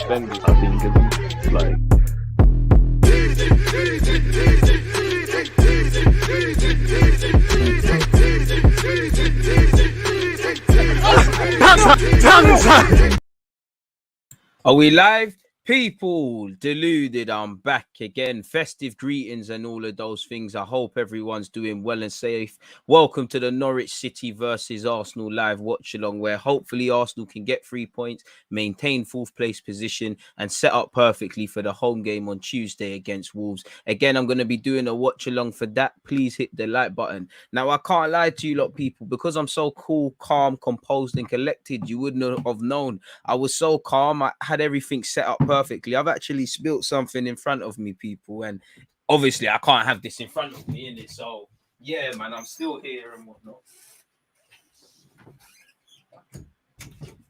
suspended, I think, it's like. Are we live? People, Deluded, I'm back again. Festive greetings and all of those things. I hope everyone's doing well and safe. Welcome to the Norwich City versus Arsenal Live Watchalong, where hopefully Arsenal can get 3 points, maintain fourth place position, and set up perfectly for the home game on Tuesday against Wolves. Again, I'm going to be doing a watch-along for that. Please hit the like button. Now, I can't lie to you lot, people, because I'm so cool, calm, composed, and collected. You wouldn't have known. I was so calm. I had everything set up perfectly. I've actually spilt something in front of me, people, and obviously I can't have this in front of me, innit? So yeah, man, I'm still here and whatnot.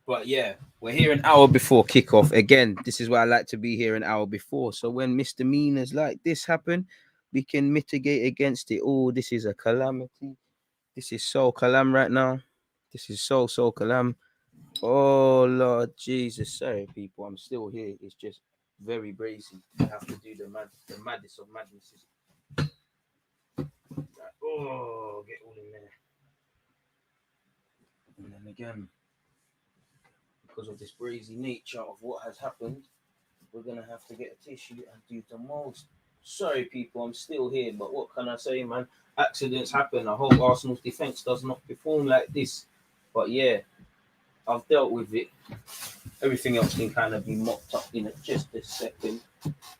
But yeah, we're here an hour before kickoff. Again, this is why I like to be here an hour before. So when misdemeanors like this happen, we can mitigate against it. Oh, this is a calamity. This is so calam right now. This is so calam. Oh Lord Jesus, sorry people, I'm still here. It's just very brazy. I have to do the madness of madnesses. Oh, get all in there. And then again, because of this brazy nature of what has happened, we're gonna have to get a tissue and do the most. Sorry people, I'm still here, but what can I say, man? Accidents happen. I hope Arsenal's defense does not perform like this. But yeah, I've dealt with it. Everything else can kind of be mopped up in just a second.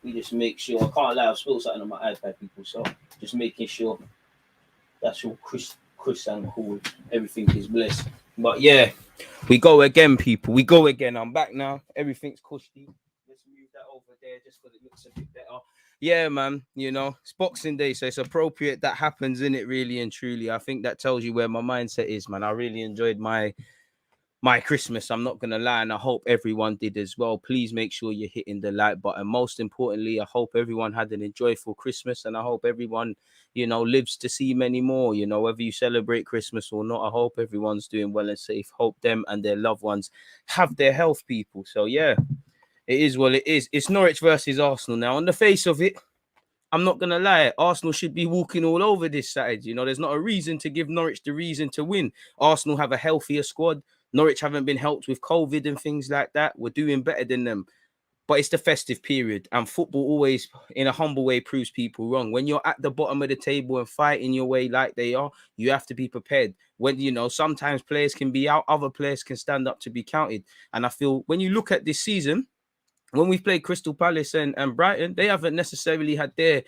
We just make sure. I can't lie, I've spilled something on my iPad, people. So just making sure that's all crisp and cool. Everything is blessed. But yeah, we go again, people. We go again. I'm back now. Everything's cushy. Let's move that over there just because it looks a bit better. Yeah, man. You know, it's Boxing Day, so it's appropriate that happens in it, really and truly. I think that tells you where my mindset is, man. I really enjoyed my Christmas, I'm not gonna lie, and I hope everyone did as well. Please make sure you're hitting the like button. Most importantly, I hope everyone had an enjoyable Christmas, and I hope everyone, you know, lives to see many more. You know, whether you celebrate Christmas or not, I hope everyone's doing well and safe. Hope them and their loved ones have their health, people. So yeah, it is what it is. It's Norwich versus Arsenal now. On the face of it, I'm not gonna lie, Arsenal should be walking all over this side. You know, there's not a reason to give Norwich the reason to win. Arsenal have a healthier squad. Norwich haven't been helped with COVID and things like that. We're doing better than them. But it's the festive period, and football always, in a humble way, proves people wrong. When you're at the bottom of the table and fighting your way like they are, you have to be prepared. When, you know, sometimes players can be out, other players can stand up to be counted. And I feel when you look at this season, when we've played Crystal Palace and Brighton, they haven't necessarily had their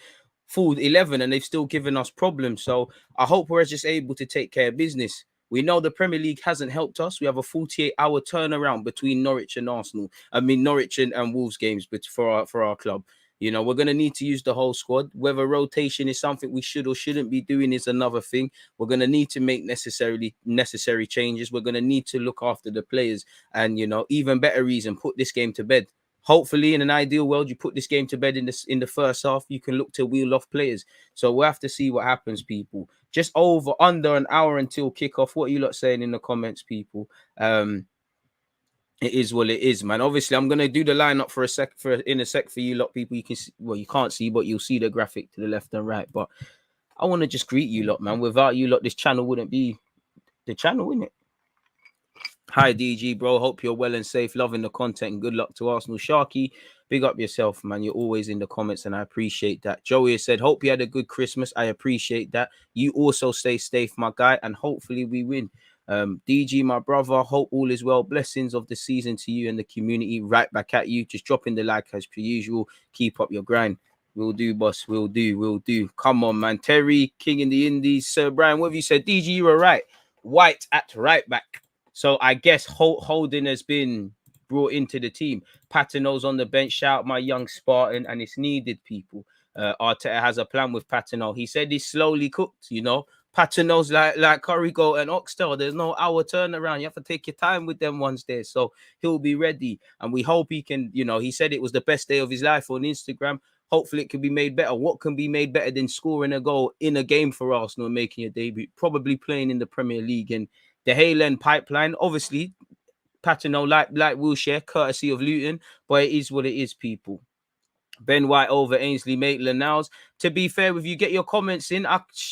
full 11 and they've still given us problems. So I hope we're just able to take care of business. We know the Premier League hasn't helped us. We have a 48-hour turnaround between Norwich and Arsenal. I mean, Norwich and Wolves games for our club. You know, we're going to need to use the whole squad. Whether rotation is something we should or shouldn't be doing is another thing. We're going to need to make necessary changes. We're going to need to look after the players. And, you know, even better reason, put this game to bed. Hopefully, in an ideal world, you put this game to bed in the first half. You can look to wheel off players. So we'll have to see what happens, people. Just under an hour until kickoff. What are you lot saying in the comments, people? It is what it is, man. Obviously, I'm gonna do the lineup for a sec for you lot, people. You can see, well, you can't see, but you'll see the graphic to the left and right. But I want to just greet you lot, man. Without you lot, this channel wouldn't be the channel, innit? Hi, DG, bro. Hope you're well and safe. Loving the content and good luck to Arsenal. Sharky, big up yourself, man. You're always in the comments and I appreciate that. Joey has said, hope you had a good Christmas. I appreciate that. You also stay safe, my guy, and hopefully we win. DG, my brother, hope all is well. Blessings of the season to you and the community. Right back at you. Just dropping the like as per usual. Keep up your grind. We'll do, boss. We'll do. Come on, man. Terry, King in the Indies. Sir Brian, what have you said? DG, you were right. White at right back. So I guess Holding has been brought into the team. Patino's on the bench. Shout my young Spartan, and it's needed, people. Arteta has a plan with Patino. He said he's slowly cooked, you know. Patino's like Corrigo and Oxtel. There's no hour turnaround. You have to take your time with them ones there. So he'll be ready. And we hope he can, you know, he said it was the best day of his life on Instagram. Hopefully it can be made better. What can be made better than scoring a goal in a game for Arsenal and making a debut? Probably playing in the Premier League and the Highland pipeline. Obviously, pattern, like Wilshere, courtesy of Luton, but it is what it is, people. Ben White over Ainsley Maitland-Niles. To be fair with you, get your comments in.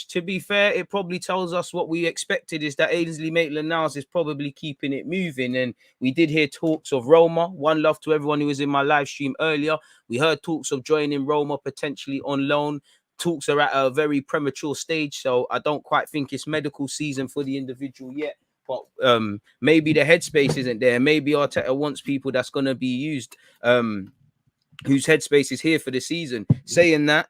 To be fair, it probably tells us what we expected is that Ainsley Maitland-Niles is probably keeping it moving. And we did hear talks of Roma. One love to everyone who was in my live stream earlier. We heard talks of joining Roma potentially on loan. Talks are at a very premature stage, so I don't quite think it's medical season for the individual yet. But maybe the headspace isn't there. Maybe Arteta wants people that's going to be used. Whose headspace is here for the season. Saying that,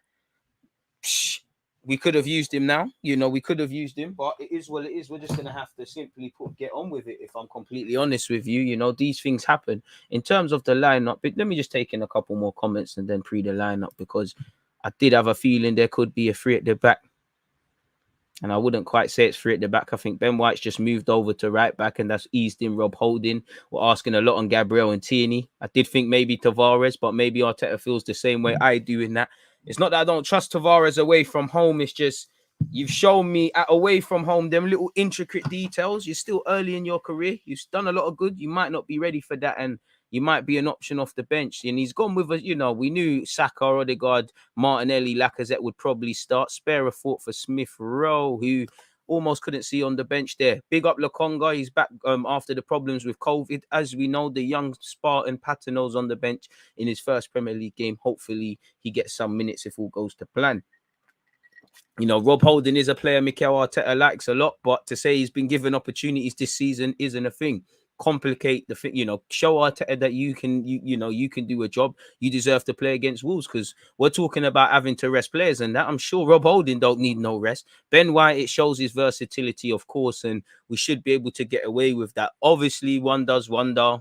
we could have used him now. We could have used him, but it is what it is. We're just going to have to simply get on with it, if I'm completely honest with you. These things happen. In terms of the lineup, but let me just take in a couple more comments and then pre the lineup, because I did have a feeling there could be a three at the back. And I wouldn't quite say it's three at the back. I think Ben White's just moved over to right back, and that's eased in Rob Holding. We're asking a lot on Gabriel and Tierney. I did think maybe Tavares, but maybe Arteta feels the same way I do in that. It's not that I don't trust Tavares away from home. It's just you've shown me away from home them little intricate details. You're still early in your career. You've done a lot of good. You might not be ready for that, and you might be an option off the bench. And he's gone with us. We knew Saka, Odegaard, Martinelli, Lacazette would probably start. Spare a thought for Smith Rowe, who almost couldn't see on the bench there. Big up Lokonga. He's back after the problems with COVID. As we know, the young Spartan Paterno's on the bench in his first Premier League game. Hopefully, he gets some minutes if all goes to plan. Rob Holding is a player Mikel Arteta likes a lot, but to say he's been given opportunities this season isn't a thing. Complicate the thing, show Arteta that you can do a job. You deserve to play against Wolves, because we're talking about having to rest players and that. I'm sure Rob Holding don't need no rest. Ben White, it shows his versatility, of course, and we should be able to get away with that. Obviously, one does wonder,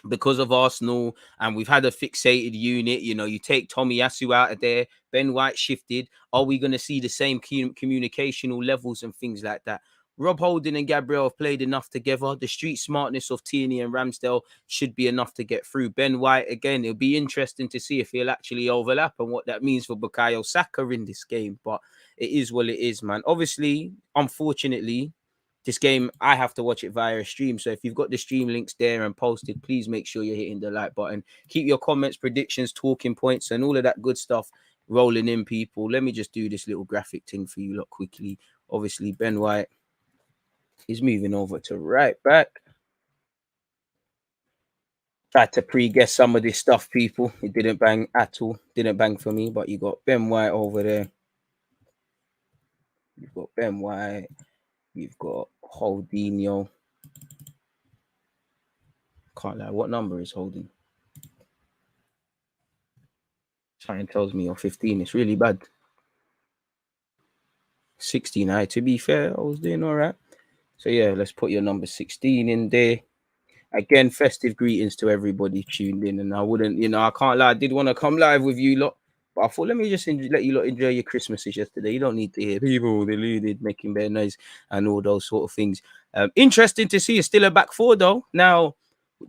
because of Arsenal, and we've had a fixated unit. You take Tomiyasu out of there, Ben White shifted. Are we going to see the same communicational levels and things like that? Rob Holding and Gabriel have played enough together. The street smartness of Tierney and Ramsdale should be enough to get through. Ben White, again, it'll be interesting to see if he'll actually overlap and what that means for Bukayo Saka in this game. But it is what it is, man. Obviously, unfortunately, this game, I have to watch it via a stream. So if you've got the stream links there and posted, please make sure you're hitting the like button. Keep your comments, predictions, talking points, and all of that good stuff rolling in, people. Let me just do this little graphic thing for you lot quickly. Obviously, Ben White is moving over to right back. Tried to pre-guess some of this stuff, people. It didn't bang at all. Didn't bang for me, but you got Ben White over there. You've got Ben White. You've got Holdinho. Can't lie. What number is Holding? Something tells me you're 15. It's really bad. 16. To be fair, I was doing all right. So yeah, let's put your number 16 in there. Again, festive greetings to everybody tuned in. And I wouldn't, I can't lie. I did want to come live with you lot, but I thought, let me just let you lot enjoy your Christmases yesterday. You don't need to hear people deluded, making bad noise and all those sort of things. Interesting to see it's still a back four, though. Now,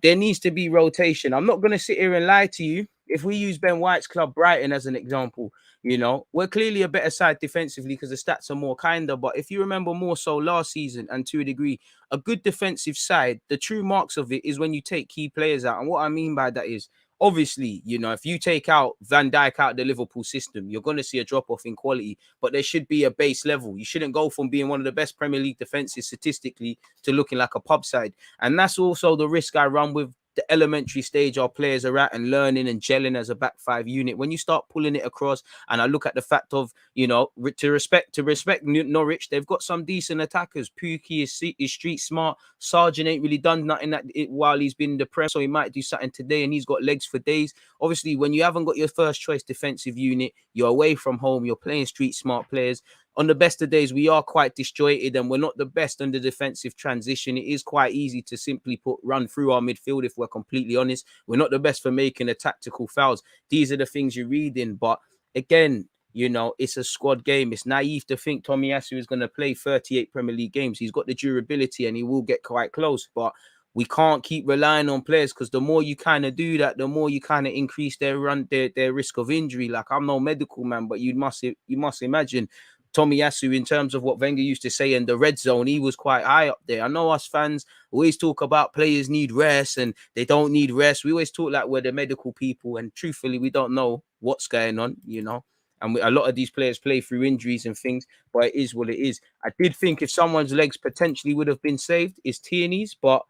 there needs to be rotation. I'm not going to sit here and lie to you. If we use Ben White's club, Brighton, as an example, we're clearly a better side defensively because the stats are more kinder. But if you remember more so last season, and to a degree, a good defensive side, the true marks of it is when you take key players out. And what I mean by that is, obviously, if you take out Van Dijk out of the Liverpool system, you're going to see a drop-off in quality, but there should be a base level. You shouldn't go from being one of the best Premier League defenses statistically to looking like a pub side. And that's also the risk I run with the elementary stage our players are at and learning and gelling as a back five unit. When you start pulling it across, and I look at the fact of, to respect Norwich, they've got some decent attackers. Pukki is street smart. Sargent ain't really done nothing while he's been in the Prem, so he might do something today, and he's got legs for days. Obviously, when you haven't got your first choice defensive unit, you're away from home, you're playing street smart players. On the best of days, we are quite disjointed and we're not the best under defensive transition. It is quite easy to simply run through our midfield, if we're completely honest. We're not the best for making the tactical fouls. These are the things you read in. But again, it's a squad game. It's naive to think Tomiyasu is going to play 38 Premier League games. He's got the durability and he will get quite close. But we can't keep relying on players, because the more you kind of do that, the more you kind of increase their risk of injury. Like, I'm no medical man, but you must imagine Tomiyasu, in terms of what Wenger used to say in the red zone, he was quite high up there. I know us fans always talk about players need rest and they don't need rest. We always talk like we're the medical people, and truthfully, we don't know what's going on, you know. And a lot of these players play through injuries and things, but it is what it is. I did think if someone's legs potentially would have been saved, it's Tierney's, but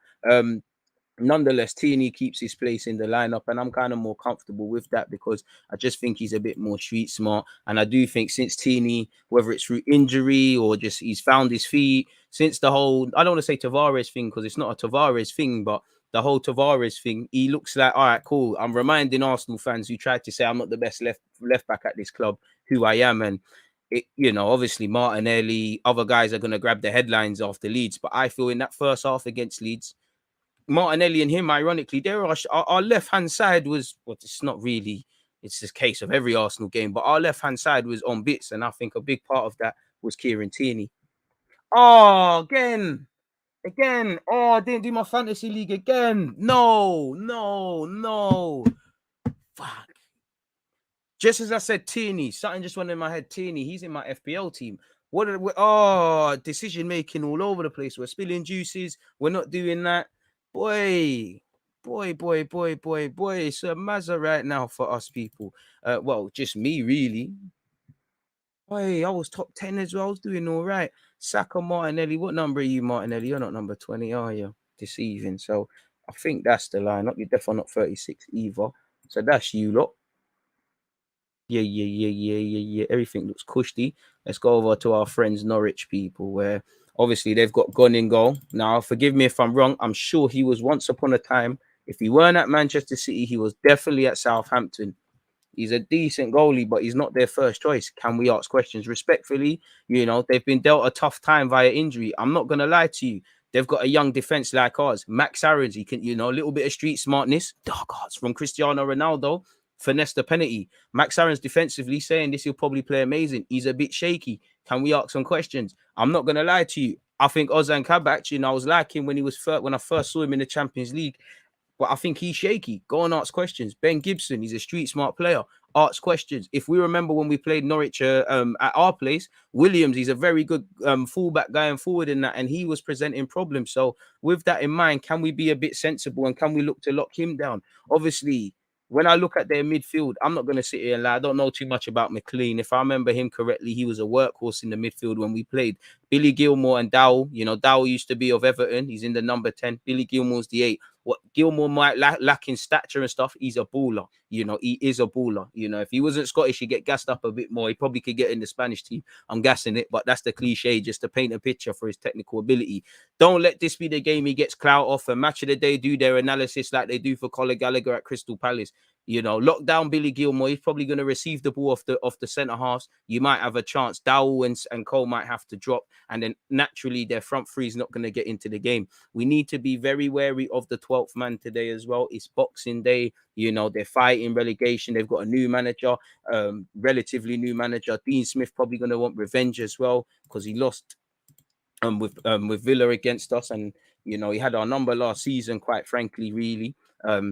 nonetheless, Tierney keeps his place in the lineup, and I'm kind of more comfortable with that because I just think he's a bit more street smart. And I do think since Tierney, whether it's through injury or just he's found his feet, since the whole, I don't want to say Tavares thing because it's not a Tavares thing, but the whole Tavares thing, he looks like, all right, cool. I'm reminding Arsenal fans who tried to say I'm not the best left back at this club who I am. And it, you know, obviously Martinelli, other guys are going to grab the headlines after Leeds, but I feel in that first half against Leeds, Martinelli and him, ironically, there are our left-hand side was, well, it's not really, it's the case of every Arsenal game, but our left-hand side was on bits, and I think a big part of that was Kieran Tierney. Oh, again. Oh, I didn't do my fantasy league again. No. Fuck. Just as I said, Tierney, something just went in my head. Tierney, he's in my FPL team. Decision making all over the place. We're spilling juices. We're not doing that. Boy. It's a mazza right now for us people. Well, just me, really. Boy, I was top 10 as well. I was doing all right. Saka, Martinelli. What number are you, Martinelli? You're not number 20, are you? Deceiving. So I think that's the lineup. You're definitely not 36 either. So that's you lot. Yeah. Everything looks cushy. Let's go over to our friends Norwich people, where obviously they've got Gunn in goal. Now, forgive me if I'm wrong. I'm sure he was once upon a time. If he weren't at Manchester City, he was definitely at Southampton. He's a decent goalie, but he's not their first choice. Can we ask questions respectfully? You know, they've been dealt a tough time via injury. I'm not going to lie to you. They've got a young defense like ours. Max Aarons, he can, you know, a little bit of street smartness. Dark arts from Cristiano Ronaldo. Finesse the penalty. Max Aarons defensively saying this, he'll probably play amazing. He's a bit shaky. Can we ask some questions? I'm not going to lie to you. I think Ozan Kabak, you know, I was liking when he was when I first saw him in the Champions League. But I think he's shaky. Go and ask questions. Ben Gibson, he's a street smart player. Ask questions. If we remember when we played Norwich at our place, Williams, he's a very good fullback going forward in that, and he was presenting problems. So with that in mind, can we be a bit sensible and can we look to lock him down? Obviously, when I look at their midfield, I'm not going to sit here and lie. I don't know too much about McLean. If I remember him correctly, he was a workhorse in the midfield when we played. Billy Gilmore and Dowell, you know, Dowell used to be of Everton. He's in the number 10. Billy Gilmore's the 8. What Gilmore might lack in stature and stuff, he's a baller. You know, he is a baller. You know, if he wasn't Scottish, he'd get gassed up a bit more. He probably could get in the Spanish team. I'm gassing it, but that's the cliche, just to paint a picture for his technical ability. Don't let this be the game he gets clout off and Match of the Day do their analysis like they do for Conor Gallagher at Crystal Palace. You know, lock down Billy Gilmore. He's probably going to receive the ball off the centre halves. You might have a chance. Dowell and Cole might have to drop, and then naturally their front three is not going to get into the game. We need to be very wary of the 12th man today as well. It's Boxing Day. You know, they're fighting relegation. They've got a new manager, relatively new manager. Dean Smith probably going to want revenge as well because he lost with Villa against us, and you know he had our number last season, quite frankly, really.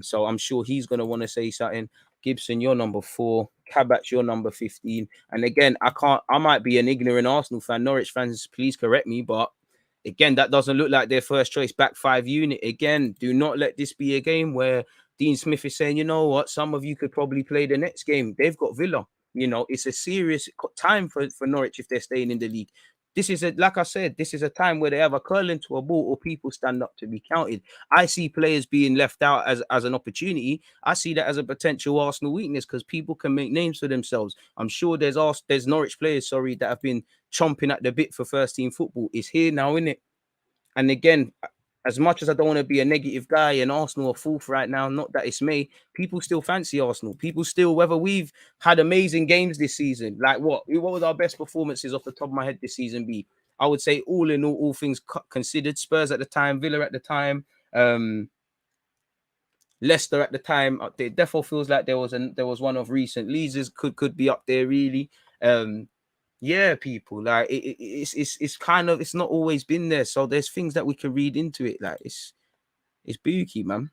So I'm sure he's going to want to say something. Gibson, you're number 4. Kabach, you're number 15. And again, I might be an ignorant Arsenal fan. Norwich fans, please correct me, but again, that doesn't look like their first choice back 5 unit. Again, do not let this be a game where Dean Smith is saying, you know what, some of you could probably play the next game. They've got Villa. You know, it's a serious time for Norwich if they're staying in the league. This is like I said, this is a time where they have a curl into a ball or people stand up to be counted. I see players being left out as an opportunity. I see that as a potential Arsenal weakness because people can make names for themselves. I'm sure there's Norwich players, that have been chomping at the bit for first team football. It's here now, isn't it? And again, as much as I don't want to be a negative guy and Arsenal are fourth right now, not that it's me, people still fancy Arsenal. People still, whether we've had amazing games this season, like what would our best performances off the top of my head this season be? I would say all in all things considered, Spurs at the time, Villa at the time, Leicester at the time. It definitely feels like there was one of recent. Leeds could be up there really. Yeah, people, like it's kind of, it's not always been there, so there's things that we can read into it. Like it's booky, man.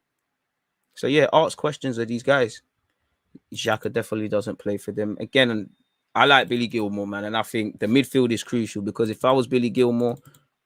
So yeah, ask questions of these guys. Xhaka definitely doesn't play for them again. And I like Billy Gilmore, man, and I think the midfield is crucial because if I was Billy Gilmore,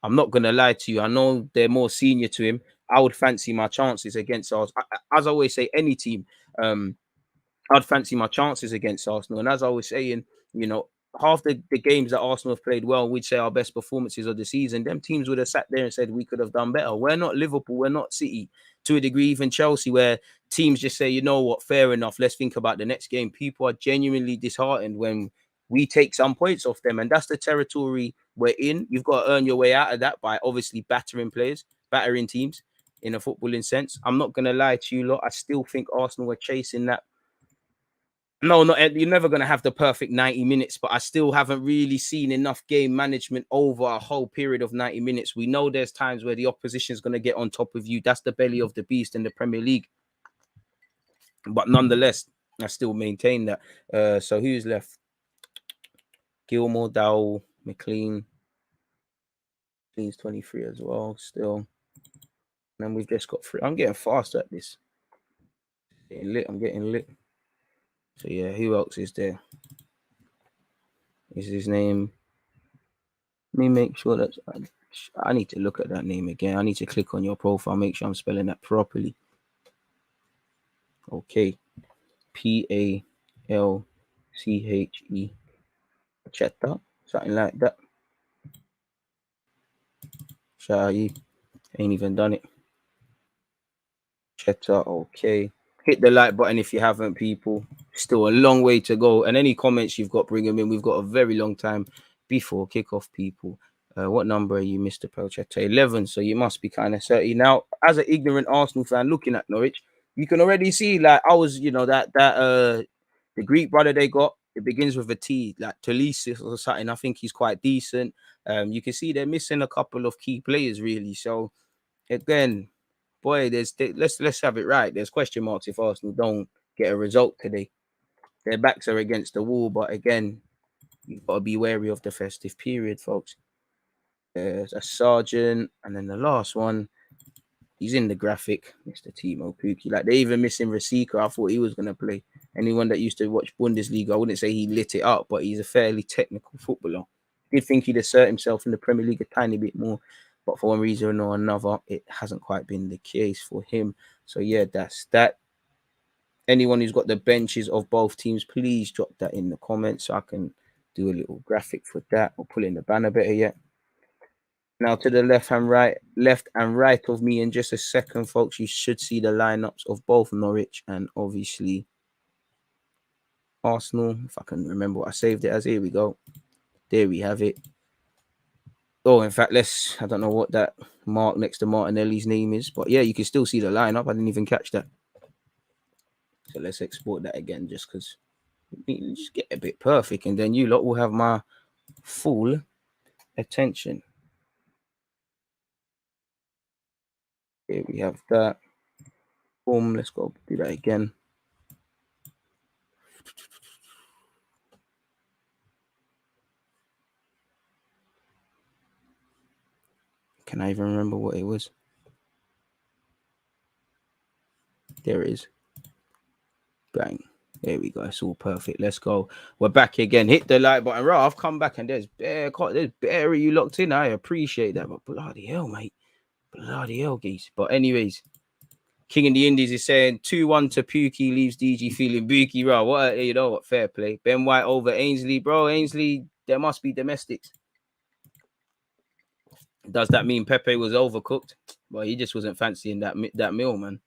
I'm not gonna lie to you. I know they're more senior to him. I would fancy my chances against us. As I always say, any team. I'd fancy my chances against Arsenal. And as I was saying, you know, half the games that Arsenal have played well, we'd say our best performances of the season. Them teams would have sat there and said we could have done better. We're not Liverpool, we're not City, to a degree, even Chelsea, where teams just say, you know what, fair enough, let's think about the next game. People are genuinely disheartened when we take some points off them. And that's the territory we're in. You've got to earn your way out of that by obviously battering players, battering teams in a footballing sense. I'm not going to lie to you lot. I still think Arsenal were chasing that. No, not you're never going to have the perfect 90 minutes, but I still haven't really seen enough game management over a whole period of 90 minutes. We know there's times where the opposition is going to get on top of you. That's the belly of the beast in the Premier League. But nonetheless, I still maintain that. So who's left? Gilmore, Dowell, McLean. McLean's 23 as well, still. And then we've just got 3. I'm getting faster at this. I'm getting lit. So yeah, who else is there? Is his name? Let me make sure that I need to look at that name again. I need to click on your profile, make sure I'm spelling that properly. Okay. Palche. Chetta. Something like that. Shout out you. Ain't even done it. Chetta. Okay. Hit the like button if you haven't, people. Still a long way to go. And any comments you've got, bring them in. We've got a very long time before kickoff, people. What number are you, Mr. Pelchetta? 11. So you must be kind of 30. Now, as an ignorant Arsenal fan looking at Norwich, you can already see, like, I was, you know, that the Greek brother they got, it begins with a T, like Tolisis or something. I think he's quite decent. You can see they're missing a couple of key players, really. So, again, boy, let's have it right. There's question marks if Arsenal don't get a result today. Their backs are against the wall, but again, you've got to be wary of the festive period, folks. There's a Sergeant, and then the last one, he's in the graphic, Mr. Timo Pukki. Like, they're even missing Rasika. I thought he was going to play. Anyone that used to watch Bundesliga, I wouldn't say he lit it up, but he's a fairly technical footballer. I did think he'd assert himself in the Premier League a tiny bit more, but for one reason or another, it hasn't quite been the case for him. So, yeah, that's that. Anyone who's got the benches of both teams, please drop that in the comments so I can do a little graphic for that, or pull in the banner better yet. Now to the left and right of me in just a second, folks, you should see the lineups of both Norwich and obviously Arsenal. If I can remember what I saved it as. Here we go. There we have it. Oh, in fact, I don't know what that mark next to Martinelli's name is, but yeah, you can still see the lineup. I didn't even catch that. So let's export that again just because just get a bit perfect, and then you lot will have my full attention. Here we have that. Boom, let's go do that again. Can I even remember what it was? There it is. Bang. There we go. It's all perfect. Let's go. We're back again. Hit the like button. Right, I've come back and there's bare you locked in. I appreciate that. But bloody hell, mate. Bloody hell, geese. But anyways, King in the Indies is saying 2-1 to Pukki, leaves DG feeling booky. Raw. What, you know what? Fair play. Ben White over Ainsley. Bro, Ainsley, there must be domestics. Does that mean Pepe was overcooked? Well, he just wasn't fancying that meal, man.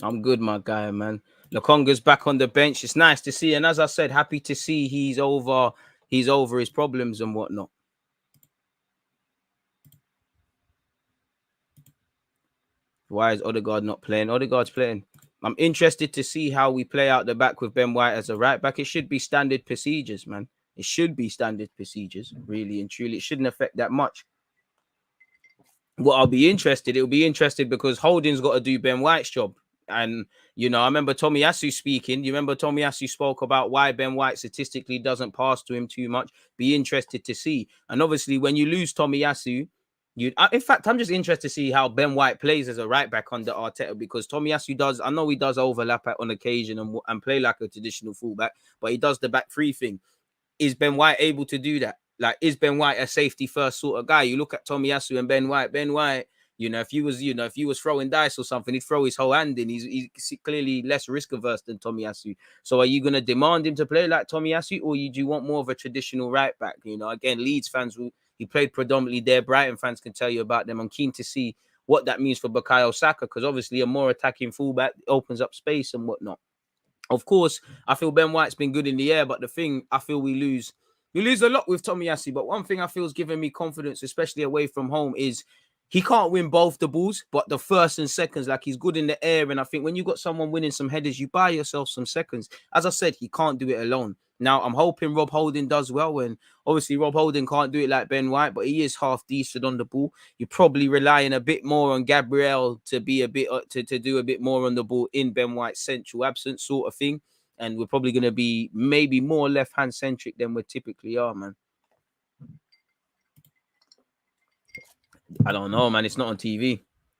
I'm good, my guy, man. Lokonga's back on the bench. It's nice to see. And as I said, happy to see he's over his problems and whatnot. Why is Odegaard not playing? Odegaard's playing. I'm interested to see how we play out the back with Ben White as a right back. It should be standard procedures, man. It should be standard procedures, really and truly. It shouldn't affect that much. Well, it'll be interested because Holding's got to do Ben White's job. And, you know, I remember Tomiyasu speaking. You remember Tomiyasu spoke about why Ben White statistically doesn't pass to him too much. Be interested to see. And obviously, when you lose Tomiyasu, In fact, I'm just interested to see how Ben White plays as a right back under Arteta, because Tomiyasu does. I know he does overlap on occasion and play like a traditional fullback, but he does the back three thing. Is Ben White able to do that? Like, is Ben White a safety first sort of guy? You look at Tomiyasu and Ben White. Ben White, if he was throwing dice or something, he'd throw his whole hand in. He's clearly less risk averse than Tomiyasu. So are you going to demand him to play like Tomiyasu, or do you want more of a traditional right back? Again, Leeds fans he played predominantly there. Brighton fans can tell you about them. I'm keen to see what that means for Bukayo Saka, because obviously a more attacking fullback opens up space and whatnot. Of course, I feel Ben White's been good in the air, but the thing I feel we lose a lot with Tomiyasu. But one thing I feel is giving me confidence, especially away from home, is he can't win both the balls, but the first and seconds, like, he's good in the air. And I think when you got someone winning some headers, you buy yourself some seconds. As I said, he can't do it alone. Now, I'm hoping Rob Holding does well, and obviously Rob Holding can't do it like Ben White, but he is half decent on the ball. You're probably relying a bit more on Gabriel to be a bit to do a bit more on the ball in Ben White's central absence sort of thing, and we're probably going to be maybe more left-hand centric than we typically are, man. I don't know, man. It's not on TV.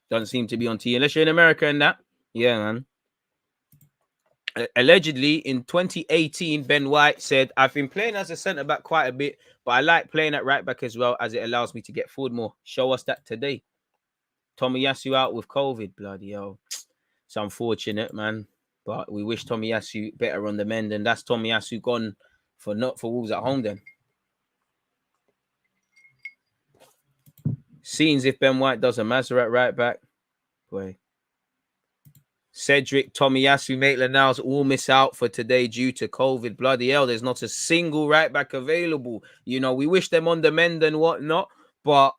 Doesn't seem to be on TV unless you're in America and that. Yeah, man. Allegedly, in 2018, Ben White said, "I've been playing as a centre-back quite a bit, but I like playing at right-back as well, as it allows me to get forward more." Show us that today. Tomiyasu out with COVID. Bloody hell. It's unfortunate, man. But we wish Tomiyasu better on the mend, and that's Tomiyasu gone for Wolves at home then. Scenes if Ben White does a Mazza at right-back. Boy. Cedric, Tomiyasu, Maitland-Niles all miss out for today due to COVID. Bloody hell, there's not a single right back available. We wish them on the mend and whatnot, but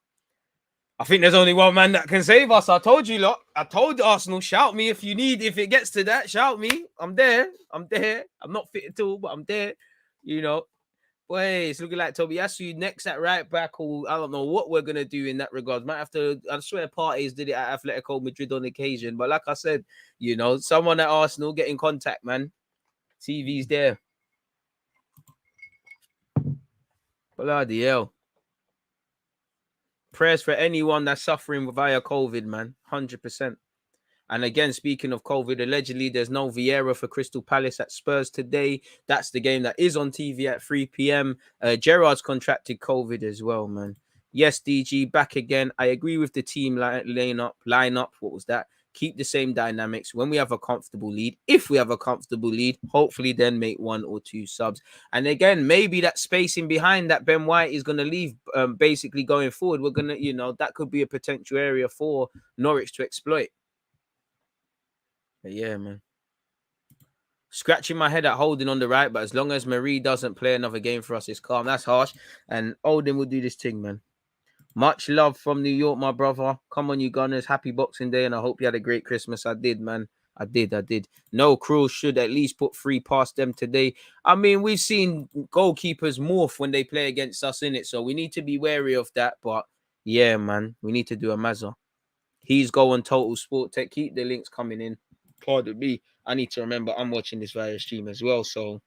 I think there's only one man that can save us. I told you lot. I told Arsenal, shout me if it gets to that, shout me. I'm there. I'm not fit at all, but I'm there. Boy, it's looking like Tomiyasu next at right back, or I don't know what we're going to do in that regard. Might have to, I swear Parties did it at Atletico Madrid on occasion. But like I said, someone at Arsenal get in contact, man. TV's there. Bloody hell. Prayers for anyone that's suffering via COVID, man. 100%. And again, speaking of COVID, allegedly there's no Vieira for Crystal Palace at Spurs today. That's the game that is on TV at 3 p.m. Gerrard's contracted COVID as well, man. Yes, DG, back again. I agree with the team line up. What was that? Keep the same dynamics. When we have a comfortable lead, if we have a comfortable lead, hopefully then make 1 or 2 subs. And again, maybe that spacing behind that Ben White is going to leave basically going forward. We're going to, that could be a potential area for Norwich to exploit. But yeah, man. Scratching my head at Holding on the right, but as long as Marie doesn't play another game for us, it's calm. That's harsh. And Holding will do this thing, man. Much love from New York, my brother. Come on, you Gunners. Happy Boxing Day, and I hope you had a great Christmas. I did, man. I did. No, Crew should at least put 3 past them today. I mean, we've seen goalkeepers morph when they play against us, innit? So we need to be wary of that. But yeah, man, we need to do a Mazza. He's going Total Sport Tech. Keep the links coming in. Pardon me. I need to remember I'm watching this via stream as well. So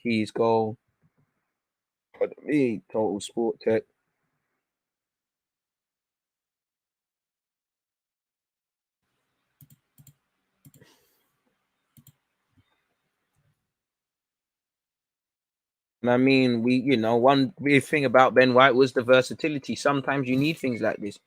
he's go. Pardon me. Total Sport Tech. And I mean, one weird thing about Ben White was the versatility. Sometimes you need things like this.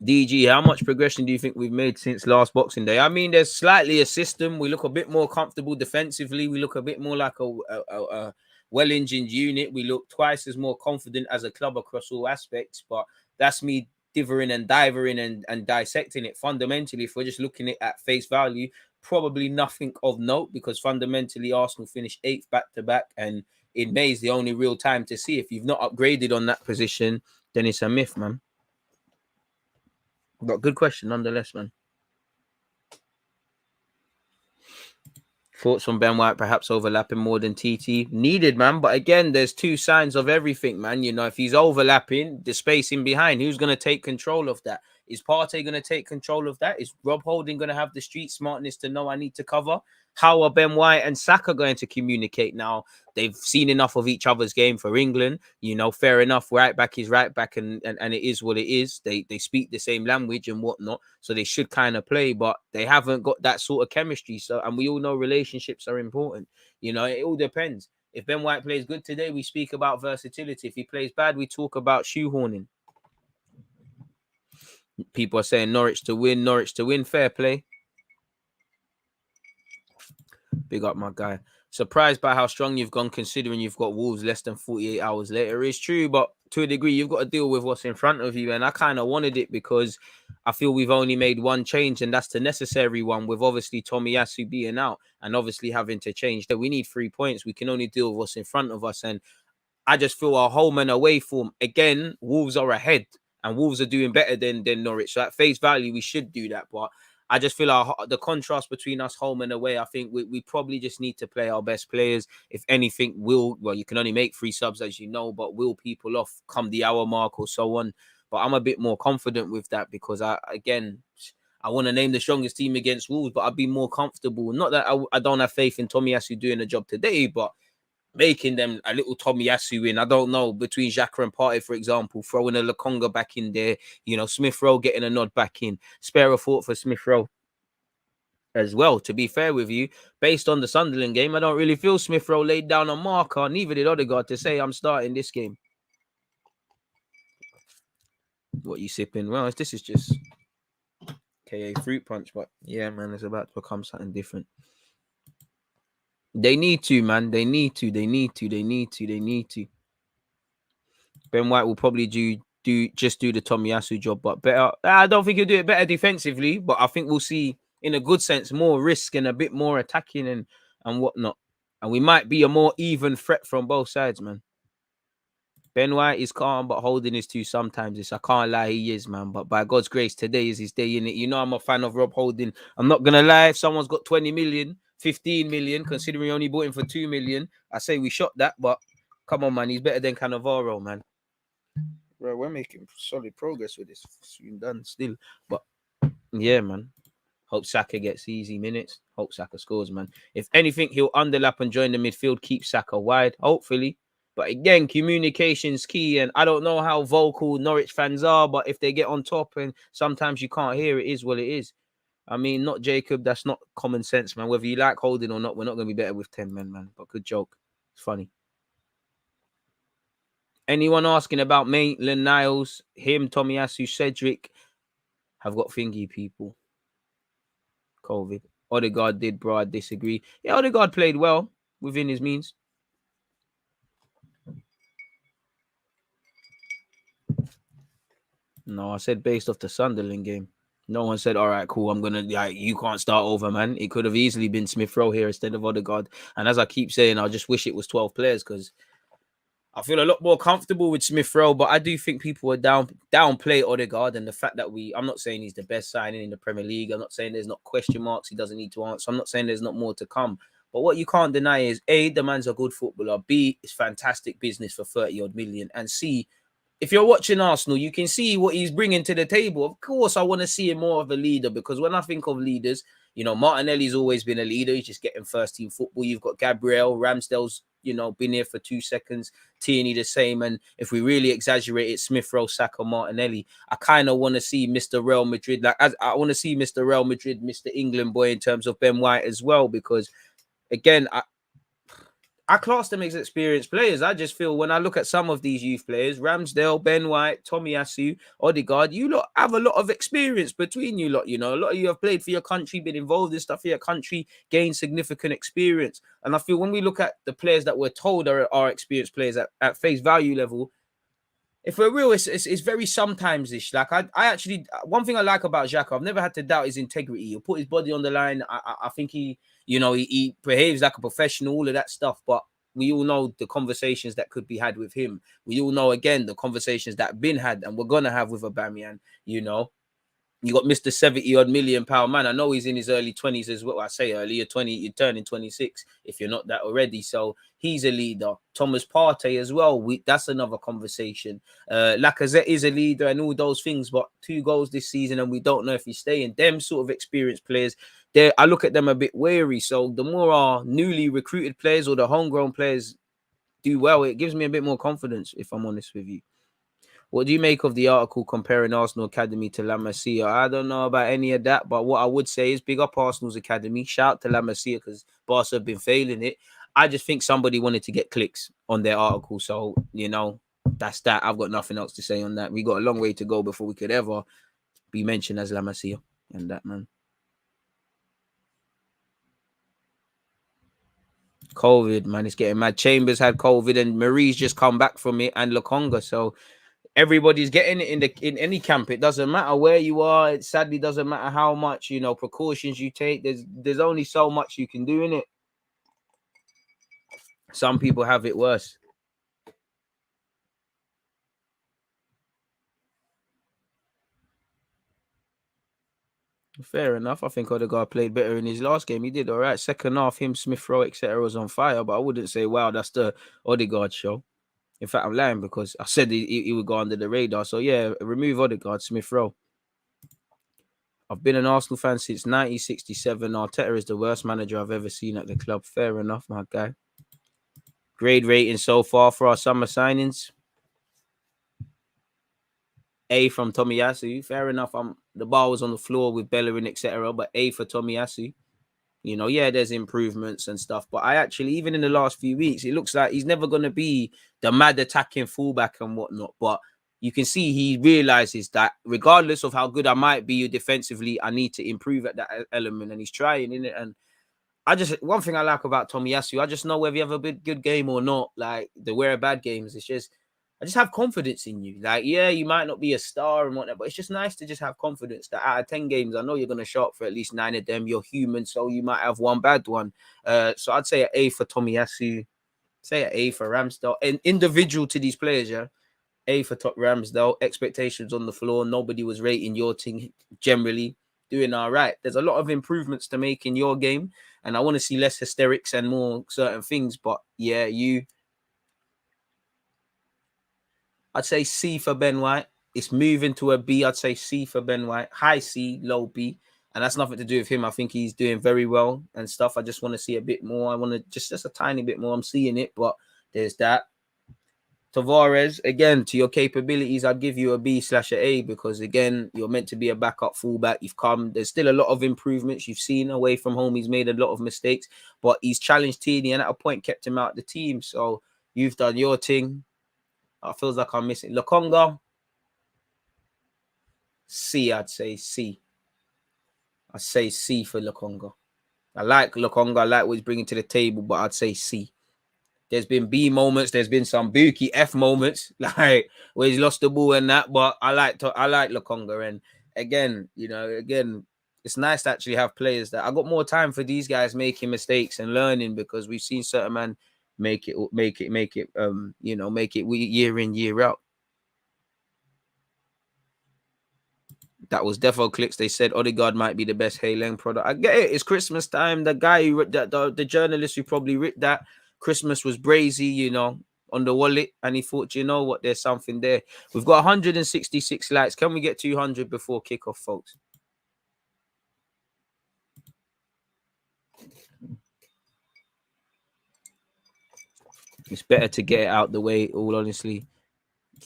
DG, how much progression do you think we've made since last Boxing Day? I mean, there's slightly a system. We look a bit more comfortable defensively. We look a bit more like a well-engined unit. We look twice as more confident as a club across all aspects. But that's me divering and diving and dissecting it. Fundamentally, if we're just looking at face value, probably nothing of note, because fundamentally Arsenal finished 8th back-to-back. And in May is the only real time to see. If you've not upgraded on that position, then it's a myth, man. But good question nonetheless, man. Thoughts on Ben White perhaps overlapping more than TT? Needed, man. But again, there's 2 signs of everything, man. If he's overlapping, the spacing behind, who's going to take control of that? Is Partey going to take control of that? Is Rob Holding going to have the street smartness to know I need to cover? How are Ben White and Saka going to communicate now? They've seen enough of each other's game for England. You know, fair enough. Right back is right back, and it is what it is. They speak the same language and whatnot, so they should kind of play, but they haven't got that sort of chemistry. So, and we all know relationships are important. You know, it all depends. If Ben White plays good today, we speak about versatility. If he plays bad, we talk about shoehorning. People are saying Norwich to win. Fair play. Big up, my guy. Surprised by how strong you've gone, considering you've got Wolves less than 48 hours later. It's true, but to a degree, you've got to deal with what's in front of you. And I kind of wanted it because I feel we've only made one change, and that's the necessary one, with obviously Tomiyasu being out and obviously having to change. That we need 3 points. We can only deal with what's in front of us. And I just feel our home and away form, again, Wolves are ahead and Wolves are doing better than Norwich. So at face value, we should do that. But I just feel the contrast between us home and away, I think we probably just need to play our best players. If anything, you can only make 3 subs, as you know, but will people off come the hour mark or so on. But I'm a bit more confident with that because, I want to name the strongest team against Wolves, but I'd be more comfortable. Not that I don't have faith in Tomiyasu doing the job today, but making them a little Tomiyasu in. I don't know, between Xhaka and Partey, for example, throwing a Lokonga back in there, you know, Smith Rowe getting a nod back in. Spare a thought for Smith Rowe as well. To be fair with you, based on the Sunderland game, I don't really feel Smith Rowe laid down a marker, neither did Odegaard, to say I'm starting this game. What you sipping? Well, this is just KA fruit punch, but yeah, man, it's about to become something different. They need to, man. They need to. Ben White will probably do the Tomiyasu job, but better. I don't think he'll do it better defensively, but I think we'll see, in a good sense, more risk and a bit more attacking and whatnot. And we might be a more even threat from both sides, man. Ben White is calm, but Holding is too sometimes. I can't lie, he is, man. But by God's grace, today is his day, innit? You know I'm a fan of Rob Holding. I'm not going to lie. If someone's got 20 million, 15 million, considering we only bought him for 2 million, I say we shot that. But come on, man. He's better than Cannavaro, man. Bro, we're making solid progress with this. Soon done still. But yeah, man. Hope Saka gets easy minutes. Hope Saka scores, man. If anything, he'll underlap and join the midfield, keep Saka wide, hopefully. But again, communication's key, and I don't know how vocal Norwich fans are, but if they get on top and sometimes you can't hear, it is what it is. I mean, not Jacob, that's not common sense, man. Whether you like Holding or not, we're not going to be better with 10 men, man. But good joke. It's funny. Anyone asking about Maitland-Niles, him, Tomiyasu, Cedric, have got thingy people. COVID. Odegaard did, bro. I disagree. Yeah, Odegaard played well within his means. No, I said based off the Sunderland game. No one said, all right, cool, I'm going to, you can't start over, man. It could have easily been Smith Rowe here instead of Odegaard. And as I keep saying, I just wish it was 12 players because I feel a lot more comfortable with Smith Rowe, but I do think people are downplay Odegaard, and the fact that I'm not saying he's the best signing in the Premier League. I'm not saying there's not question marks he doesn't need to answer. I'm not saying there's not more to come. But what you can't deny is, A, the man's a good footballer. B, it's fantastic business for 30-odd million. And C, if you're watching Arsenal, you can see what he's bringing to the table. Of course, I want to see him more of a leader, because when I think of leaders, you know, Martinelli's always been a leader. He's just getting first-team football. You've got Gabriel, Ramsdale's, you know, been here for 2 seconds. Tierney the same. And if we really exaggerate it, Smith Rowe, Saka, Martinelli, I kind of want to see Mr. Real Madrid. I want to see Mr. Real Madrid, Mr. England boy in terms of Ben White as well, because, again, I class them as experienced players. I just feel when I look at some of these youth players, Ramsdale, Ben White, Tomiyasu, Odegaard, you lot have a lot of experience between you lot. You know, a lot of you have played for your country, been involved in stuff for your country, gained significant experience. And I feel when we look at the players that we're told are experienced players at face value level, if we're real, it's very sometimes-ish. Like, I actually, one thing I like about Xhaka, I've never had to doubt his integrity. He'll put his body on the line. I think he behaves like a professional, all of that stuff. But we all know the conversations that could be had with him. We all know, again, the conversations that have been had and we're going to have with Aubameyang, you know. You got Mr. 70-odd million pound man. I know he's in his early 20s as well. I say earlier 20, you're turning 26 if you're not that already. So he's a leader. Thomas Partey as well. That's another conversation. Lacazette is a leader and all those things, but 2 goals this season and we don't know if he's staying. Them sort of experienced players, I look at them a bit wary. So the more our newly recruited players or the homegrown players do well, it gives me a bit more confidence, if I'm honest with you. What do you make of the article comparing Arsenal Academy to La Masia? I don't know about any of that, but what I would say is big up Arsenal's Academy. Shout out to La Masia because Barca have been failing it. I just think somebody wanted to get clicks on their article. So, that's that. I've got nothing else to say on that. We got a long way to go before we could ever be mentioned as La Masia and that, man. COVID, man, it's getting mad. Chambers had COVID and Marie's just come back from it and Lokonga. So everybody's getting it in any camp. It doesn't matter where you are. It sadly doesn't matter how much precautions you take. There's only so much you can do in it. Some people have it worse. Fair enough. I think Odegaard played better in his last game. He did all right. Second half, him, Smith Rowe, etc. was on fire. But I wouldn't say, wow, that's the Odegaard show. In fact, I'm lying because I said he would go under the radar. So yeah, remove Odegaard, Smith Rowe. I've been an Arsenal fan since 1967. Arteta is the worst manager I've ever seen at the club. Fair enough, my guy. Grade rating so far for our summer signings. A from Tomiyasu. Fair enough. The bar was on the floor with Bellerin, etc. But A for Tomiyasu. Yeah, there's improvements and stuff. But I actually, even in the last few weeks, it looks like he's never going to be the mad attacking fullback and whatnot. But you can see he realizes that regardless of how good I might be defensively, I need to improve at that element. And he's trying in it. And one thing I like about Tomiyasu, I just know whether you have a good game or not. Like the wear bad games, I just have confidence in you. Like, yeah, you might not be a star and whatnot, but it's just nice to just have confidence that out of 10 games, I know you're going to show up for at least 9 of them. You're human, so you might have one bad one. So I'd say an A for Tomiyasu, say an A for Ramsdale. And individual to these players, yeah. A for Top Ramsdale. Expectations on the floor. Nobody was rating your team generally. Doing all right. There's a lot of improvements to make in your game, and I want to see less hysterics and more certain things. But yeah, I'd say C for Ben White. It's moving to a B. I'd say C for Ben White. High C, low B. And that's nothing to do with him. I think he's doing very well and stuff. I just want to see a bit more. I want to just a tiny bit more. I'm seeing it, but there's that. Tavares, again, to your capabilities, I'd give you a B/A because, again, you're meant to be a backup fullback. You've come. There's still a lot of improvements you've seen away from home. He's made a lot of mistakes, but he's challenged Tierney and at a point kept him out of the team. So you've done your thing. It feels like I'm missing Lokonga. C, I'd say C. I'd say C for Lokonga. I like Lokonga. I like what he's bringing to the table, but I'd say C. There's been B moments. There's been some Buki F moments, like where he's lost the ball and that. But I like Lokonga. And again, it's nice to actually have players that I got more time for these guys making mistakes and learning because we've seen certain men make it year in, year out. That was Defo Clicks. They said Odegaard might be the best Hayleng product. I get it. It's Christmas time. The guy who wrote that, the journalist who probably wrote that, Christmas was brazy, on the wallet. And he thought, you know what, there's something there. We've got 166 likes. Can we get 200 before kickoff, folks? It's better to get it out the way, all honestly.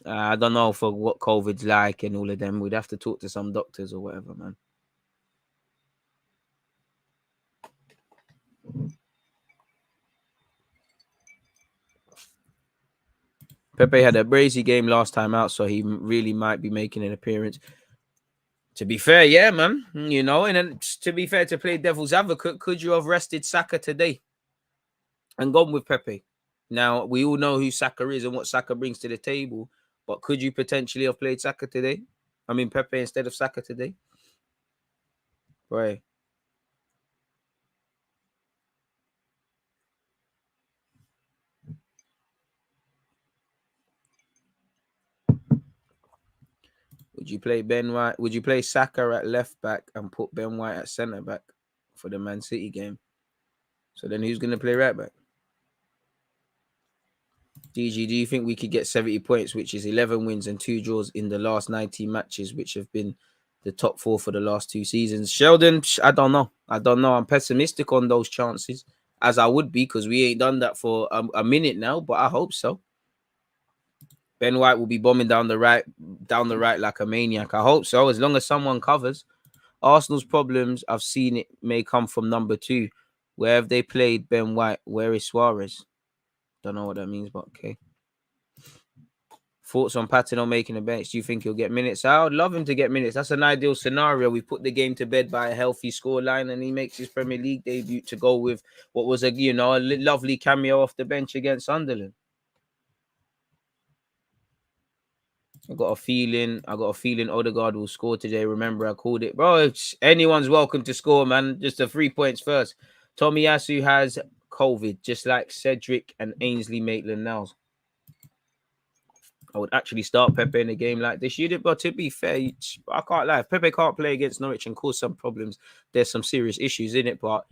I don't know for what COVID's like and all of them. We'd have to talk to some doctors or whatever, man. Pepe had a brazy game last time out, so he really might be making an appearance. To be fair, yeah, man. And then to be fair, to play devil's advocate, could you have rested Saka today and gone with Pepe? Now, we all know who Saka is and what Saka brings to the table, but could you potentially have played Saka today? I mean, Pepe instead of Saka today? Right. Would you play Ben White? Would you play Saka at left back and put Ben White at centre back for the Man City game? So then who's going to play right back? DG, do you think we could get 70 points, which is 11 wins and 2 draws in the last 19 matches, which have been the top 4 for the last 2 seasons? Sheldon, I don't know. I'm pessimistic on those chances, as I would be, because we ain't done that for a minute now, but I hope so. Ben White will be bombing down the right like a maniac. I hope so, as long as someone covers. Arsenal's problems, I've seen it, may come from number 2. Where have they played Ben White? Where is Suarez? Don't know what that means, but okay. Thoughts on Patino making a bench? Do you think he'll get minutes? I would love him to get minutes. That's an ideal scenario. We put the game to bed by a healthy scoreline, and he makes his Premier League debut to go with what was a lovely cameo off the bench against Sunderland. I got a feeling Odegaard will score today. Remember, I called it. Bro, anyone's welcome to score, man. Just the 3 points first. Tomiyasu has COVID, just like Cedric and Ainsley Maitland-Niles. I would actually start Pepe in a game like this. But to be fair, I can't lie. If Pepe can't play against Norwich and cause some problems, there's some serious issues in it. But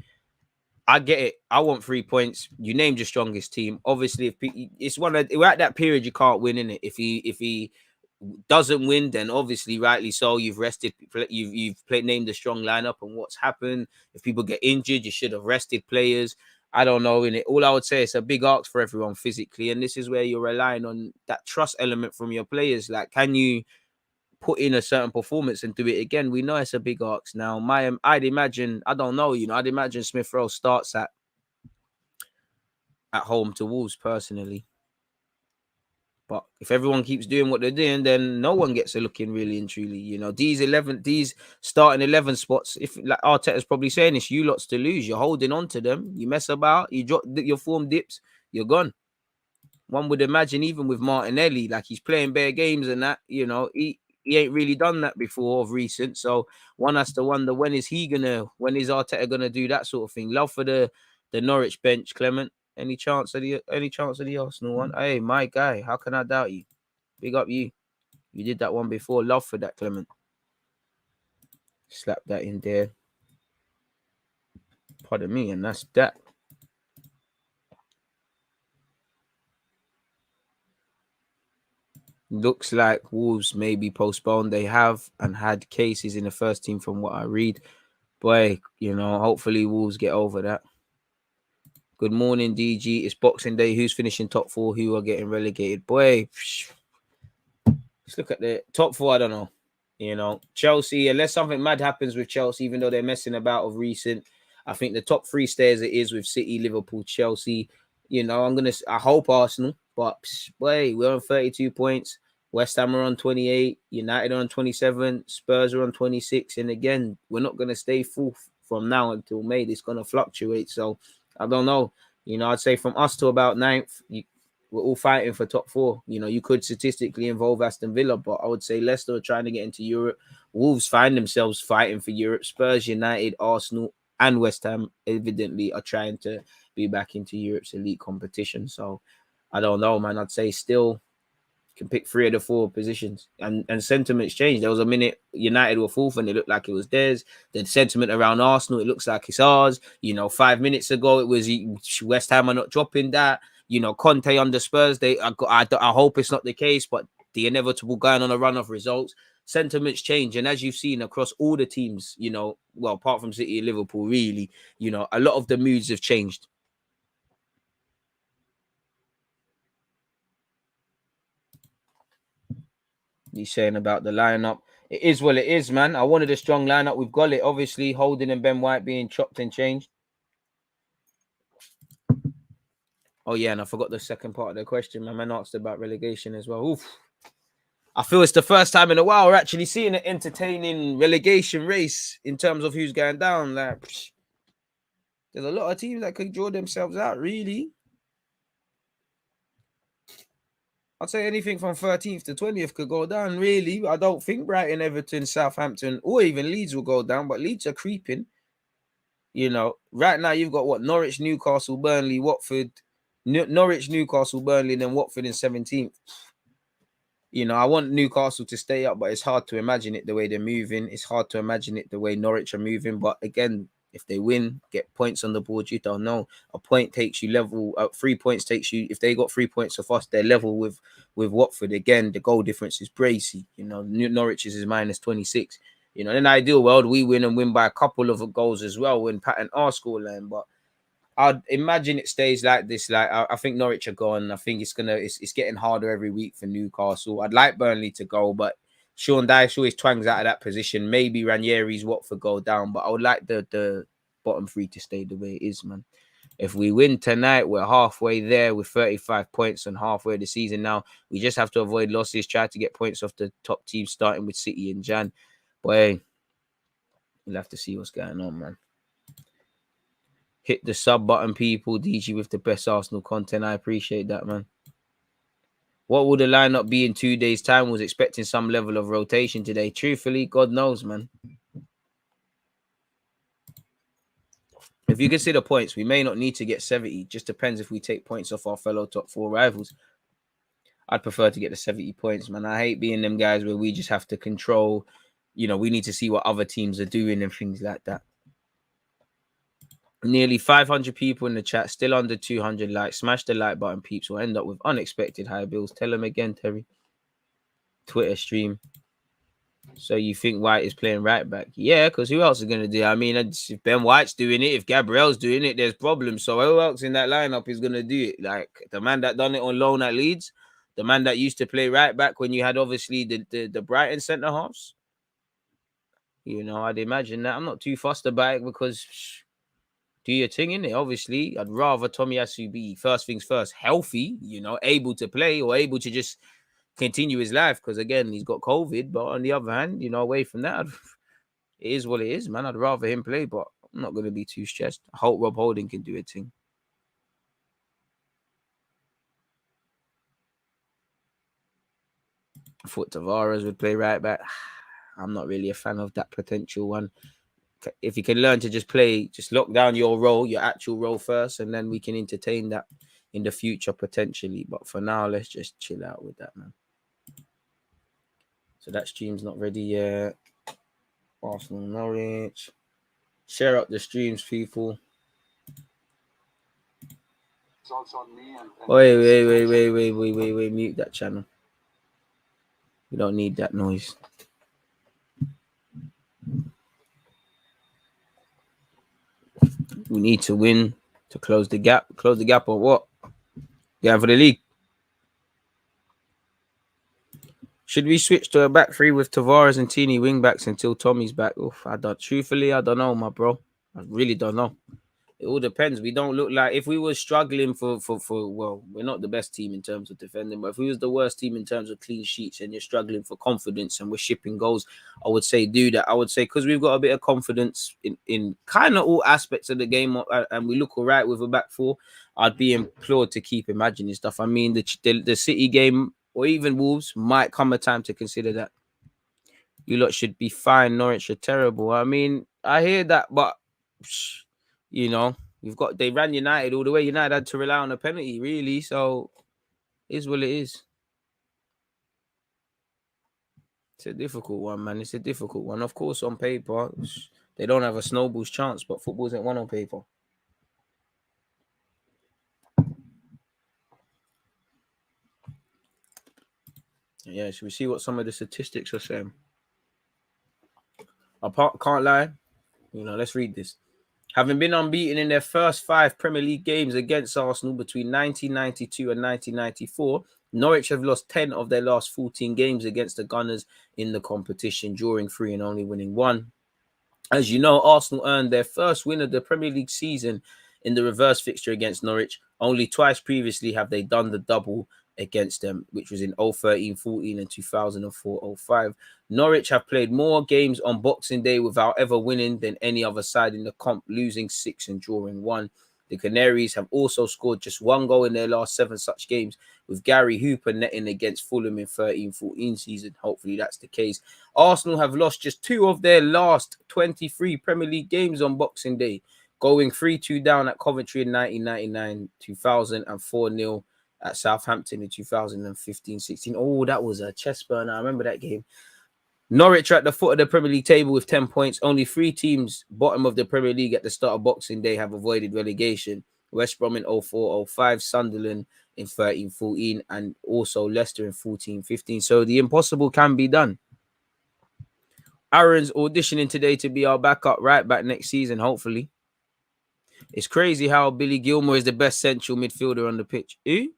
I get it. I want 3 points. You named your strongest team. Obviously, if it's we're at that period, you can't win in it. If he doesn't win, then obviously, rightly so, you've rested. Named a strong lineup, and what's happened? If people get injured, you should have rested players. I don't know, in it. All I would say is a big ask for everyone physically, and this is where you're relying on that trust element from your players. Like, can you put in a certain performance and do it again? We know it's a big ask now. I'd imagine, I don't know, I'd imagine Smith Rowe starts at home to Wolves personally. But if everyone keeps doing what they're doing, then no one gets a look in really and truly. These starting 11 spots, if like Arteta's probably saying this, you lots to lose. You're holding on to them. You mess about, you drop your form dips, you're gone. One would imagine even with Martinelli, like he's playing bare games and that, he ain't really done that before of recent. So one has to wonder, when is Arteta gonna do that sort of thing? Love for the Norwich bench, Clement. Any chance of the Arsenal one? Hey, my guy, how can I doubt you? Big up you. You did that one before. Love for that, Clement. Slap that in there. Pardon me, and that's that. Looks like Wolves may be postponed. They have and had cases in the first team from what I read. Boy, hopefully Wolves get over that. Good morning, DG. It's Boxing Day. Who's finishing top 4? Who are getting relegated? Boy, let's look at the top 4. I don't know. Chelsea, unless something mad happens with Chelsea, even though they're messing about of recent, I think the top 3 stay as it is with City, Liverpool, Chelsea. I hope Arsenal, but boy, we're on 32 points. West Ham are on 28, United are on 27, Spurs are on 26. And again, we're not going to stay full from now until May. It's going to fluctuate. So I don't know. I'd say from us to about 9th, we're all fighting for top 4. You could statistically involve Aston Villa, but I would say Leicester are trying to get into Europe. Wolves find themselves fighting for Europe. Spurs, United, Arsenal, and West Ham evidently are trying to be back into Europe's elite competition. So I don't know, man. I'd say still can pick 3 of the 4 positions, and sentiments change. There was a minute United were 4th and it looked like it was theirs. The sentiment around Arsenal, it looks like it's ours. 5 minutes ago it was West Ham are not dropping that. Conte under Spurs. I hope it's not the case, but the inevitable going on a run of results. Sentiments change, and as you've seen across all the teams, well, apart from City and Liverpool, really, a lot of the moods have changed. He's saying about the lineup. It is what it is, man. I wanted a strong lineup. We've got it. Obviously, Holding and Ben White being chopped and changed. Oh, yeah, and I forgot the second part of the question. My man asked about relegation as well. Oof. I feel it's the first time in a while we're actually seeing an entertaining relegation race in terms of who's going down. Like, there's a lot of teams that could draw themselves out, really. I'd say anything from 13th to 20th could go down, really. I don't think Brighton, Everton, Southampton, or even Leeds will go down, but Leeds are creeping. Right now you've got Norwich, Newcastle, Burnley, Watford, Norwich, Newcastle, Burnley, and then Watford in 17th. You know, I want Newcastle to stay up, but it's hard to imagine it the way they're moving. It's hard to imagine it the way Norwich are moving. But again, if they win, get points on the board, you don't know. A point takes you level. 3 points takes you. If they got 3 points off us, they're level with Watford. Again, the goal difference is bracy. You know, Norwich's is -26. You know, in an ideal world, we win and win by a couple of goals as well when Pat and our scoreline. But I'd imagine it stays like this. Like I think Norwich are gone. I think it's getting harder every week for Newcastle. I'd like Burnley to go, but Sean Dyche always twangs out of that position. Maybe Ranieri's Watford go down, but I would like the bottom three to stay the way it is, man. If we win tonight, we're halfway there with 35 points and halfway the season now. We just have to avoid losses, try to get points off the top teams, starting with City and Jan. But hey, we'll have to see what's going on, man. Hit the sub button, people. DG with the best Arsenal content. I appreciate that, man. What will the lineup be in 2 days' time? Was expecting some level of rotation today. Truthfully, God knows, man. If you consider points, we may not need to get 70. Just depends if we take points off our fellow top 4 rivals. I'd prefer to get the 70 points, man. I hate being them guys where we just have to control. You know, we need to see what other teams are doing and things like that. Nearly 500 people in the chat, still under 200 likes. Smash the like button, peeps. We'll end up with unexpected high bills. Tell them again, Terry. Twitter stream. So you think White is playing right back? Yeah, because who else is going to do it? I mean, if Ben White's doing it, if Gabriel's doing it, there's problems. So who else in that lineup is going to do it? Like the man that done it on loan at Leeds, the man that used to play right back when you had obviously the Brighton centre halves. You know, I'd imagine that. I'm not too fussed about it because do your thing in it. Obviously, I'd rather Tomiyasu be first things first, healthy, you know, able to play or able to just continue his life because again, he's got COVID. But on the other hand, you know, away from that, it is what it is, man. I'd rather him play, but I'm not going to be too stressed. I hope Rob Holding can do a thing. I thought Tavares would play right back. I'm not really a fan of that potential one. If you can learn to just play, just lock down your role, your actual role first, and then we can entertain that in the future potentially. But for now, let's just chill out with that, man. So that stream's not ready yet. Arsenal Norwich. Share up the streams, people. Wait. Mute that channel. We don't need that noise. We need to win to close the gap. Close the gap on what? Going for the league. Should we switch to a back three with Tavares and Tini wing backs until Tommy's back? Oof, I don't know, my bro. I really don't know. It all depends. We don't look like if we were struggling for well, we're not the best team in terms of defending, but if we was the worst team in terms of clean sheets and you're struggling for confidence and we're shipping goals, I would say do that. I would say because we've got a bit of confidence in kind of all aspects of the game and we look all right with a back four, I'd be implored to keep imagining stuff. I mean, the City game or even Wolves might come a time to consider that. You lot should be fine. Norwich are terrible. I mean, I hear that, but you know, they ran United all the way. United had to rely on a penalty, really. So, it is what it is. It's a difficult one, man. It's a difficult one. Of course, on paper, they don't have a snowball's chance, but football isn't one on paper. Yeah, should we see what some of the statistics are saying? I can't lie. You know, let's read this. Having been unbeaten in their first 5 Premier League games against Arsenal between 1992 and 1994, Norwich have lost 10 of their last 14 games against the Gunners in the competition, drawing 3 and only winning 1. As you know, Arsenal earned their first win of the Premier League season in the reverse fixture against Norwich. Only twice previously have they done the double against them, which was in 013-14 and 2004-05. Norwich have played more games on Boxing Day without ever winning than any other side in the comp, losing 6 and drawing 1. The Canaries have also scored just 1 goal in their last 7 such games, with Gary Hooper netting against Fulham in 13-14 season. Hopefully that's the case. Arsenal have lost just 2 of their last 23 Premier League games on Boxing Day, going 3-2 down at Coventry in 1999, 2000 and 4-0 at Southampton in 2015-16. Oh, that was a chest burner. I remember that game. Norwich are at the foot of the Premier League table with 10 points. Only 3 teams bottom of the Premier League at the start of Boxing Day have avoided relegation. West Brom in 04-05, Sunderland in 13-14, and also Leicester in 14-15. So the impossible can be done. Aaron's auditioning today to be our backup right back next season, hopefully. It's crazy how Billy Gilmour is the best central midfielder on the pitch. Who?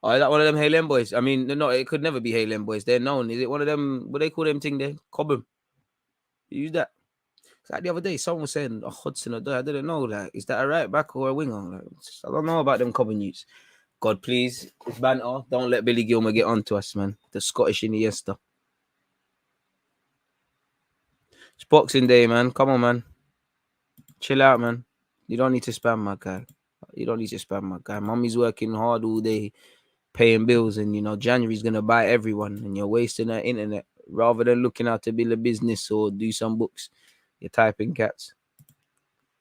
Oh, is that one of them Halen boys? I mean, no, it could never be Halen boys. They're known. Is it one of them? What they call them thing there? Cobham. Use that. Like the other day, someone was saying Hudson or I didn't know. Like, is that a right back or a winger? Like, I don't know about them Cobham youths. God, please, it's banter. Don't let Billy Gilmour get on to us, man. The Scottish Iniesta. It's Boxing Day, man. Come on, man. Chill out, man. You don't need to spam my guy. Mummy's working hard all day, paying bills, and January's gonna buy everyone, and you're wasting her internet rather than looking out to build a business or do some books. You're typing cats.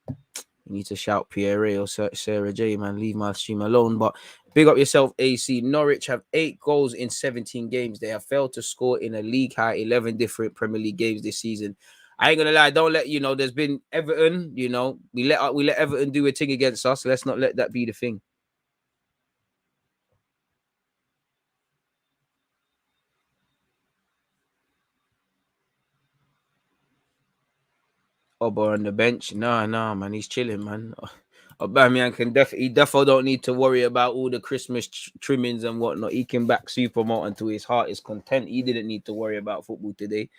You need to shout Pierre or Sarah J, man. Leave my stream alone. But big up yourself, AC. Norwich have 8 goals in 17 games. They have failed to score in a league high 11 different Premier League games this season. I ain't gonna lie. Don't let there's been Everton. We let Everton do a thing against us. Let's not let that be the thing. Obo on the bench. No, man. He's chilling, man. Aubameyang can definitely don't need to worry about all the Christmas trimmings and whatnot. He can back Supermalt until his heart is content. He didn't need to worry about football today.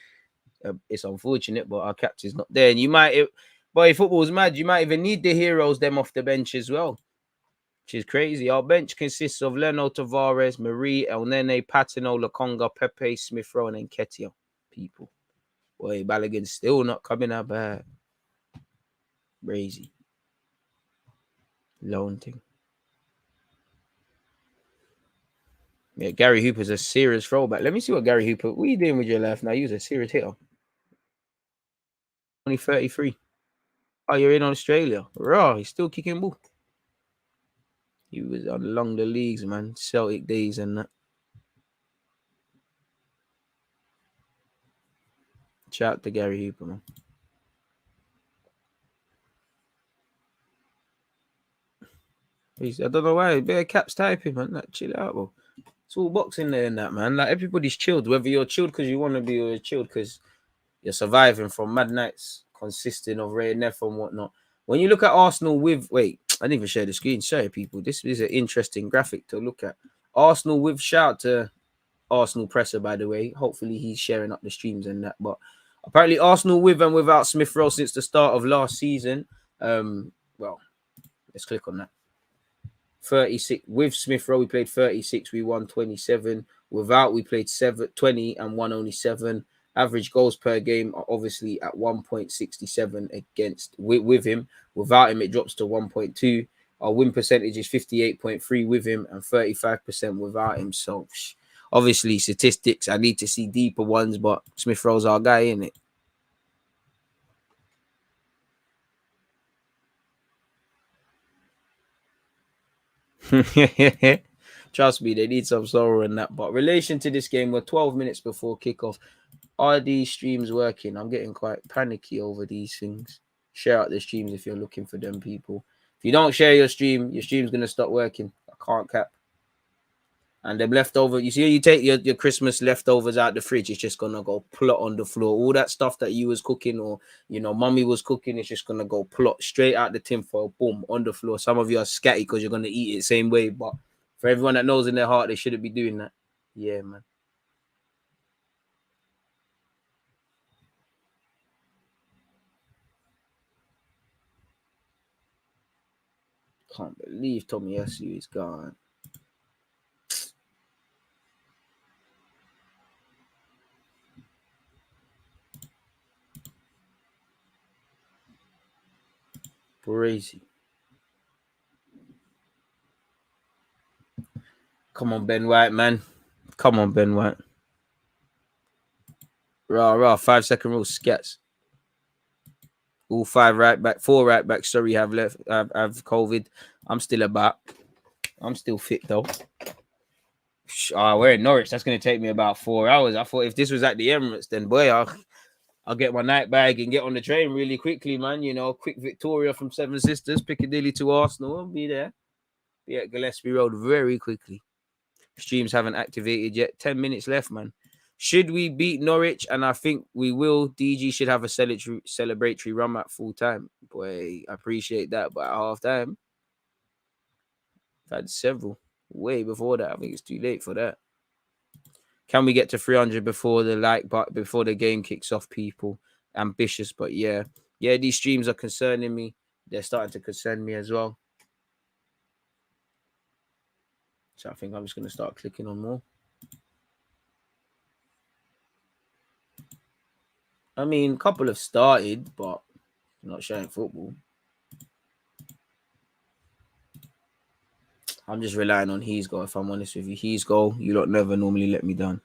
It's unfortunate, but our captain's not there. And if football's mad, you might even need the heroes them off the bench as well, which is crazy. Our bench consists of Leno, Tavares, Marie, El Nene, Patino, Lokonga, Pepe, Smith Rowe, and Nketiah. People. Boy, Balogun's still not coming out bad. Crazy. Loan thing. Yeah, Gary Hooper's a serious throwback. Let me see what Gary Hooper. What are you doing with your life now? He was a serious hitter. Only 33. Oh, you're in Australia. Raw, he's still kicking ball. He was along the leagues, man. Celtic days and that. Shout out to Gary Hooper, man. I don't know why. Bare caps typing, man. Like, chill out, bro. It's all boxing there and that, man. Like, everybody's chilled. Whether you're chilled because you want to be or you're chilled because you're surviving from mad nights consisting of Ray Neff and whatnot. When you look at Arsenal with... Wait, I didn't even share the screen. Sorry, people. This is an interesting graphic to look at. Arsenal with... Shout out to Arsenal Presser, by the way. Hopefully, he's sharing up the streams and that. But apparently, Arsenal with and without Smith Rowe since the start of last season. Well, let's click on that. 36 with Smith Rowe, we played 36, we won 27. Without, we played 20 and won only 7. Average goals per game are obviously at 1.67 against with him. Without him, it drops to 1.2. Our win percentage is 58.3 with him and 35% without him. So obviously statistics, I need to see deeper ones, but Smith Rowe's our guy, isn't it? Trust me, they need some sorrow in that. But relation to this game, we're 12 minutes before kickoff. Are these streams working? I'm getting quite panicky over these things. Share out the streams if you're looking for them, people. If you don't share your stream's going to stop working. I can't cap. And them leftover, you see, you take your Christmas leftovers out the fridge, it's just going to go plot on the floor. All that stuff that you was cooking or, mommy was cooking, it's just going to go plot straight out the tinfoil, boom, on the floor. Some of you are scatty because you're going to eat it the same way. But for everyone that knows in their heart, they shouldn't be doing that. Yeah, man. Can't believe Tommy Yasu is gone. Crazy. Come on, Ben White, man. Come on, Ben White. Rah, 5-second rule, scats. All 4 right back. Sorry, have COVID. I'm still about. I'm still fit though. We're in Norwich. That's going to take me about 4 hours. I thought if this was at the Emirates, then boy, I'll get my night bag and get on the train really quickly, man. You know, quick Victoria from Seven Sisters, Piccadilly to Arsenal. I'll be there. Be at Gillespie Road very quickly. Streams haven't activated yet. 10 minutes left, man. Should we beat Norwich? And I think we will. DG should have a celebratory run at full time. Boy, I appreciate that. But at half time, I've had several. Way before that. I think it's too late for that. Can we get to 300 before before the game kicks off, people? Ambitious, but yeah. Yeah, these streams are concerning me. They're starting to concern me as well. So I think I'm just going to start clicking on more. I mean, a couple have started, but not showing football. I'm just relying on his goal, if I'm honest with you. His goal, you lot never normally let me down.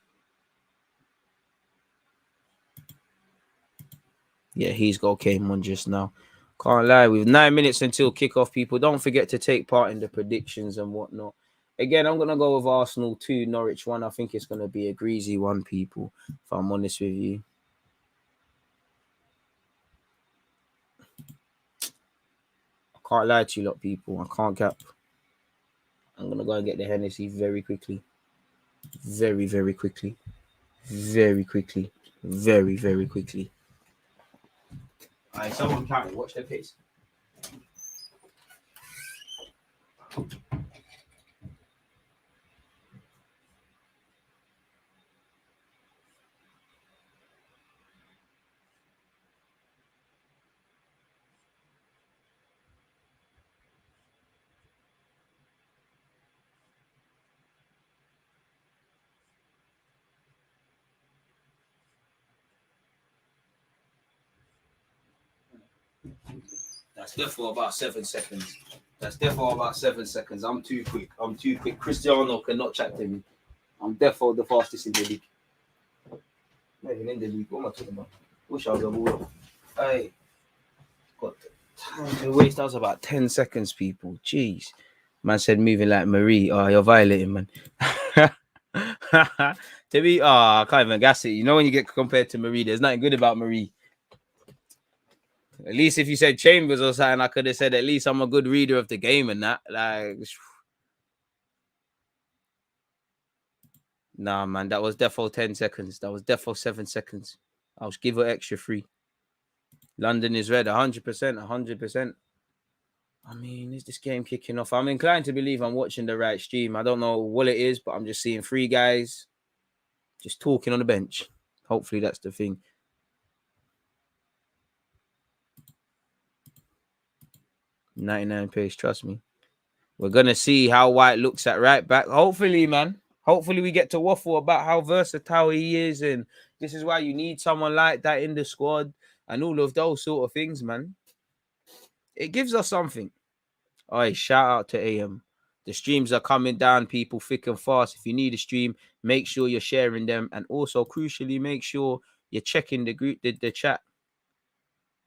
Yeah, his goal came on just now. Can't lie, with 9 minutes until kickoff, people. Don't forget to take part in the predictions and whatnot. Again, I'm going to go with Arsenal 2, Norwich 1. I think it's going to be a greasy one, people, if I'm honest with you. I can't lie to you lot, people. I can't cap. I'm going to go and get the Hennessy very quickly. Very, very quickly. Very quickly. Very, very quickly. All right, someone counting. Watch their pace. That's therefore about 7 seconds. I'm too quick. Cristiano cannot chat to me. I'm therefore the fastest in the league. Not even in the league. What am I talking about? Wish I was a ball. Hey, got time to waste. That was about 10 seconds, people. Jeez. Man said moving like Marie. Oh, you're violating, man. To me, I can't even gas it. You know when you get compared to Marie, there's nothing good about Marie. At least if you said Chambers or something, I could have said at least I'm a good reader of the game and that. Like, nah, man, that was defo 10 seconds. That was defo 7 seconds. I'll give her extra 3. London is red, 100%, 100%. I mean, is this game kicking off? I'm inclined to believe I'm watching the right stream. I don't know what it is, but I'm just seeing 3 guys just talking on the bench. Hopefully that's the thing. 99 pace, trust me. We're going to see how White looks at right back. Hopefully, man. Hopefully we get to waffle about how versatile he is. And this is why you need someone like that in the squad and all of those sort of things, man. It gives us something. All right, shout out to AM. The streams are coming down, people, thick and fast. If you need a stream, make sure you're sharing them. And also, crucially, make sure you're checking the group, the chat.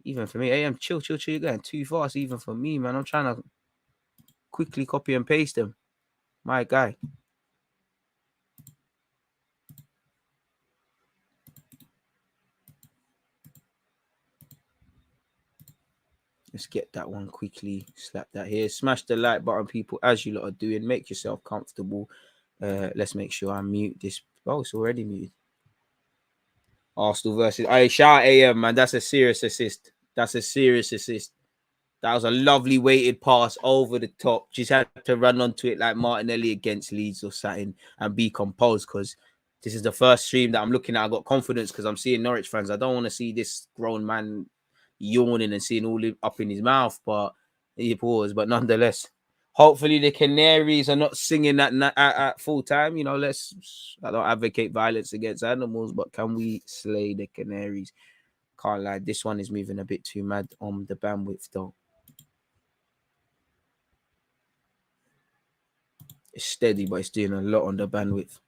Even for me, AM, chill. You're going too fast, even for me, man. I'm trying to quickly copy and paste them. My guy. Let's get that one quickly. Slap that here. Smash the like button, people, as you lot are doing. Make yourself comfortable. Let's make sure I mute this. Oh, it's already muted. Arsenal versus... Hey, shout out AM, man. That's a serious assist. That was a lovely weighted pass over the top. Just had to run onto it like Martinelli against Leeds or something and be composed, because this is the first stream that I'm looking at. I got confidence because I'm seeing Norwich fans. I don't want to see this grown man yawning and seeing all up in his mouth, but he paused. But nonetheless, hopefully the Canaries are not singing at full time. You know, I don't advocate violence against animals, but can we slay the Canaries? Can't lie, this one is moving a bit too mad on the bandwidth though. It's steady, but it's doing a lot on the bandwidth.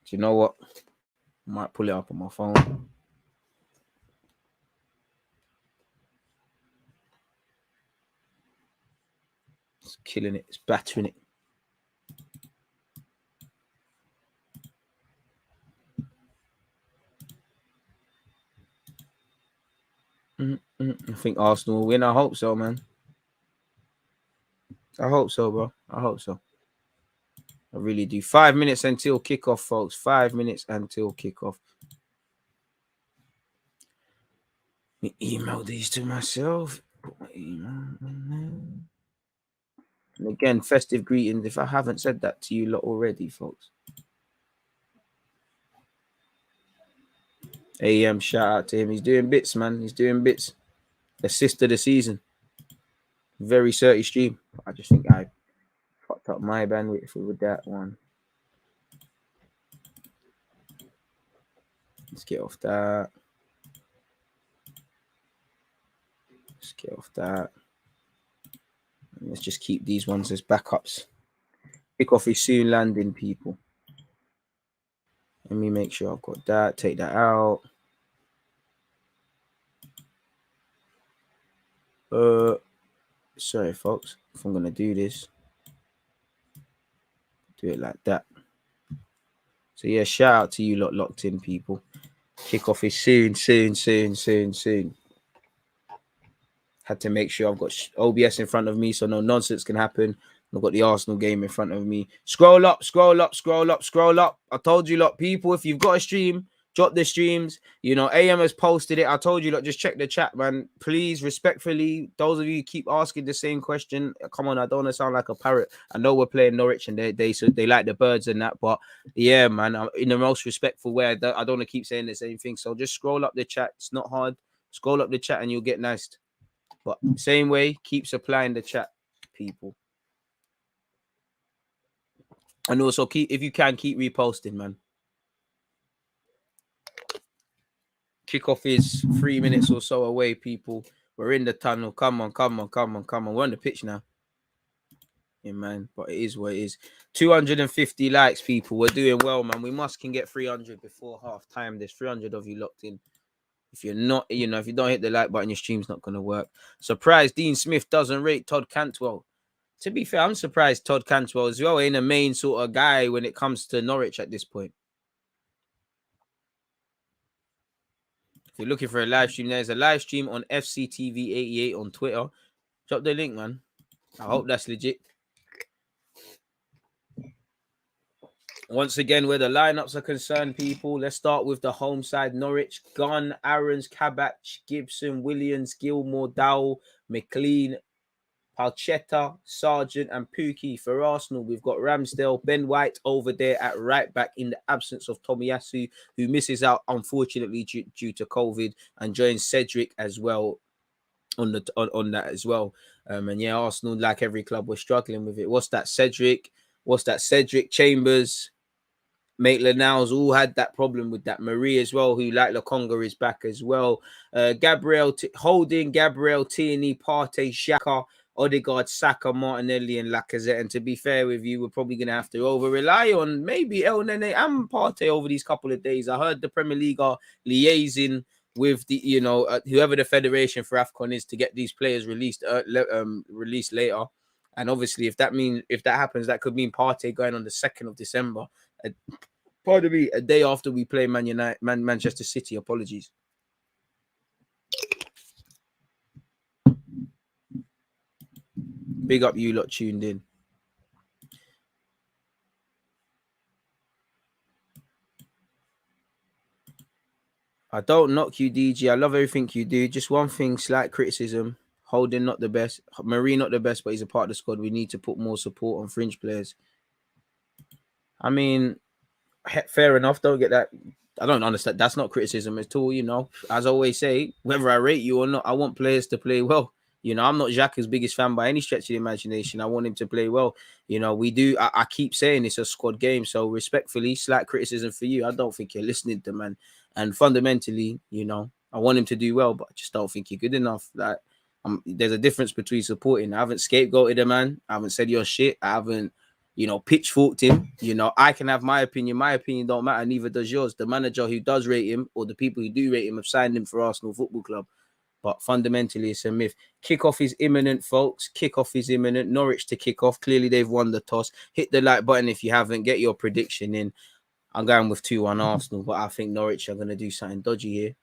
Do you know what? I might pull it up on my phone. It's killing it. It's battering it. I think Arsenal will win. I hope so, man. I hope so, bro. I hope so. I really do. 5 minutes until kickoff, folks. 5 minutes until kickoff. Let me email these to myself. Put my email on there. And again, festive greetings. If I haven't said that to you lot already, folks. AM, shout out to him. He's doing bits, man. He's doing bits. Assist of the season. Very 30 stream. I just think I fucked up my bandwidth with that one. Let's get off that. Let's get off that. And let's just keep these ones as backups. Kickoff is soon landing, people. Let me make sure I've got that. Take that out. Sorry, folks. If I'm gonna do this, do it like that. So yeah, shout out to you lot locked in, people. Kickoff is soon. Had to make sure I've got OBS in front of me so no nonsense can happen. I've got the Arsenal game in front of me. Scroll up. I told you lot, people, if you've got a stream, drop the streams. You know, AM has posted it. I told you lot, just check the chat, man. Please, respectfully, those of you who keep asking the same question, come on, I don't want to sound like a parrot. I know we're playing Norwich and they like the birds and that, but yeah, man, in the most respectful way, I don't want to keep saying the same thing. So just scroll up the chat. It's not hard. Scroll up the chat and you'll get nice. But same way, keep supplying the chat, people. And also, if you can, keep reposting, man. Kickoff is 3 minutes or so away, people. We're in the tunnel. Come on. We're on the pitch now. Yeah, man. But it is what it is. 250 likes, people. We're doing well, man. We can get 300 before half time. There's 300 of you locked in. If you're not, if you don't hit the like button, your stream's not going to work. Surprised Dean Smith doesn't rate Todd Cantwell. To be fair, I'm surprised Todd Cantwell as well ain't a main sort of guy when it comes to Norwich at this point. If you're looking for a live stream, there's a live stream on FCTV88 on Twitter. Drop the link, man. I hope that's legit. Once again, where the lineups are concerned, people, let's start with the home side. Norwich, Gunn, Aarons, Kabach, Gibson, Williams, Gilmore, Dowell, McLean, Palchetta, Sargent, and Pookie. For Arsenal, we've got Ramsdale, Ben White over there at right back in the absence of Tomiyasu, who misses out, unfortunately, due to COVID, and joins Cedric as well on that as well. And yeah, Arsenal, like every club, we're struggling with it. What's that, Cedric? Chambers, Maitland-Niles all had that problem with that. Marie as well, who like Lokonga is back as well. Gabriel Holding, Gabriel Tierney, Partey, Xhaka, Odegaard, Saka, Martinelli, and Lacazette. And to be fair with you, we're probably going to have to rely on maybe El Nene and Partey over these couple of days. I heard the Premier League are liaising with the, whoever the federation for AFCON is to get these players released later. And obviously, if that happens, that could mean Partey going on the 2nd of December. Pardon me, a day after we play Manchester City. Apologies. Big up you lot tuned in. I don't knock you, DG. I love everything you do. Just one thing, slight criticism. Holding not the best. Marie not the best, but he's a part of the squad. We need to put more support on fringe players. I mean, fair enough. Don't get that. I don't understand. That's not criticism at all. As I always say, whether I rate you or not, I want players to play well. I'm not Xhaka's biggest fan by any stretch of the imagination. I want him to play well. We do. I keep saying it's a squad game. So respectfully, slight criticism for you. I don't think you're listening to man. And fundamentally, I want him to do well, but I just don't think you're good enough. Like, there's a difference between supporting. I haven't scapegoated a man. I haven't said your shit. I haven't, pitchforked him. I can have my opinion. My opinion don't matter. Neither does yours. The manager who does rate him or the people who do rate him have signed him for Arsenal Football Club. But fundamentally, it's a myth. Kickoff is imminent, folks. Kickoff is imminent. Norwich to kick off. Clearly, they've won the toss. Hit the like button if you haven't. Get your prediction in. I'm going with 2-1 Arsenal, but I think Norwich are going to do something dodgy here.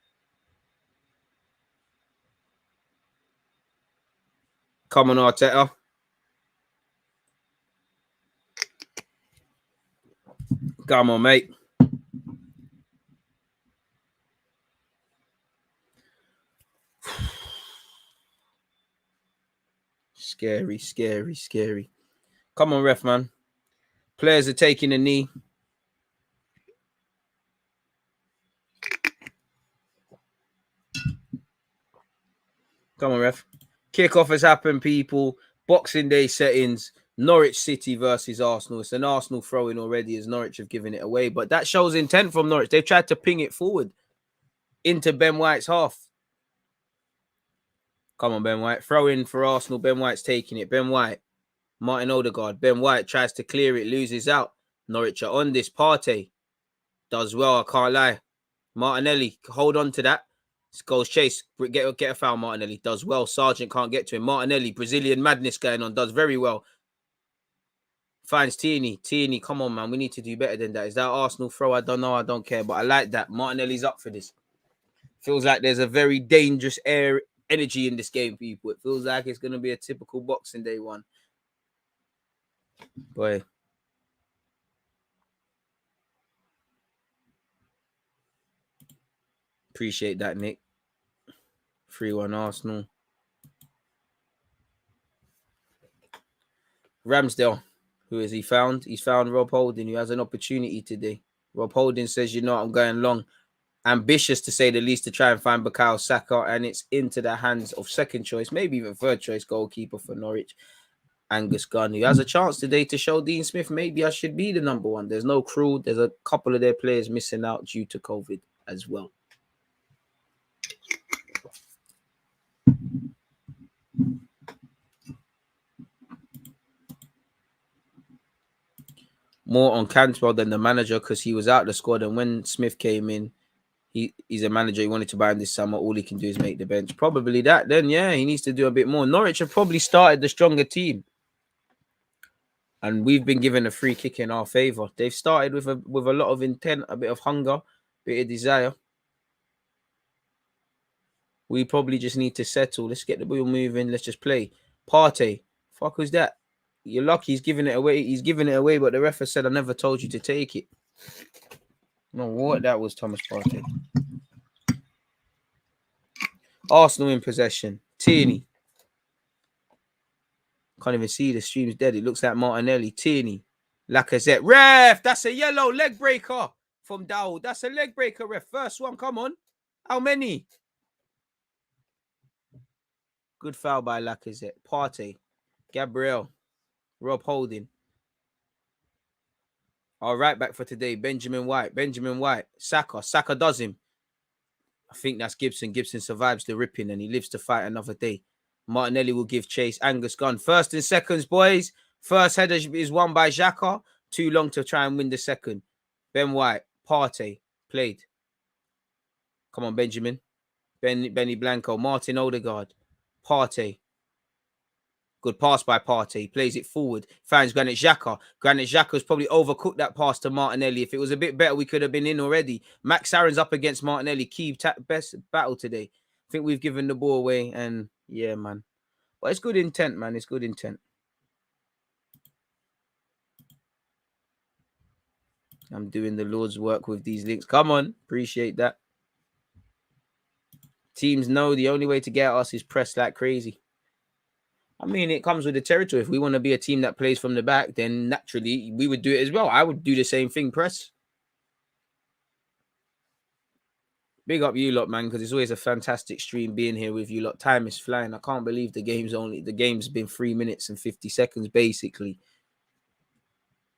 Come on, Arteta. Come on, mate. Scary, scary, scary. Come on, ref, man. Players are taking a knee. Come on, ref. Kickoff has happened, people. Boxing Day settings. Norwich City versus Arsenal. It's an Arsenal throw-in already as Norwich have given it away. But that shows intent from Norwich. They've tried to ping it forward into Ben White's half. Come on, Ben White. Throw in for Arsenal. Ben White's taking it. Ben White. Martin Odegaard. Ben White tries to clear it. Loses out. Norwich are on this. Partey does well. I can't lie. Martinelli. Hold on to that. Goes chase. Get a foul. Martinelli does well. Sargent can't get to him. Martinelli. Brazilian madness going on. Does very well. Finds Tierney. Tierney, come on, man. We need to do better than that. Is that Arsenal throw? I don't know. I don't care. But I like that. Martinelli's up for this. Feels like there's a very dangerous energy in this game, people. It feels like it's going to be a typical Boxing Day one. Boy. Appreciate that, Nick. 3-1 Arsenal. Ramsdale. Who has he found? He's found Rob Holding, who has an opportunity today. Rob Holding says, you know, I'm going long. Ambitious, to say the least, to try and find Bukayo Saka, and it's into the hands of second choice, maybe even third choice goalkeeper for Norwich, Angus Gunn, who has a chance today to show Dean Smith, maybe I should be the number one. There's no crew. There's a couple of their players missing out due to COVID as well. More on Cantwell than the manager because he was out the squad, and when Smith came in, he's a manager. He wanted to buy him this summer. All he can do is make the bench. Probably that. Then, yeah, he needs to do a bit more. Norwich have probably started the stronger team, and we've been given a free kick in our favour. They've started with a lot of intent, a bit of hunger, a bit of desire. We probably just need to settle. Let's get the ball moving. Let's just play. Partey. Fuck was that? You're lucky he's giving it away. He's giving it away, but the ref said, I never told you to take it. No, what that was, Thomas Partey. Arsenal in possession. Tierney. Can't even see the stream's dead. It looks like Martinelli. Tierney. Lacazette. Ref! That's a yellow leg breaker from Dawood. That's a leg breaker, ref. First one, come on. How many? Good foul by Lacazette. Partey. Gabriel. Rob Holding. All right, back for today. Benjamin White. Benjamin White. Saka. Saka does him. I think that's Gibson. Gibson survives the ripping and he lives to fight another day. Martinelli will give chase. Angus Gunn. First and seconds, boys. First header is won by Xhaka. Too long to try and win the second. Ben White. Partey. Played. Come on, Benjamin. Benny Blanco. Martin Odegaard. Partey. Good pass by Partey. Plays it forward. Finds Granit Xhaka. Granit Xhaka's probably overcooked that pass to Martinelli. If it was a bit better, we could have been in already. Max Aaron's up against Martinelli. Key best battle today. I think we've given the ball away. And yeah, man. But it's good intent, man. It's good intent. I'm doing the Lord's work with these links. Come on. Appreciate that. Teams know the only way to get us is press like crazy. I mean, it comes with the territory. If we want to be a team that plays from the back, then naturally we would do it as well. I would do the same thing, press. Big up you lot, man, because it's always a fantastic stream being here with you lot. Time is flying. I can't believe the game's been 3 minutes and 50 seconds, basically.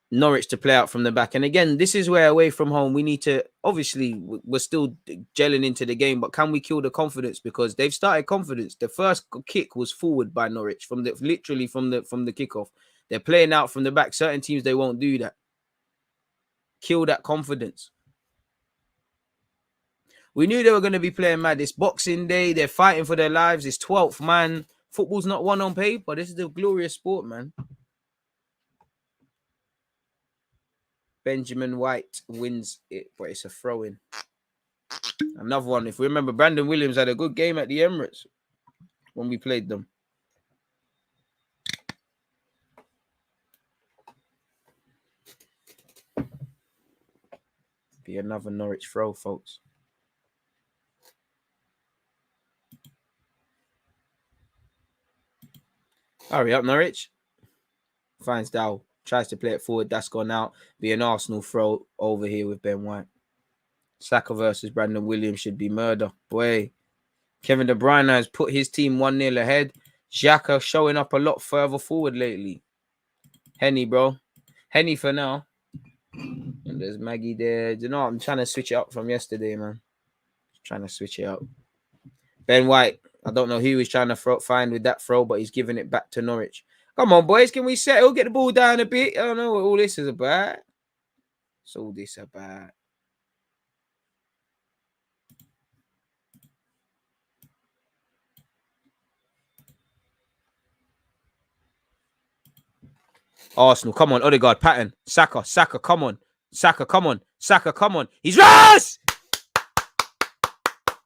Norwich to play out from the back. And again, this is where away from home, we need to, obviously, we're still gelling into the game, but can we kill the confidence? Because they've started confidence. The first kick was forward by Norwich, literally from the kickoff. They're playing out from the back. Certain teams, they won't do that. Kill that confidence. We knew they were going to be playing mad. It's Boxing Day. They're fighting for their lives. It's 12th man. Football's not won on paper. This is the glorious sport, man. Benjamin White wins it, but it's a throw-in. Another one. If we remember, Brandon Williams had a good game at the Emirates when we played them. Be another Norwich throw, folks. Hurry up, Norwich. Finds Dow. Tries to play it forward. That's gone out. Be an Arsenal throw over here with Ben White. Saka versus Brandon Williams should be murder. Boy. Kevin De Bruyne has put his team 1-0 ahead. Xhaka showing up a lot further forward lately. Henny, bro. Henny for now. And there's Maggie there. Do you know what? I'm trying to switch it up from yesterday, man. Trying to switch it up. Ben White. I don't know who he was trying to find with that throw, but he's giving it back to Norwich. Come on, boys. Can we settle? Get the ball down a bit. I don't know what all this is about. What's all this about? Arsenal, come on. Odegaard, pattern. Saka, come on. Saka, come on. Saka, come on. He's Ross!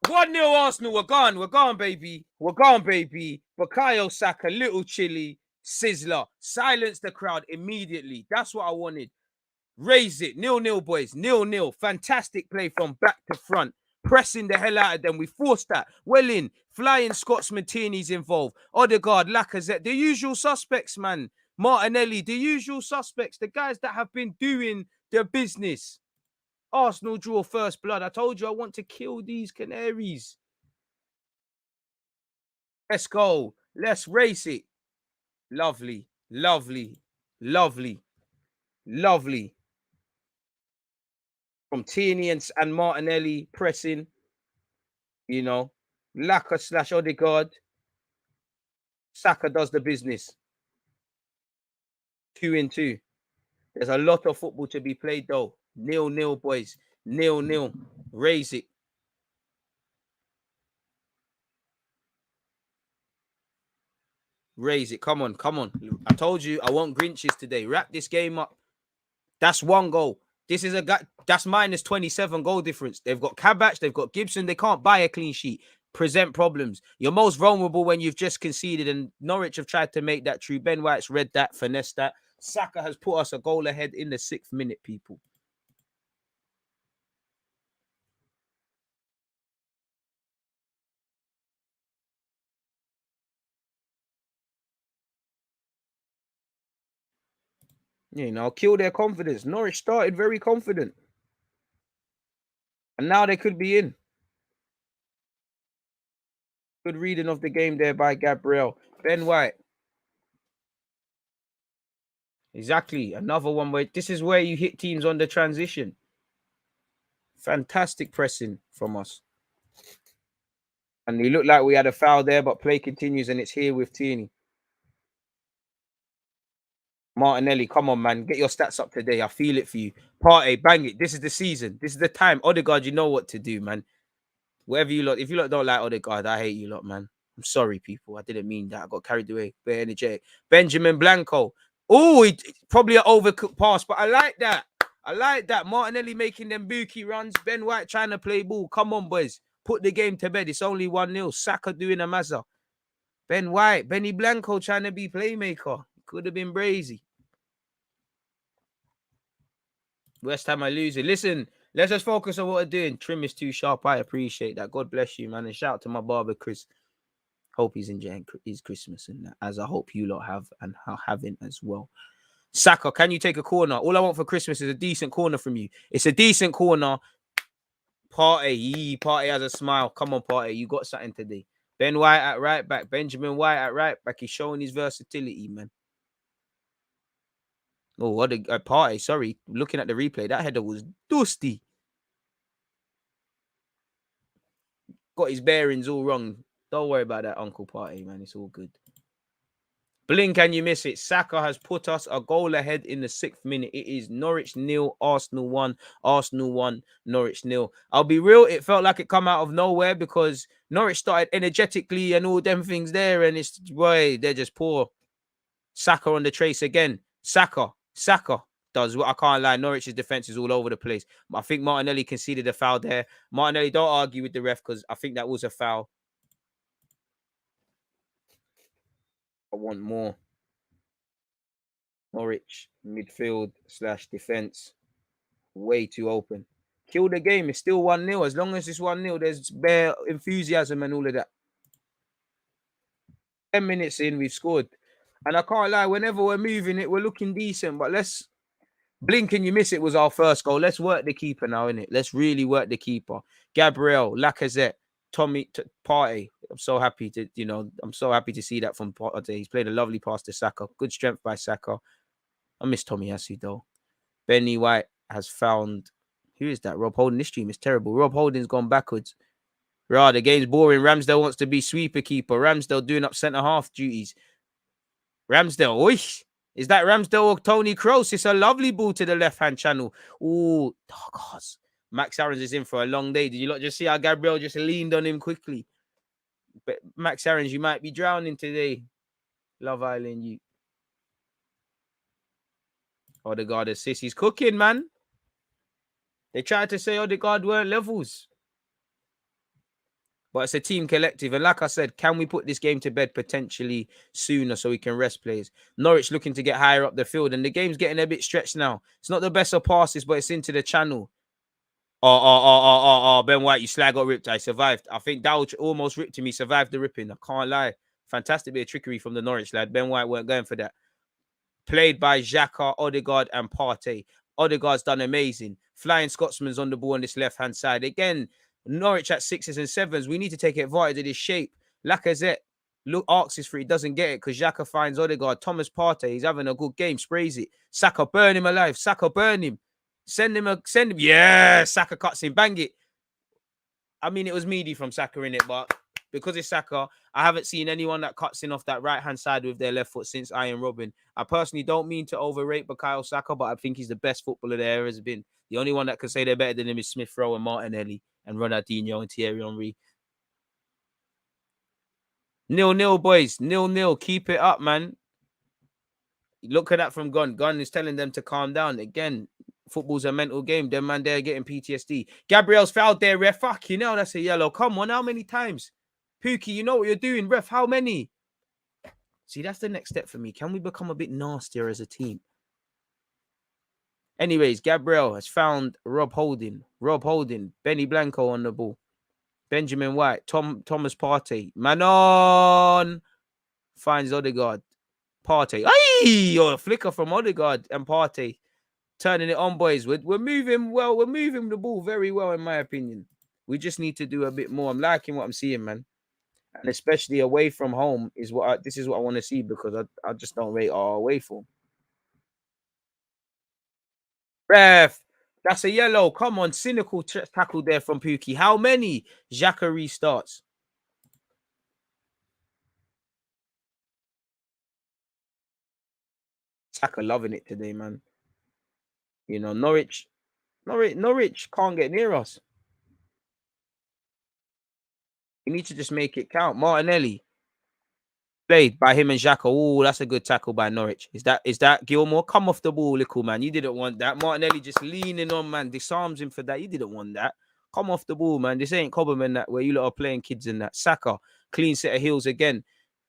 1-0 Arsenal. We're gone, baby. We're gone, baby. Bukayo Saka, little chilly, sizzler. Silence the crowd immediately. That's what I wanted. Raise it. 0-0, boys. 0-0. Fantastic play from back to front. Pressing the hell out of them. We forced that. Well in. Flying Scotsman Tierney's involved. Odegaard, Lacazette. The usual suspects, man. Martinelli. The usual suspects. The guys that have been doing their business. Arsenal draw first blood. I told you I want to kill these Canaries. Let's go. Let's race it. Lovely. Lovely. Lovely. Lovely. From Tierney and Martinelli pressing, you know, Laka / Odegaard. Saka does the business. 2-2. There's a lot of football to be played, though. 0-0, boys. 0-0. Raise it. Raise it. Come on, come on. I told you I want Grinches today. Wrap this game up. That's one goal. This is a guy that's minus 27 goal difference. They've got Kabach, they've got Gibson. They can't buy a clean sheet. Present problems. You're most vulnerable when you've just conceded, and Norwich have tried to make that true. Ben White's read that, finessed that. Saka has put us a goal ahead in the 6th minute, people. You know, kill their confidence. Norwich started very confident. And now they could be in. Good reading of the game there by Gabriel. Ben White. Exactly. Another one where this is where you hit teams on the transition. Fantastic pressing from us. And it looked like we had a foul there, but play continues and it's here with Tierney. Martinelli, come on, man. Get your stats up today. I feel it for you. Partey, bang it. This is the season. This is the time. Odegaard, you know what to do, man. Whatever you lot, if you lot don't like Odegaard, I hate you lot, man. I'm sorry, people. I didn't mean that. I got carried away. Very energetic. Benjamin Blanco. Oh, probably an overcooked pass, but I like that. I like that. Martinelli making them bookie runs. Ben White trying to play ball. Come on, boys. Put the game to bed. It's only 1-0. Saka doing a mazza. Ben White, Benny Blanco trying to be playmaker. Could have been brazy. West Ham are losing. Listen, let's just focus on what we're doing. Trim is too sharp. I appreciate that. God bless you, man. And shout out to my barber, Chris. Hope he's enjoying his Christmas and that, as I hope you lot have and are having as well. Saka, can you take a corner? All I want for Christmas is a decent corner from you. It's a decent corner. Partey has a smile. Come on, Partey. You got something today. Ben White at right back. Benjamin White at right back. He's showing his versatility, man. Oh, what a Partey. Sorry. Looking at the replay, that header was dusty. Got his bearings all wrong. Don't worry about that, Uncle Partey, man. It's all good. Blink and you miss it. Saka has put us a goal ahead in the 6th minute. It is Norwich 0, Arsenal 1, Arsenal 1, Norwich 0. I'll be real, it felt like it come out of nowhere because Norwich started energetically and all them things there, and it's, boy, they're just poor. Saka on the trace again. Saka does what I can't lie. Norwich's defense is all over the place. I think Martinelli conceded a foul there. Martinelli, don't argue with the ref because I think that was a foul. I want more. Norwich midfield / defense. Way too open. Kill the game. It's still 1-0. As long as it's 1-0, there's bare enthusiasm and all of that. 10 minutes in, we've scored. And I can't lie, whenever we're moving it, we're looking decent. But let's blink and you miss it was our first goal. Let's work the keeper now, innit? Let's really work the keeper. Gabriel, Lacazette, Tommy, Partey. I'm so happy to, I'm so happy to see that from Partey. He's played a lovely pass to Saka. Good strength by Saka. I miss Tomiyasu though. Benny White has found, who is that? Rob Holding. This stream is terrible. Rob Holding's gone backwards. Rah, the game's boring. Ramsdale wants to be sweeper keeper. Ramsdale doing up centre half duties. Ramsdale, oish. Is that Ramsdale or Tony Kroos? It's a lovely ball to the left-hand channel. Oh, God. Max Aarons is in for a long day. Did you not just see how Gabriel just leaned on him quickly? But Max Aarons, you might be drowning today. Love Island, you. Odegaard assist. He's cooking, man. They tried to say Odegaard weren't levels. But it's a team collective. And like I said, can we put this game to bed potentially sooner so we can rest players? Norwich looking to get higher up the field. And the game's getting a bit stretched now. It's not the best of passes, but it's into the channel. Ben White, you slag got ripped. I survived. I think Dowd almost ripped him. He survived the ripping. I can't lie. Fantastic bit of trickery from the Norwich lad. Ben White weren't going for that. Played by Xhaka, Odegaard, and Partey. Odegaard's done amazing. Flying Scotsman's on the ball on this left-hand side. Again, Norwich at 6s and 7s. We need to take advantage of this shape. Lacazette asks for it. He doesn't get it because Xhaka finds Odegaard. Thomas Partey, he's having a good game. Sprays it. Saka, burn him alive. Saka, burn him. Send him. Yeah, Saka cuts him. Bang it. I mean, it was meaty from Saka in it, but because it's Saka, I haven't seen anyone that cuts in off that right-hand side with their left foot since Iron Robin. I personally don't mean to overrate Bukayo Saka, but I think he's the best footballer there has been. The only one that can say they're better than him is Smith Rowe and Martinelli and Ronaldinho and Thierry Henry. 0-0, boys. 0-0. Keep it up, man. Look at that from Gunn. Gunn is telling them to calm down. Again, football's a mental game. Them man, they're getting PTSD. Gabriel's fouled there, ref. Fuck, that's a yellow. Come on, how many times? Pookie, you know what you're doing, ref. How many? See, that's the next step for me. Can we become a bit nastier as a team? Anyways, Gabriel has found Rob Holding. Benny Blanco on the ball. Benjamin White. Thomas Partey. Manon finds Odegaard. Partey. Ay! A flicker from Odegaard and Partey. Turning it on, boys. We're moving well. We're moving the ball very well, in my opinion. We just need to do a bit more. I'm liking what I'm seeing, man. And especially away from home this is what I want to see because I just don't rate our away form. Ref, that's a yellow. Come on, cynical tackle there from Pookie. How many? Xhaka restarts. Saka loving it today, man. Norwich can't get near us. We need to just make it count. Martinelli. Played by him and Xhaka. Oh, that's a good tackle by Norwich. Is that Gilmore? Come off the ball, little man. You didn't want that. Martinelli just leaning on, man. Disarms him for that. You didn't want that. Come off the ball, man. This ain't Cobberman that where you lot are playing kids in that. Saka, clean set of heels again.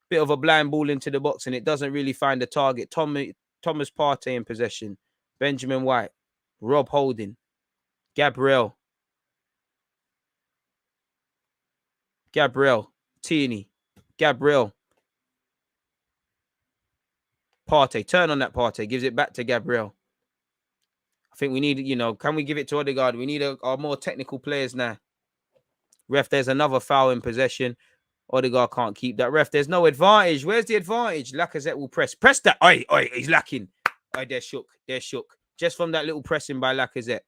Bit of a blind ball into the box and it doesn't really find the target. Thomas Partey in possession. Benjamin White. Rob Holding. Gabriel. Tierney. Gabriel. Partey, turn on that Partey, gives it back to Gabriel. I think we need, can we give it to Odegaard? We need our more technical players now. Ref, there's another foul in possession. Odegaard can't keep that. Ref, there's no advantage. Where's the advantage? Lacazette will press. Press that. Oi, he's lacking. They're shook. Just from that little pressing by Lacazette.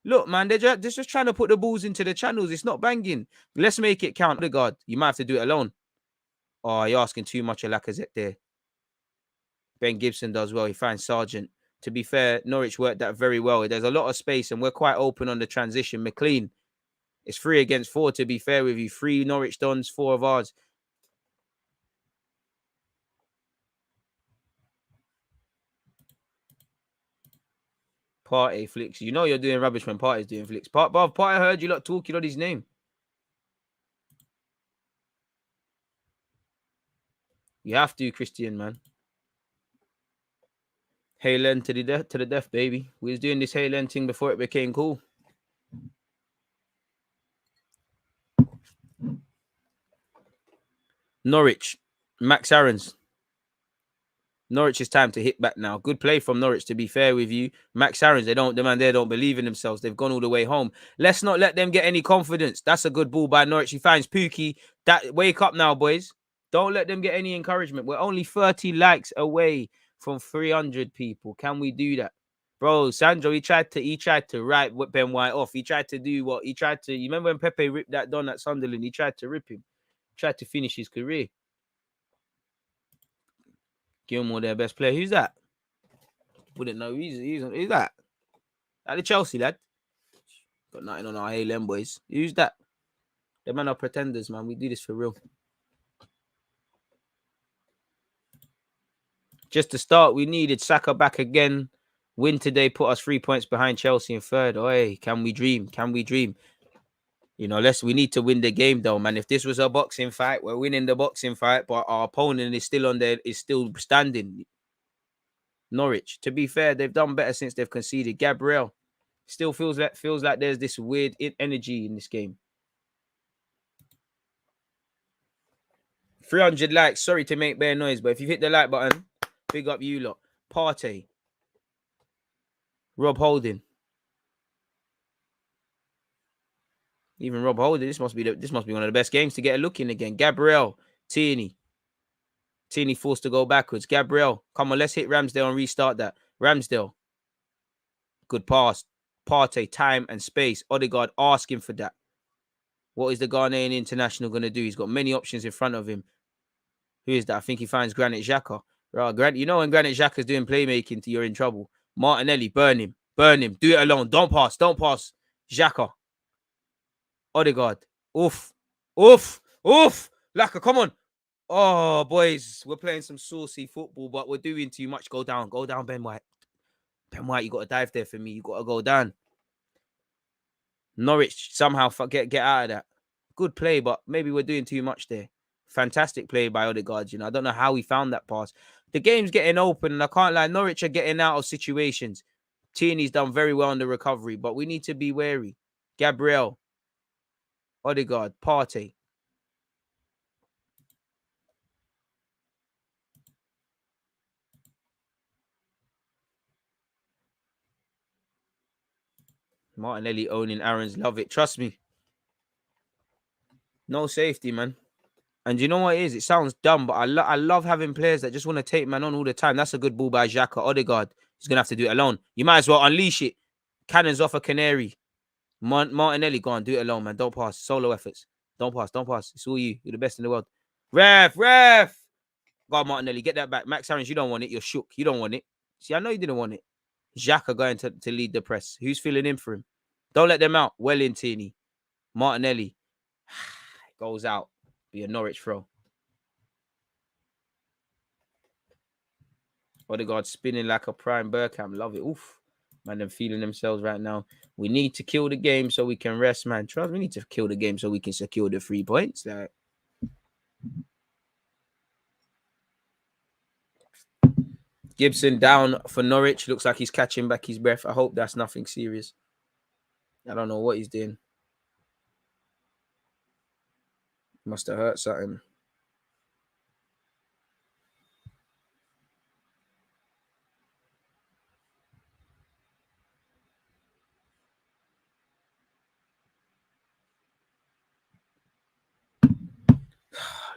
Look, man, they're just trying to put the balls into the channels. It's not banging. Let's make it count. Odegaard, you might have to do it alone. Oh, you're asking too much of Lacazette there. Ben Gibson does well. He finds Sargent. To be fair, Norwich worked that very well. There's a lot of space and we're quite open on the transition. McLean, it's 3 against 4, to be fair with you. 3 Norwich Dons, 4 of ours. Partey flicks. You know you're doing rubbish when Partey's doing flicks. Partey heard you lot talking on his name. You have to, Christian, man. Haaland to the death, baby. We was doing this Haaland thing before it became cool. Norwich, Max Aarons. Norwich is time to hit back now. Good play from Norwich, to be fair with you. Max Aarons, they don't believe in themselves. They've gone all the way home. Let's not let them get any confidence. That's a good ball by Norwich. He finds Pookie. Wake up now, boys. Don't let them get any encouragement. We're only 30 likes away from 300 people. Can we do that? Bro, Sandro, he tried to write Ben White off. He tried to do what? You remember when Pepe ripped that Don at Sunderland? He tried to rip him. Tried to finish his career. Gilmore, their best player. Who's that? Wouldn't know. Who's that? That the Chelsea lad. Got nothing on our A-Lem boys. Who's that? The man are pretenders, man. We do this for real. Just to start, we needed Saka back again. Win today put us 3 points behind Chelsea in third. Oi, can we dream? Can we dream? You know, we need to win the game though, man. If this was a boxing fight, we're winning the boxing fight, but our opponent is still standing. Norwich, to be fair, they've done better since they've conceded. Gabriel still feels like there's this weird energy in this game. 300 likes. Sorry to make bare noise, but if you hit the like button, big up you lot. Partey, Rob Holding. Even Rob Holding, this must be one of the best games to get a look in again. Gabriel, Tierney forced to go backwards. Gabriel, come on, let's hit Ramsdale and restart that. Ramsdale, good pass. Partey, time and space. Odegaard asking for that. What is the Ghanaian international going to do? He's got many options in front of him. Who is that? I think he finds Granit Xhaka. Right, you know when Granit Xhaka's doing playmaking, you're in trouble. Martinelli, burn him. Do it alone. Don't pass. Xhaka. Odegaard. Oof. Laka, come on. Oh, boys, we're playing some saucy football, but we're doing too much. Go down, Ben White. Ben White, you got to dive there for me. You got to go down. Norwich, somehow get out of that. Good play, but maybe we're doing too much there. Fantastic play by Odegaard. You know, I don't know how he found that pass. The game's getting open, and I can't lie. Norwich are getting out of situations. Tierney's done very well in the recovery, but we need to be wary. Gabriel, Odegaard, Partey. Martinelli owning Aaron's. Love it. Trust me. No safety, man. And you know what it is? It sounds dumb, but I love having players that just want to take man on all the time. That's a good ball by Xhaka. Odegaard. He's going to have to do it alone. You might as well unleash it. Cannons off a canary. Martinelli, go on. Do it alone, man. Don't pass. Solo efforts. Don't pass. It's all you. You're the best in the world. Ref. Go on, Martinelli. Get that back. Max Aarons, you don't want it. You're shook. You don't want it. See, I know you didn't want it. Xhaka going to lead the press. Who's filling in for him? Don't let them out. Well in, Tierney. Martinelli. Goes out. Be a Norwich throw. Odegaard spinning like a prime Bergkamp. Love it. Oof. Man, they're feeling themselves right now. We need to kill the game so we can rest, man. Trust, we need to kill the game so we can secure the 3 points. Like, Gibson down for Norwich. Looks like he's catching back his breath. I hope that's nothing serious. I don't know what he's doing. Must have hurt something.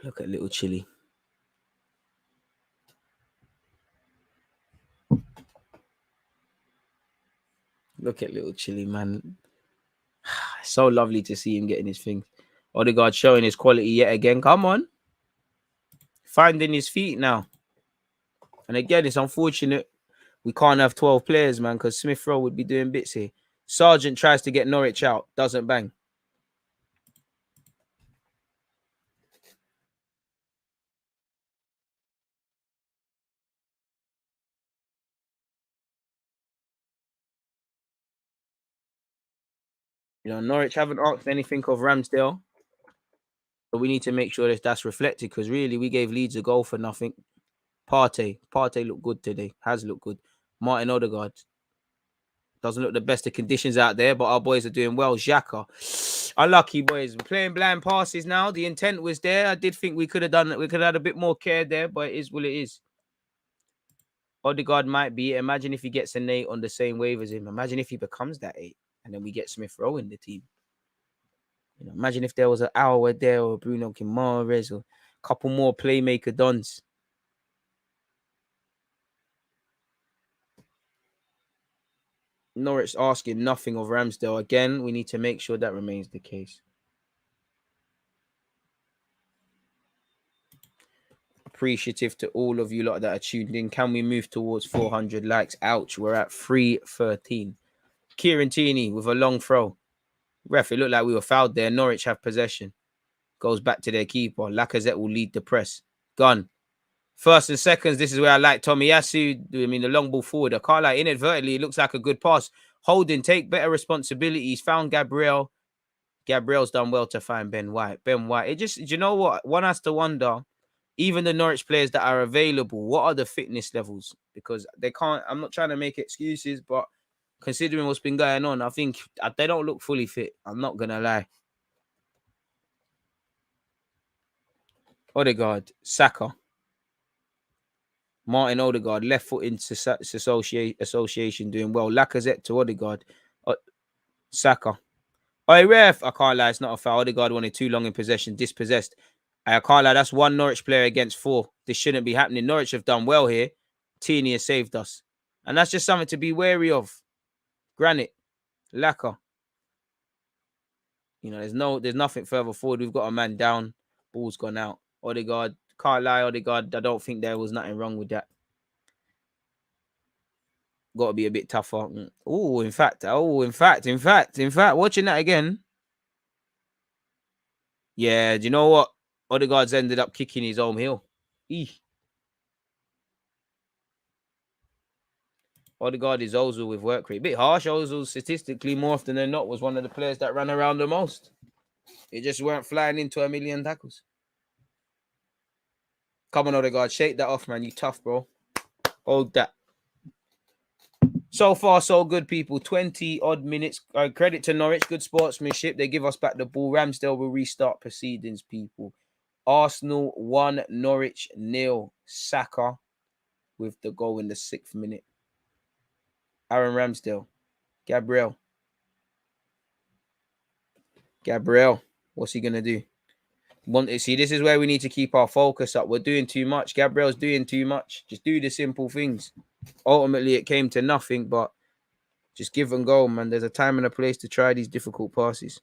Look at little Chilly. Look at little Chilly, man. So lovely to see him getting his things. Odegaard showing his quality yet again. Come on. Finding his feet now. And again, it's unfortunate we can't have 12 players, man, because Smith Rowe would be doing bits here. Sargent tries to get Norwich out, doesn't bang. You know, Norwich haven't asked anything of Ramsdale, but we need to make sure that that's reflected because really we gave Leeds a goal for nothing. Partey looked good today, has looked good. Martin Odegaard doesn't look the best of conditions out there, but our boys are doing well. Xhaka, unlucky boys. We're playing blind passes now. The intent was there. I did think we could have done it. We could have had a bit more care there, but it is what it is. Odegaard might be. Imagine if he gets an 8 on the same wave as him. Imagine if he becomes that 8, and then we get Smith Rowe in the team. You know, imagine if there was an Hour there or Bruno Guimaraes or a couple more playmaker dons. Norwich asking nothing of Ramsdale. Again, we need to make sure that remains the case. Appreciative to all of you lot that are tuned in. Can we move towards 400 likes? Ouch, we're at 313. Kieran Tierney with a long throw. Ref, it looked like we were fouled there. Norwich have possession. Goes back to their keeper. Lacazette will lead the press. Gun. First and seconds, this is where I like Tomiyasu. I mean, the long ball forward. I can't lie, inadvertently, it looks like a good pass. Holding, take better responsibilities. Found Gabriel. Gabriel's done well to find Ben White. Ben White. It just, you know what? One has to wonder, even the Norwich players that are available, what are the fitness levels? Because they can't, I'm not trying to make excuses, but considering what's been going on, I think they don't look fully fit. I'm not going to lie. Odegaard, Saka. Martin Odegaard, left foot into association, doing well. Lacazette to Odegaard. Saka. Hey, ref, I can't lie, it's not a foul. Odegaard wanted too long in possession, dispossessed. I can't lie, that's one Norwich player against 4. This shouldn't be happening. Norwich have done well here. Tierney has saved us. And that's just something to be wary of. Granite, Lacquer. You know, there's nothing further forward. We've got a man down. Ball's gone out. Odegaard, can't lie, Odegaard, I don't think there was nothing wrong with that. Got to be a bit tougher. In fact, watching that again. Yeah, do you know what? Odegaard's ended up kicking his own heel. Odegaard is Ozil with work rate. Bit harsh. Ozil statistically, more often than not, was one of the players that ran around the most. It just weren't flying into a million tackles. Come on, Odegaard. Shake that off, man. You tough, bro. Hold that. So far, so good, people. 20 odd minutes. Credit to Norwich. Good sportsmanship. They give us back the ball. Ramsdale will restart proceedings, people. Arsenal 1, Norwich 0. Saka with the goal in the 6th minute. Aaron Ramsdale. Gabriel. What's he going to do? See, this is where we need to keep our focus up. We're doing too much. Gabriel's doing too much. Just do the simple things. Ultimately, it came to nothing, but just give and go, man. There's a time and a place to try these difficult passes.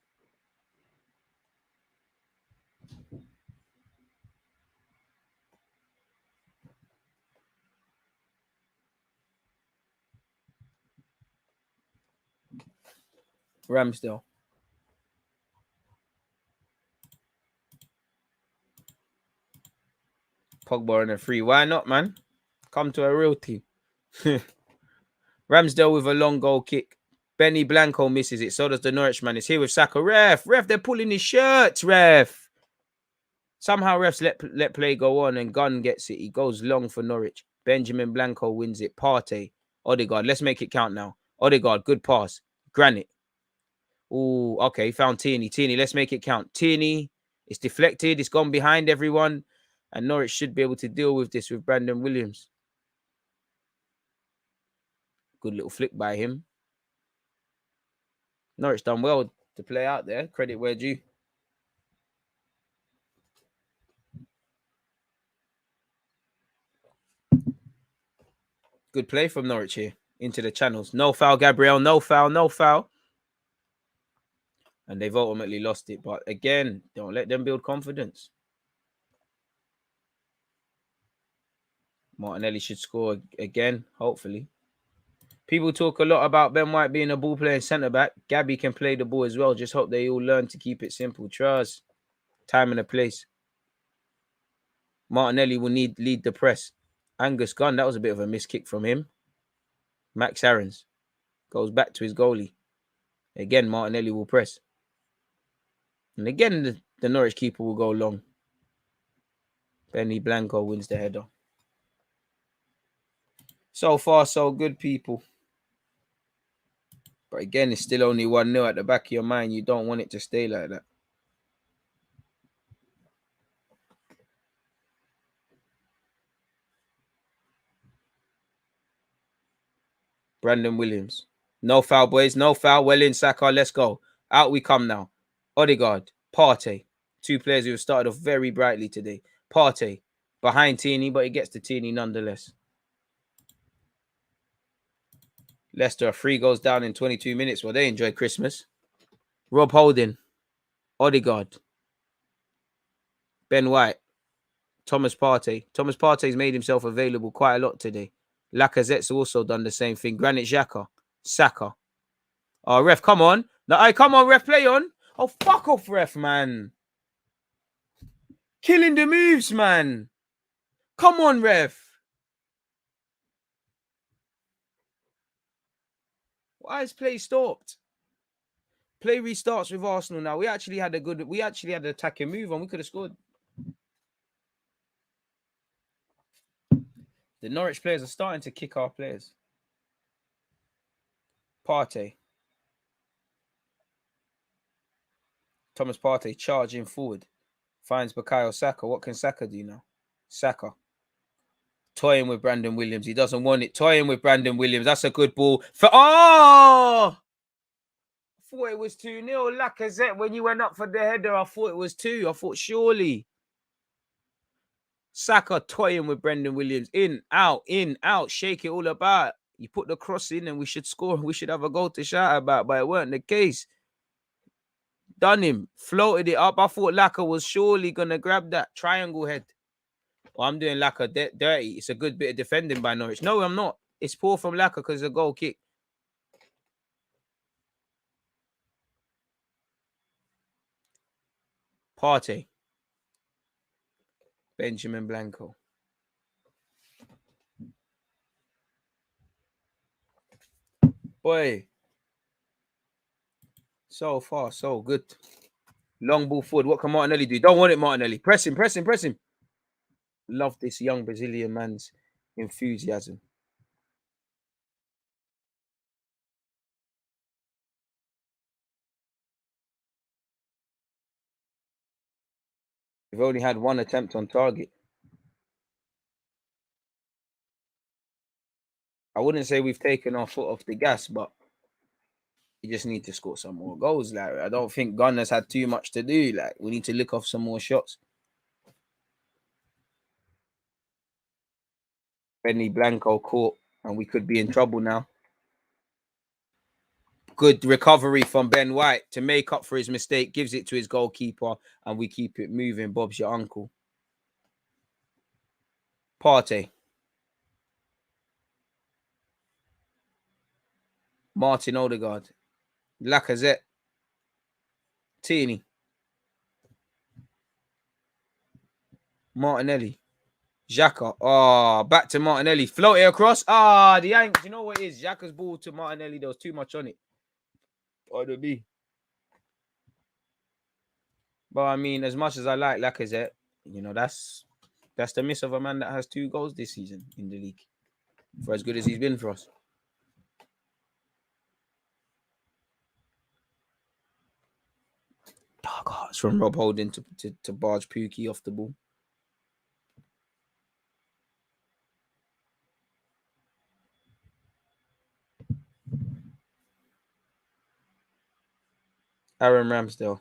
Ramsdale. Pogba on a free. Why not, man? Come to a real team. Ramsdale with a long goal kick. Benny Blanco misses it. So does the Norwich man. It's here with Saka. Ref, they're pulling his shirts, ref. Somehow refs let play go on and Gunn gets it. He goes long for Norwich. Benjamin Blanco wins it. Partey. Odegaard. Let's make it count now. Odegaard, good pass. Granite. Oh, okay. Found Tierney. Let's make it count. Tierney. It's deflected. It's gone behind everyone. And Norwich should be able to deal with this with Brandon Williams. Good little flick by him. Norwich done well to play out there. Credit where due. Good play from Norwich here. Into the channels. No foul, Gabriel. No foul. And they've ultimately lost it. But again, don't let them build confidence. Martinelli should score again, hopefully. People talk a lot about Ben White being a ball playing centre-back. Gabby can play the ball as well. Just hope they all learn to keep it simple. Trust. Time and a place. Martinelli will lead the press. Angus Gunn, that was a bit of a miss kick from him. Max Aarons goes back to his goalie. Again, Martinelli will press. And again, the Norwich keeper will go long. Benny Blanco wins the header. So far, so good, people. But again, it's still only 1-0 at the back of your mind. You don't want it to stay like that. Brandon Williams. No foul, boys. No foul. Well in, Saka. Let's go. Out we come now. Odegaard. Partey. Two players who have started off very brightly today. Partey. Behind Tierney, but he gets to Tierney nonetheless. Leicester, 3 goes down in 22 minutes. Well, they enjoy Christmas. Rob Holding. Odegaard. Ben White. Thomas Partey. Thomas Partey's made himself available quite a lot today. Lacazette's also done the same thing. Granit Xhaka. Saka. Oh, ref, come on. No, come on, ref, play on. Oh, fuck off, ref, man. Killing the moves, man. Come on, ref. Why is play stopped? Play restarts with Arsenal now. We actually had an attacking move on. We could have scored. The Norwich players are starting to kick our players. Partey. Thomas Partey charging forward. Finds Bukayo Saka. What can Saka do now? Saka. Toying with Brandon Williams. He doesn't want it. Toying with Brandon Williams. That's a good ball. I thought it was 2-0. Lacazette, when you went up for the header, I thought it was 2. I thought surely. Saka toying with Brendan Williams. In, out, shake it all about. You put the cross in and we should score. We should have a goal to shout about, but it weren't the case. Done him. Floated it up. I thought Laka was surely going to grab that triangle head. Oh, I'm doing Laka dirty. It's a good bit of defending by Norwich. No, I'm not. It's poor from Laka because it's a goal kick. Partey. Benjamin Blanco. Boy. So far, so good. Long ball forward. What can Martinelli do? Don't want it, Martinelli. Press him. Love this young Brazilian man's enthusiasm. We've only had 1 attempt on target. I wouldn't say we've taken our foot off the gas, but you just need to score some more goals, Larry. I don't think Gunner's had too much to do. Like, we need to lick off some more shots. Benny Blanco caught, and we could be in trouble now. Good recovery from Ben White to make up for his mistake. Gives it to his goalkeeper, and we keep it moving. Bob's your uncle. Partey. Martin Odegaard. Lacazette. Tierney. Martinelli. Xhaka. Oh, back to Martinelli. Float it across. The Yanks. You know what it is? Xhaka's ball to Martinelli. There was too much on it. Pardon me. But I mean, as much as I like Lacazette, you know, that's the miss of a man that has 2 goals this season in the league. For as good as he's been for us. Dark hearts from Rob Holding to barge Pookie off the ball. Aaron Ramsdale.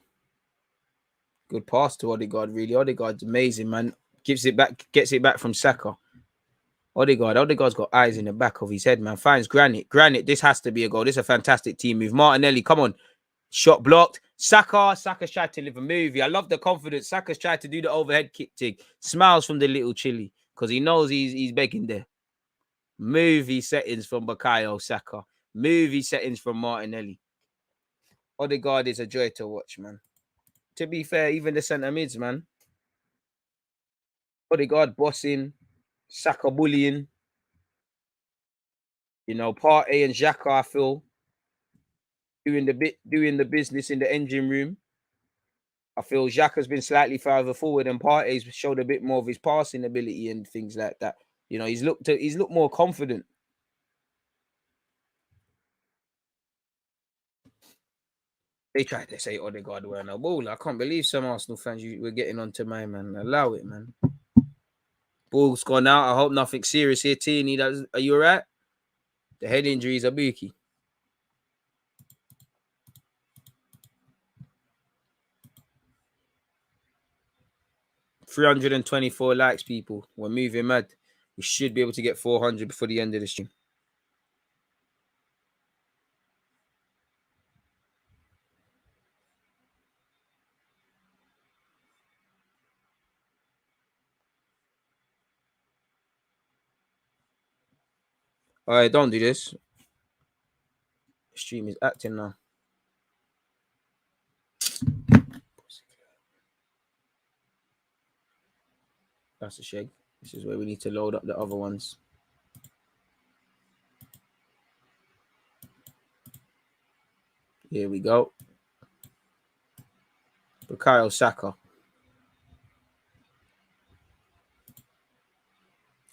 Good pass to Odegaard, really. Odegaard's amazing, man. Gets it back from Saka. Odegaard's got eyes in the back of his head, man. Finds Granit. This has to be a goal. This is a fantastic team move. Martinelli, come on. Shot blocked. Saka's tried to live a movie. I love the confidence. Saka's tried to do the overhead kick thing. Smiles from the little Chile. because he knows he's begging there. Movie settings from Bukayo Saka. Movie settings from Martinelli. Odegaard is a joy to watch, man. To be fair, even the centre mids, man. Odegaard bossing, Saka bullying. You know, Partey and Xhaka, I feel, doing the business in the engine room. I feel Xhaka's been slightly further forward and Partey's showed a bit more of his passing ability and things like that. You know, he's looked more confident. They tried to say Odegaard were no ball. I can't believe some Arsenal fans were getting onto my man. Allow it, man. Ball's gone out. I hope nothing serious here. Tierney, are you all right? The head injury is a bookie. $324 likes, people. We're moving mad. We should be able to get 400 before the end of the stream. All right, don't do this. The stream is acting now. That's a shame. This is where we need to load up the other ones. Here we go. Bukayo Saka.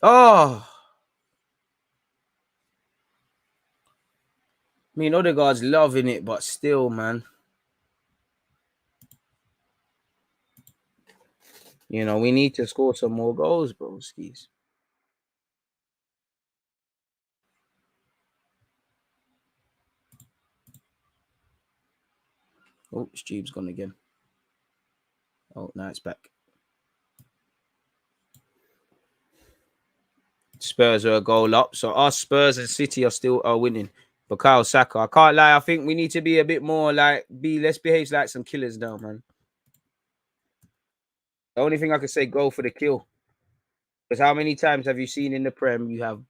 Oh! I mean, Odegaard's loving it, but still, man. You know, we need to score some more goals, bro, skis. Oh, Steve's gone again. Oh, now it's back. Spurs are a goal up. So our Spurs and City are winning. Bukayo Saka. I can't lie. I think we need to be a bit more let's behave like some killers now, man. The only thing I could say, go for the kill. Because how many times have you seen in the Prem, you have a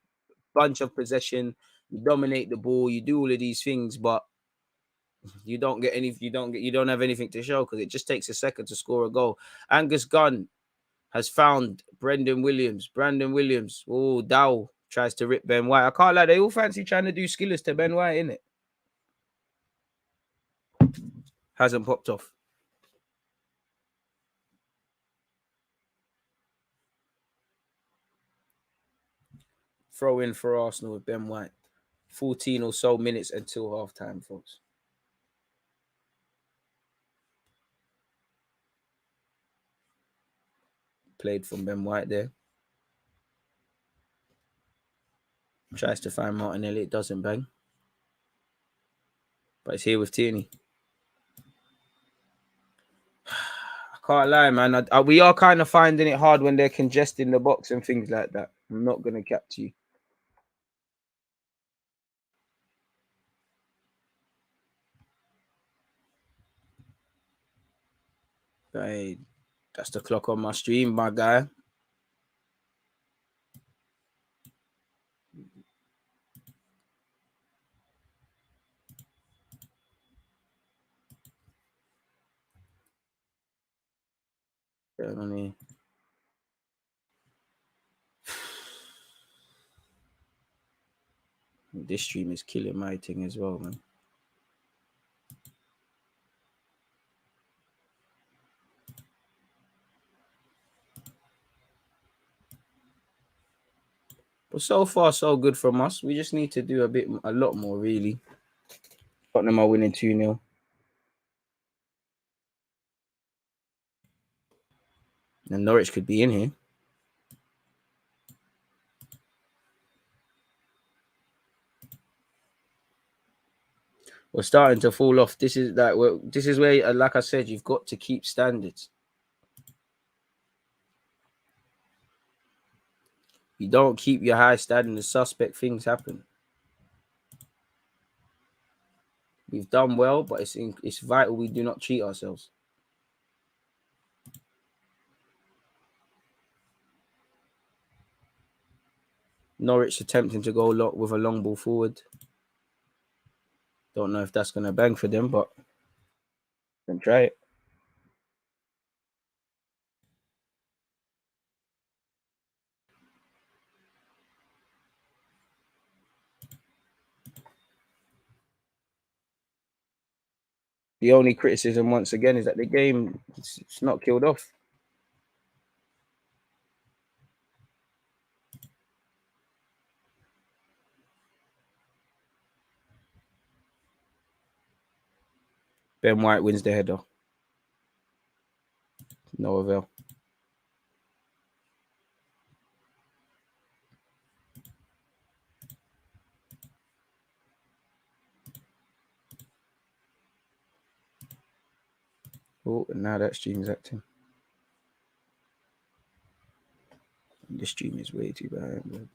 bunch of possession, you dominate the ball, you do all of these things, but you don't have anything to show because it just takes a second to score a goal. Angus Gunn has found Brandon Williams. Oh, Dow tries to rip Ben White. I can't lie, they all fancy trying to do skillers to Ben White, innit? Hasn't popped off. Throw in for Arsenal with Ben White. 14 or so minutes until halftime, folks. Played from Ben White there. Tries to find Martinelli. It doesn't bang. But it's here with Tierney. I can't lie, man. We are kind of finding it hard when they're congesting the box and things like that. I'm not going to cap to you. Hey, that's the clock on my stream, my guy. This stream is killing my thing as well, man. But so far, so good from us. We just need to do a lot more, really. Tottenham are winning 2-0. And Norwich could be in here. We're starting to fall off. This is where, like I said, you've got to keep standards. You don't keep your high standard, the suspect things happen. We've done well, but it's vital we do not cheat ourselves. Norwich attempting to go with a long ball forward. Don't know if that's going to bang for them, but can try it. The only criticism, once again, is that the game it's not killed off. Ben White wins the header. No avail. Oh, and now that stream's acting. This stream is way too behind.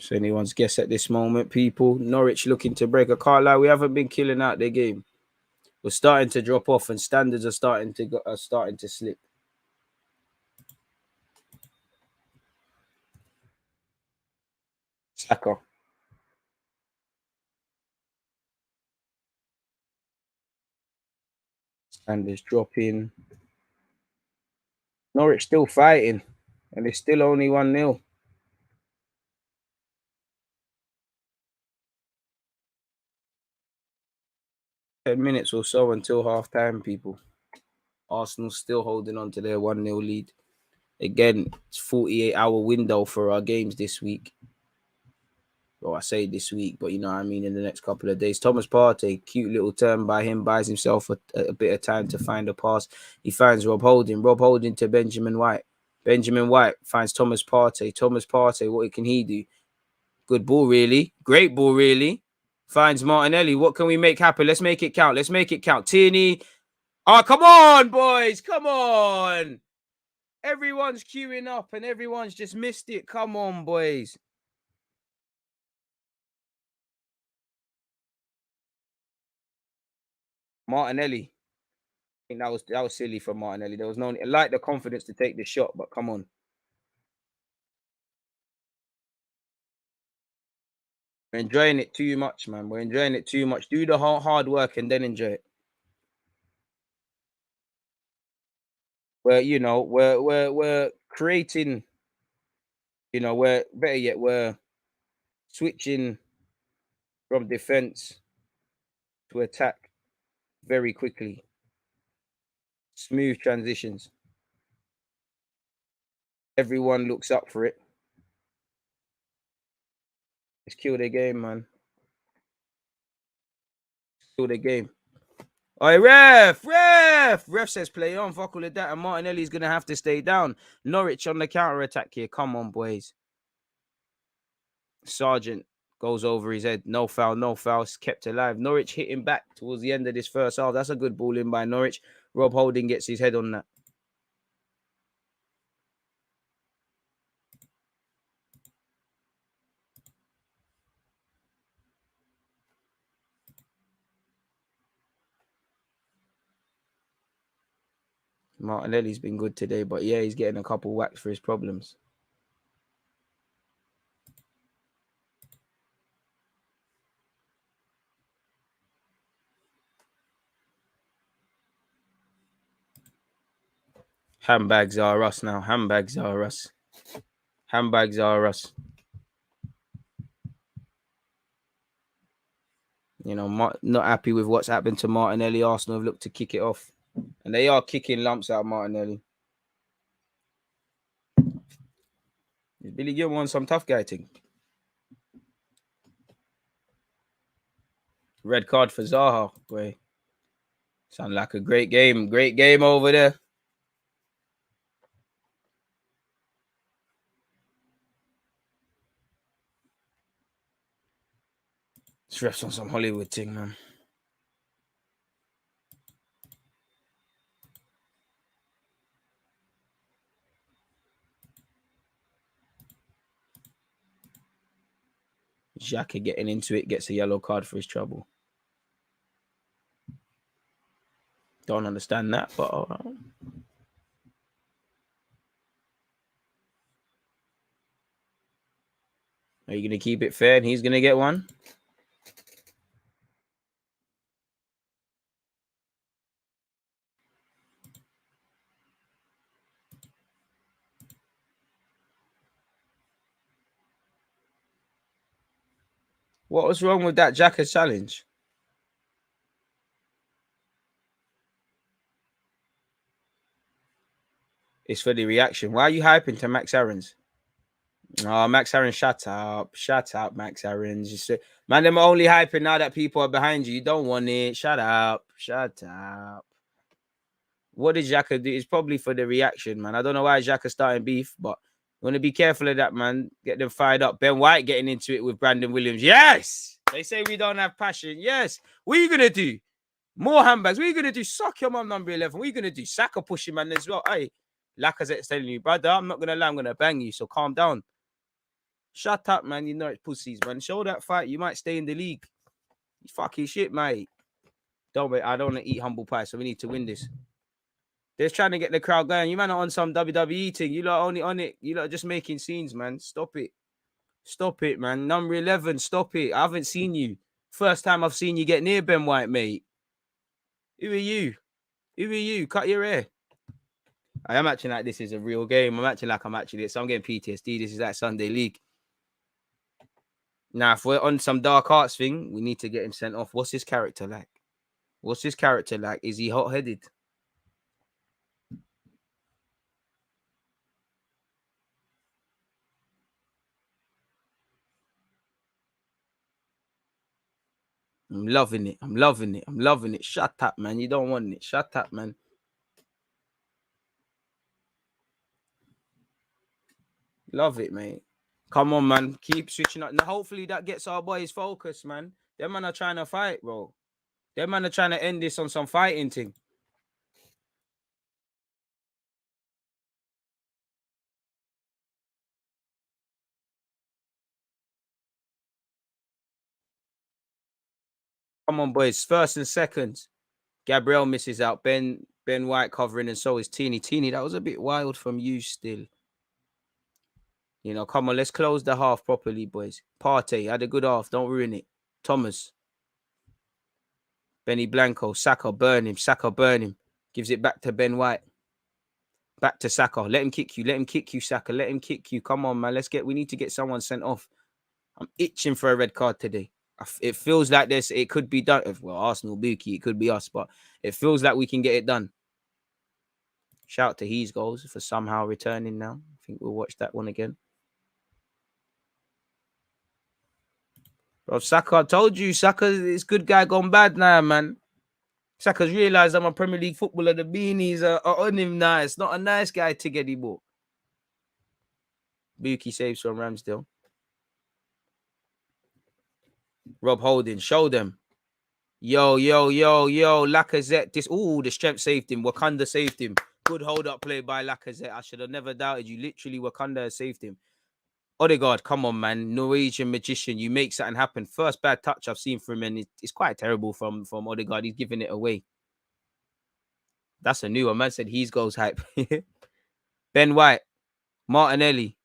So anyone's guess at this moment, people. Norwich looking to break. I can't lie, we haven't been killing out their game. We're starting to drop off, and standards are starting to slip. Saka. Standards dropping. Norwich still fighting, and it's still only 1-0. Minutes or so until half time, people. Arsenal still holding on to their 1-0 lead. Again, it's 48-hour window for our games this week. Well, I say this week, but you know what I mean, in the next couple of days. Thomas Partey, cute little turn by him, buys himself a bit of time to find a pass. He finds Rob Holding. Rob Holding to Benjamin White. Benjamin White finds Thomas Partey. Thomas Partey, what can he do? Good ball, really. Great ball, really. Finds Martinelli. What can we make happen? Let's make it count. Let's make it count. Tierney. Oh, come on, boys. Come on. Everyone's queuing up and everyone's just missed it. Come on, boys. Martinelli. I think that was silly for Martinelli. There was no like the confidence to take the shot, but come on. We're enjoying it too much, man. We're enjoying it too much. Do the hard work and then enjoy it. We're creating, we're better yet, we're switching from defense to attack very quickly. Smooth transitions. Everyone looks up for it. Let's kill their game, man. Kill their game. Oi, ref! Ref says play on. Fuck all of that. And Martinelli's going to have to stay down. Norwich on the counter-attack here. Come on, boys. Sargent goes over his head. No foul, no foul. It's kept alive. Norwich hitting back towards the end of this first half. That's a good ball in by Norwich. Rob Holding gets his head on that. Martinelli's been good today, but yeah, he's getting a couple whacks for his problems. Handbags are us now. Handbags are us. Handbags are us. You know, not happy with what's happened to Martinelli. Arsenal have looked to kick it off. And they are kicking lumps out of Martinelli. Is Billy Gilmore on some tough guy thing? Red card for Zaha. Boy. Sound like a great game. Great game over there. This ref's on some Hollywood thing, man. Xhaka getting into it, gets a yellow card for his trouble. Don't understand that, but all right. Are you going to keep it fair and he's going to get one? What was wrong with that Xhaka challenge? It's for the reaction. Why are you hyping to Max Aarons? Oh, Max Aarons, shut up. Shut up, Max Aarons. Man, them only hyping now that people are behind you. You don't want it. Shut up. Shut up. What did Xhaka do? It's probably for the reaction, man. I don't know why Xhaka's starting beef, but you want to be careful of that, man. Get them fired up. Ben White getting into it with Brandon Williams. Yes! They say we don't have passion. Yes. What are you going to do? More handbags. What are you going to do? Suck your mum, number 11. What are you going to do? Saka pushing, man, as well. Hey, Lacazette's telling you, brother, I'm not going to lie. I'm going to bang you, so calm down. Shut up, man. You know it's pussies, man. Show that fight. You might stay in the league. You fucking shit, mate. I don't want to eat humble pie, so we need to win this. They're trying to get the crowd going. You man are on some WWE thing. You lot only on it. You lot are just making scenes, man. Stop it. Stop it, man. Number 11, stop it. I haven't seen you. First time I've seen you get near Ben White, mate. Who are you? Who are you? Cut your hair. I am acting like this is a real game. I'm acting like I'm actually this. I'm getting PTSD. This is that Sunday league. Now, if we're on some dark arts thing, we need to get him sent off. What's his character like? What's his character like? Is he hot-headed? I'm loving it. I'm loving it. I'm loving it. Shut up, man. You don't want it. Shut up, man. Love it, mate. Come on, man. Keep switching up. Now, hopefully that gets our boys focused, man. Them man are trying to fight, bro. Them man are trying to end this on some fighting thing. Come on, boys. First and seconds. Gabriel misses out. Ben White covering, and so is Teeny. Teeny, that was a bit wild from you still. You know, come on, let's close the half properly, boys. Partey had a good half. Don't ruin it. Thomas. Benny Blanco. Saka, burn him. Saka, burn him. Gives it back to Ben White. Back to Saka. Let him kick you. Let him kick you, Saka. Let him kick you. Come on, man. We need to get someone sent off. I'm itching for a red card today. It feels like this. It could be done. Well, Arsenal, Buki, it could be us, but it feels like we can get it done. Shout out to his goals for somehow returning now. I think we'll watch that one again. Bro, Saka, I told you, Saka is good guy gone bad now, man. Saka's realised I'm a Premier League footballer. The beanies are on him now. It's not a nice guy to get anymore. Buki saves from Ramsdale. Rob Holding, show them. Yo, Lacazette. The strength saved him. Wakanda saved him. Good hold-up play by Lacazette. I should have never doubted you. Literally, Wakanda has saved him. Odegaard, come on, man. Norwegian magician. You make something happen. First bad touch I've seen from him, and it's quite terrible from Odegaard. He's giving it away. That's a new one. Man said he's goals hype. Ben White. Martinelli.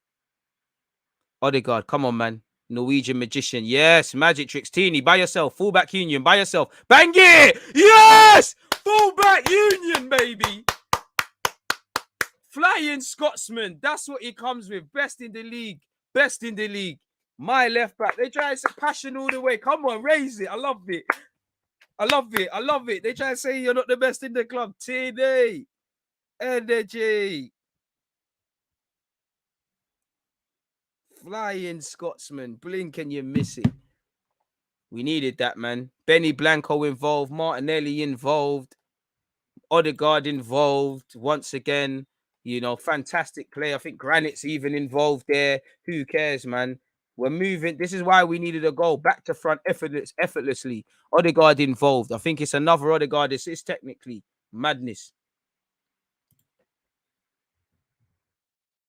Odegaard, come on, man. Norwegian magician. Yes, magic tricks. Teeny, by yourself. Fullback union, by yourself. Bang it! Yes! Fullback union, baby. Flying Scotsman. That's what he comes with. Best in the league. Best in the league. My left back. They try to say passion all the way. Come on, raise it. I love it. I love it. I love it. They try to say you're not the best in the club. TD. Energy. Flying Scotsman. Blink and you miss it. We needed that, man. Benny Blanco involved. Martinelli involved. Odegaard involved. Once again, you know, fantastic play. I think Granite's even involved there. Who cares, man? We're moving. This is why we needed a goal. Back to front effortlessly. Odegaard involved. I think it's another Odegaard assist technically. Madness.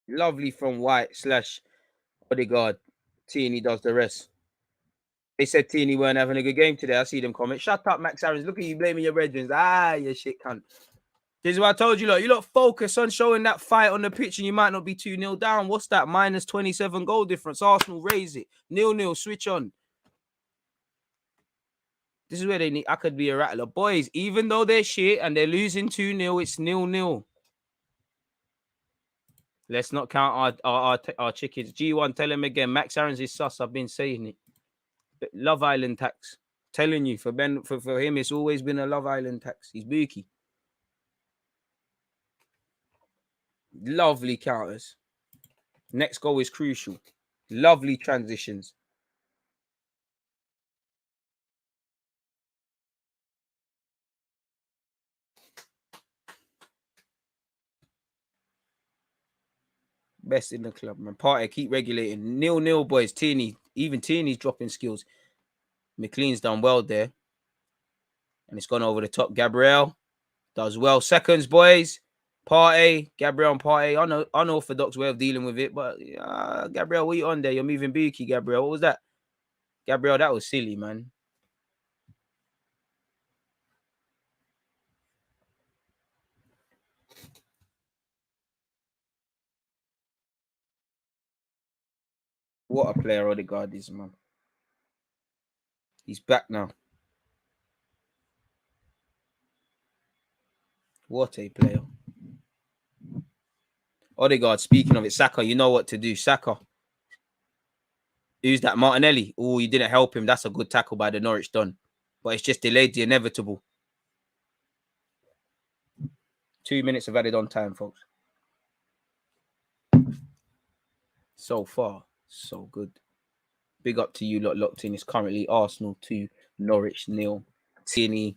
Lovely from White / Odegaard. Tierney does the rest. They said Teeny weren't having a good game today. I see them comment. Shut up, Max Aaron's. Look at you blaming your brethren. You shit cunt. This is what I told you, look. You lot focus on showing that fight on the pitch and you might not be 2-0 down. What's that? Minus 27 goal difference. Arsenal raise it. 0-0. Switch on. This is where they need. I could be a rattler. Boys, even though they're shit and they're losing 2-0, it's 0-0. Let's not count our chickens. G1, tell him again. Max Aaron's is sus. I've been saying it. But Love Island tax. Telling you, for him, it's always been a Love Island tax. He's bookie. Lovely counters. Next goal is crucial. Lovely transitions. Best in the club, man. Party, keep regulating. 0-0, boys. Even Teeny's dropping skills. McLean's done well there. And it's gone over the top. Gabriel does well. Seconds, boys. Party, Gabriel and Party. Unorthodox way of dealing with it. But Gabriel, what you on there? You're moving bookie, Gabriel. What was that? Gabriel, that was silly, man. What a player Odegaard is, man. He's back now. What a player. Odegaard, speaking of it, Saka, you know what to do. Saka. Who's that? Martinelli. Oh, you didn't help him. That's a good tackle by the Norwich Don. But it's just delayed the inevitable. 2 minutes of added on time, folks. So far, so good. Big up to you lot locked in. It's currently Arsenal 2, Norwich 0. Tierney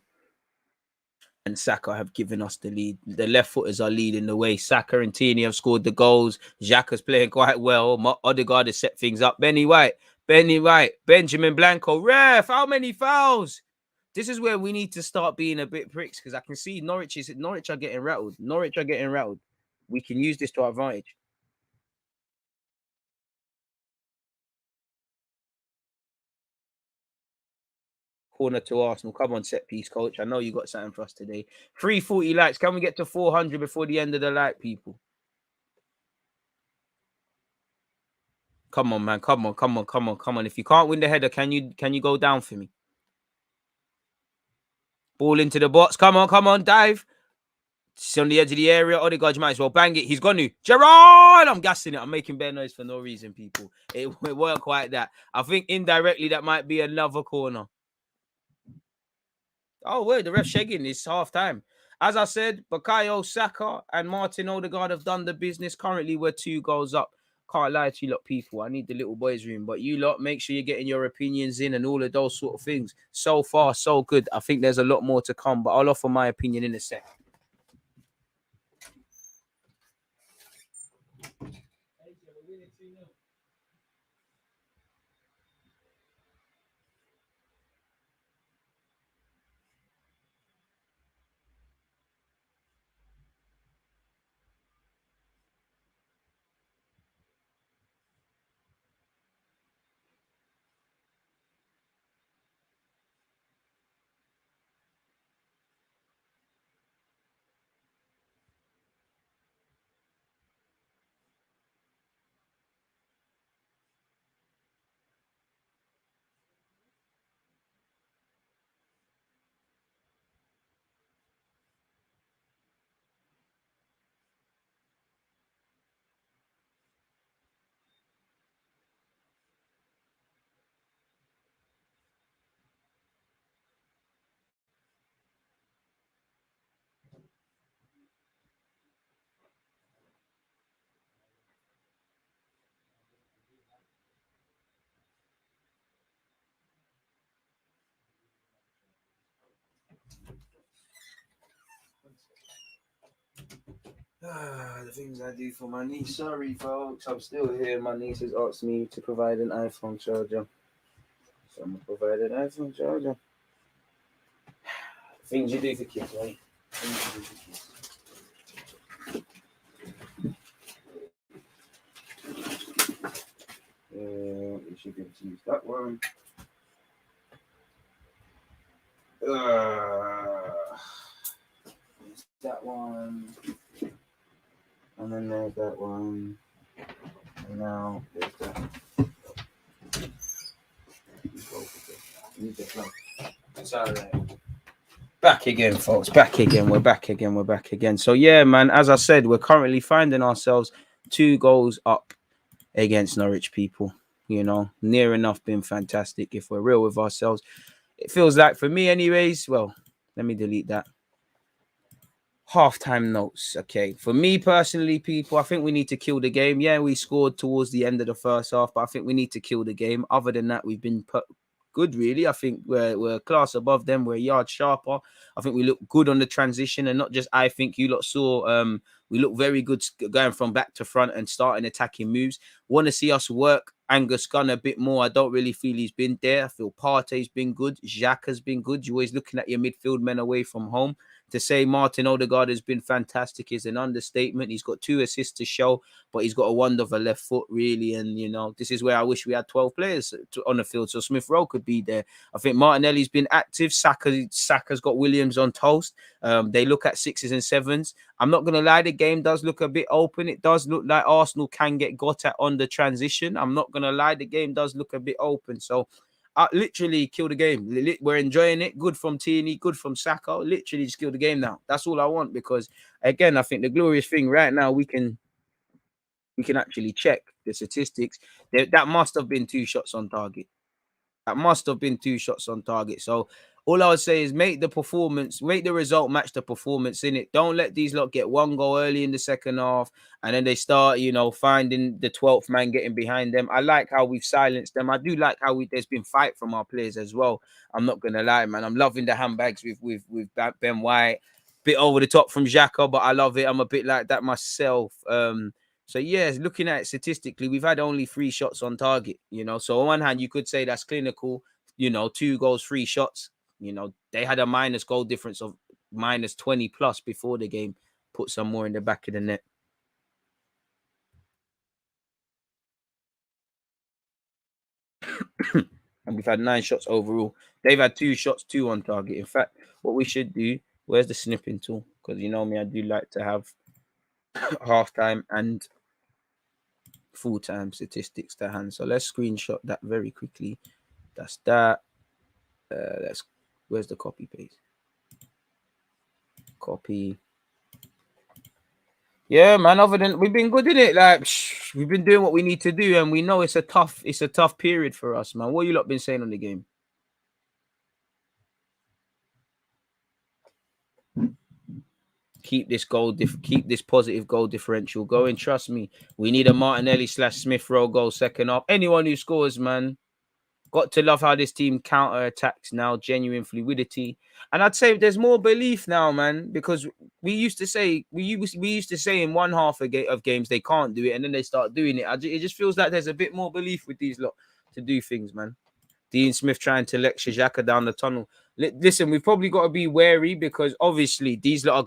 and Saka have given us the lead. The left footers are leading the way. Saka and Tierney have scored the goals. Xhaka's playing quite well. Odegaard has set things up. Benny White, Benjamin Blanco. Ref, how many fouls? This is where we need to start being a bit pricks because I can see Norwich are getting rattled. We can use this to our advantage. Corner to Arsenal. Come on, set piece, coach. I know you got something for us today. 340 likes. Can we get to 400 before the end of the like, people? Come on, man. Come on. If you can't win the header, can you go down for me? Ball into the box. Come on, dive. It's on the edge of the area. Odegaard, you might as well bang it. He's gone to Gerard. I'm gassing it. I'm making bare noise for no reason, people. It worked like that. I think indirectly that might be another corner. Oh, wait, the ref shagging. It's half time. As I said, Bukayo Saka and Martin Odegaard have done the business. Currently, we're 2 goals up. Can't lie to you lot, people. I need the little boys' room. But you lot, make sure you're getting your opinions in and all of those sort of things. So far, so good. I think there's a lot more to come, but I'll offer my opinion in a sec. The things I do for my niece. Sorry, folks. I'm still here. My niece has asked me to provide an iPhone charger. So I'm going to provide an iPhone charger. Things you do for kids, right? Things you do for kids. You should be able to use that one. That one. And then there's that one. And now there's that. It's all right. Back again, folks. Back again. We're back again. We're back again. So yeah, man. As I said, we're currently finding ourselves 2 goals up against Norwich, people. You know, near enough been fantastic. If we're real with ourselves, it feels like for me, anyways. Well, let me delete that. Halftime notes. Okay, for me personally, people, I think we need to kill the game. Yeah, we scored towards the end of the first half, but I think we need to kill the game. Other than that, we've been good, really. I think we're a class above them. We're a yard sharper. I think we look good on the transition, and not just I think you lot saw. We look very good going from back to front and starting attacking moves. Want to see us work Angus Gunn a bit more. I don't really feel he's been there. I feel Partey's been good. Xhaka has been good. You're always looking at your midfield men away from home. To say Martin Odegaard has been fantastic is an understatement. He's got 2 assists to show, but he's got a wonder of a left foot, really. And, you know, this is where I wish we had 12 players on the field so Smith Rowe could be there. I think Martinelli's been active. Saka's got Williams on toast. They look at 6s and 7s. I'm not going to lie, the game does look a bit open. It does look like Arsenal can get got at on the transition. I'm not going to lie, the game does look a bit open. So, literally kill the game. We're enjoying it. Good from Tierney, good from Saka. Literally just kill the game now. That's all I want because, again, I think the glorious thing right now, we can actually check the statistics. That must have been 2 shots on target. That must have been 2 shots on target. So all I would say is make the result match the performance in it. Don't let these lot get 1 goal early in the second half and then they start, you know, finding the 12th man getting behind them. I like how we've silenced them. I do like how there's been fight from our players as well. I'm not gonna lie, man. I'm loving the handbags with Ben White. Bit over the top from Xhaka, but I love it. I'm a bit like that myself. So, yeah, looking at it statistically, we've had only 3 shots on target, you know. So, on one hand, you could say that's clinical, you know, 2 goals, 3 shots. You know, they had a minus goal difference of minus 20 plus before the game. Put some more in the back of the net. And we've had 9 shots overall. They've had 2 shots, 2 on target. In fact, what we should do, where's the snipping tool? Because you know me, I do like to have halftime and full-time statistics to hand. So let's screenshot that very quickly. That's that. Where's the copy paste? Copy. Yeah, man. Other than we've been good in it, like we've been doing what we need to do, and we know it's a tough period for us, man. What you lot been saying on the game? Keep this positive goal differential going. Trust me, we need a Martinelli/Smith Rowe goal second half. Anyone who scores, man. Got to love how this team counter attacks now, genuine fluidity, and I'd say there's more belief now, man. Because we used to say in one half of games they can't do it, and then they start doing it. It just feels like there's a bit more belief with these lot to do things, man. Dean Smith trying to lecture Xhaka down the tunnel. Listen, we've probably got to be wary because obviously these lot are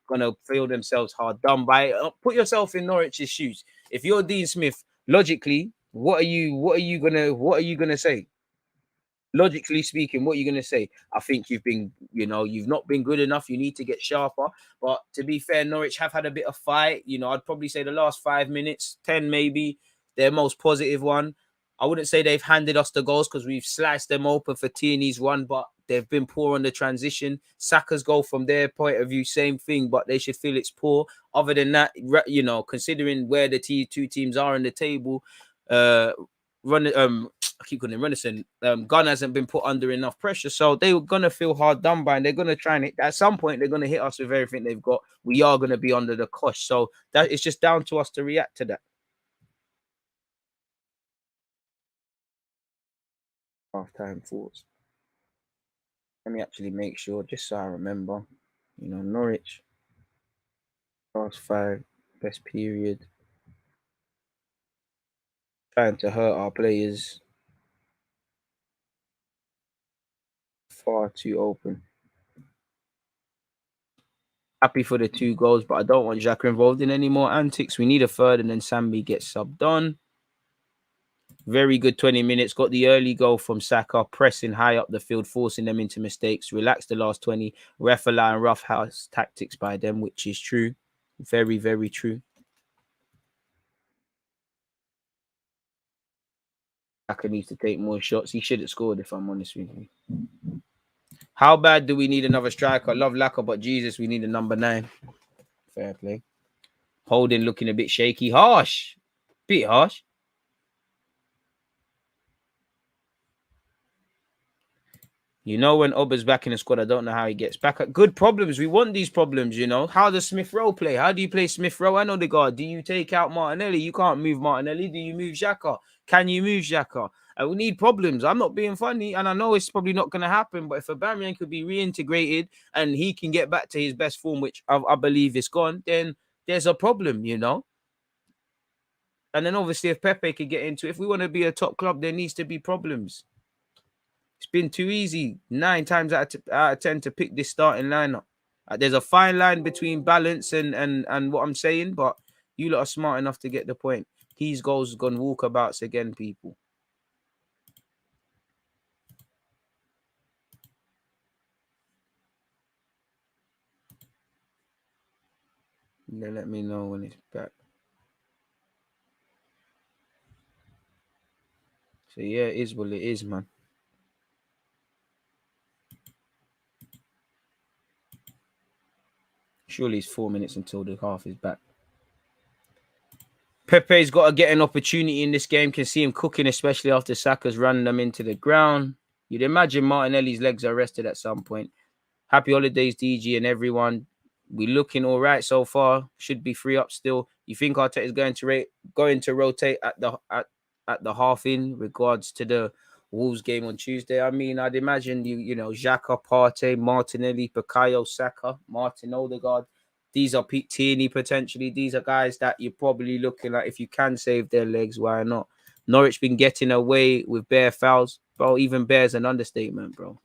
gonna feel themselves hard done by it. Put yourself in Norwich's shoes. If you're Dean Smith, logically, what are you gonna say? Logically speaking, what are you going to say? I think you've not been good enough. You need to get sharper. But to be fair, Norwich have had a bit of fight. You know, I'd probably say the last 5 minutes, 10 maybe, their most positive one. I wouldn't say they've handed us the goals because we've sliced them open for Tierney's one, but they've been poor on the transition. Saka's goal from their point of view, same thing, but they should feel it's poor. Other than that, you know, considering where the 2 teams are in the table, I keep calling him Renison. Gunn hasn't been put under enough pressure, so they were gonna feel hard done by, and they're gonna try and at some point they're gonna hit us with everything they've got. We are gonna be under the cosh, so that it's just down to us to react to that. Half-time thoughts. Let me actually make sure, just so I remember. You know, Norwich last 5 best period, trying to hurt our players. Far too open. Happy for the 2 goals, but I don't want Xhaka involved in any more antics. We need a third, and then Sambi gets subbed on. Very good 20 minutes. Got the early goal from Saka, pressing high up the field, forcing them into mistakes. Relaxed the last 20. Ref allowing roughhouse tactics by them, which is true. Very, very true. Saka needs to take more shots. He should have scored, if I'm honest with you. How bad do we need another striker? Love Laka, but Jesus, we need a number 9. Fair play. Holding looking a bit shaky. Harsh. Bit harsh. You know, when Oba's back in the squad, I don't know how he gets back. Good problems. We want these problems, you know. How does Smith Rowe play? How do you play Smith Rowe and Odegaard? Do you take out Martinelli? You can't move Martinelli. Do you move Xhaka? Can you move Xhaka? We need problems. I'm not being funny, and I know it's probably not going to happen, but if Aubameyang could be reintegrated and he can get back to his best form, which I believe is gone, then there's a problem, you know. And then obviously if Pepe could get into it, if we want to be a top club, there needs to be problems. It's been too easy 9 times out of 10 to pick this starting lineup. There's a fine line between balance and what I'm saying, but you lot are smart enough to get the point. These goals gone walkabouts again, people. Then let me know when it's back. So yeah, it is what it is, man. Surely it's 4 minutes until the half is back. Pepe's got to get an opportunity in this game. Can see him cooking, especially after Saka's run them into the ground. You'd imagine Martinelli's legs are rested at some point. Happy holidays, DG, and everyone. We're looking all right so far. Should be 3 up still. You think Arteta is going to rotate at the half in regards to the Wolves game on Tuesday? I mean, I'd imagine you know Xhaka, Partey, Martinelli, Bukayo Saka, Martin Odegaard. These are Pete Tierney potentially. These are guys that you're probably looking at. If you can save their legs, why not? Norwich been getting away with bare fouls, bro. Even bare's an understatement, bro.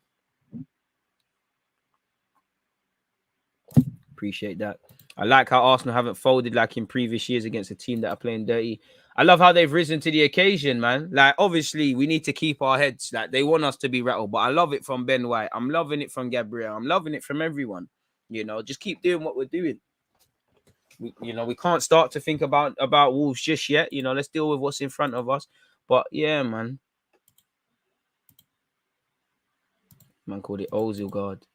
Appreciate that. I like how Arsenal haven't folded like in previous years against a team that are playing dirty. I love how they've risen to the occasion, man. Like, obviously, we need to keep our heads. Like, they want us to be rattled, but I love it from Ben White. I'm loving it from Gabriel. I'm loving it from everyone. You know, just keep doing what we're doing. We can't start to think about Wolves just yet. You know, let's deal with what's in front of us. But yeah, man. Man called it Ozil guard.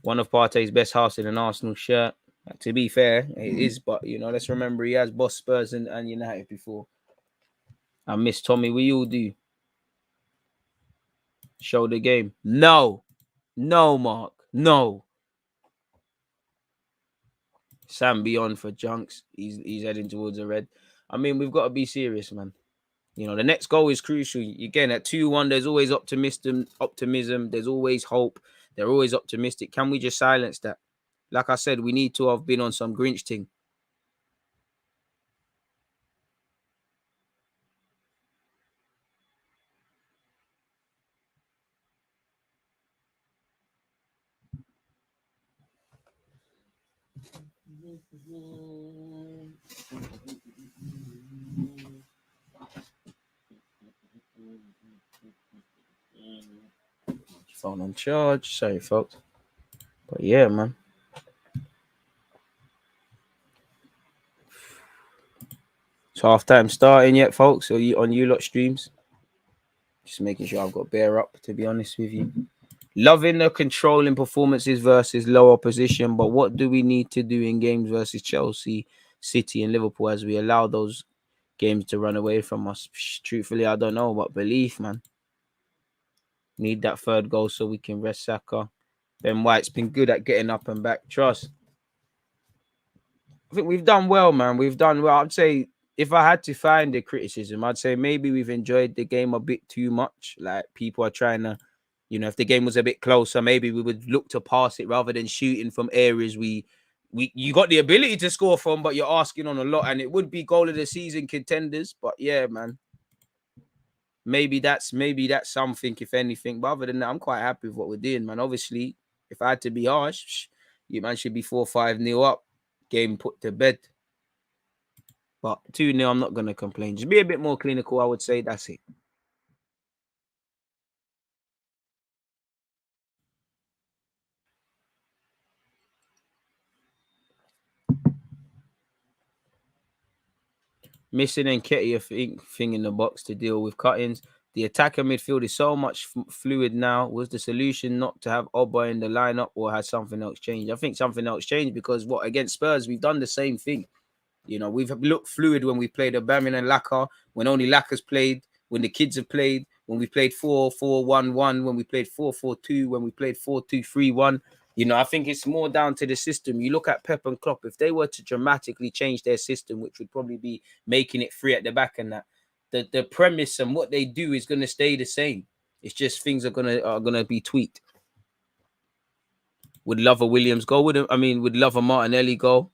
One of Partey's best halves in an Arsenal shirt. To be fair, it is, but you know, let's remember he has boss Spurs and United before. I miss Tommy. We all do. Show the game. No, Mark. No. Sam beyond for Junks. He's heading towards a red. I mean, we've got to be serious, man. You know, the next goal is crucial. Again, at 2-1, there's always optimism. There's always hope. They're always optimistic. Can we just silence that? Like I said, we need to have been on some Grinch thing. Phone on charge. Sorry, folks. But yeah, man. So half-time starting yet, folks? Or you on you lot streams? Just making sure I've got bear up, to be honest with you. Loving the controlling performances versus low opposition, but what do we need to do in games versus Chelsea, City, and Liverpool as we allow those games to run away from us? Truthfully, I don't know, but belief, man. Need that 3rd goal so we can rest Saka. Ben White's been good at getting up and back. Trust. I think we've done well, man. We've done well. I'd say if I had to find the criticism, I'd say maybe we've enjoyed the game a bit too much. Like, people are trying to, you know, if the game was a bit closer, maybe we would look to pass it rather than shooting from areas you got the ability to score from, but you're asking on a lot, and it would be goal of the season contenders. But yeah, man. Maybe that's something, if anything. But other than that, I'm quite happy with what we're doing, man. Obviously, if I had to be harsh, you man should be 4-5-0 up. Game put to bed. But 2-0, I'm not going to complain. Just be a bit more clinical, I would say. That's it. Missing Nketiah thing in the box to deal with cuttings. The attacker midfield is so much fluid now. Was the solution not to have Oba in the lineup, or has something else changed? I think something else changed because against Spurs, we've done the same thing. You know, we've looked fluid when we played Aubameyang and Laka, when only Laka's played, when the kids have played, when we played 4-4-1-1, when we played 4-4-2, when we played 4-2-3-1. You know, I think it's more down to the system. You look at Pep and Klopp, if they were to dramatically change their system, which would probably be making it free at the back and that, the premise and what they do is going to stay the same. It's just things are gonna be tweaked. Would love a Williams go? Would love a Martinelli go?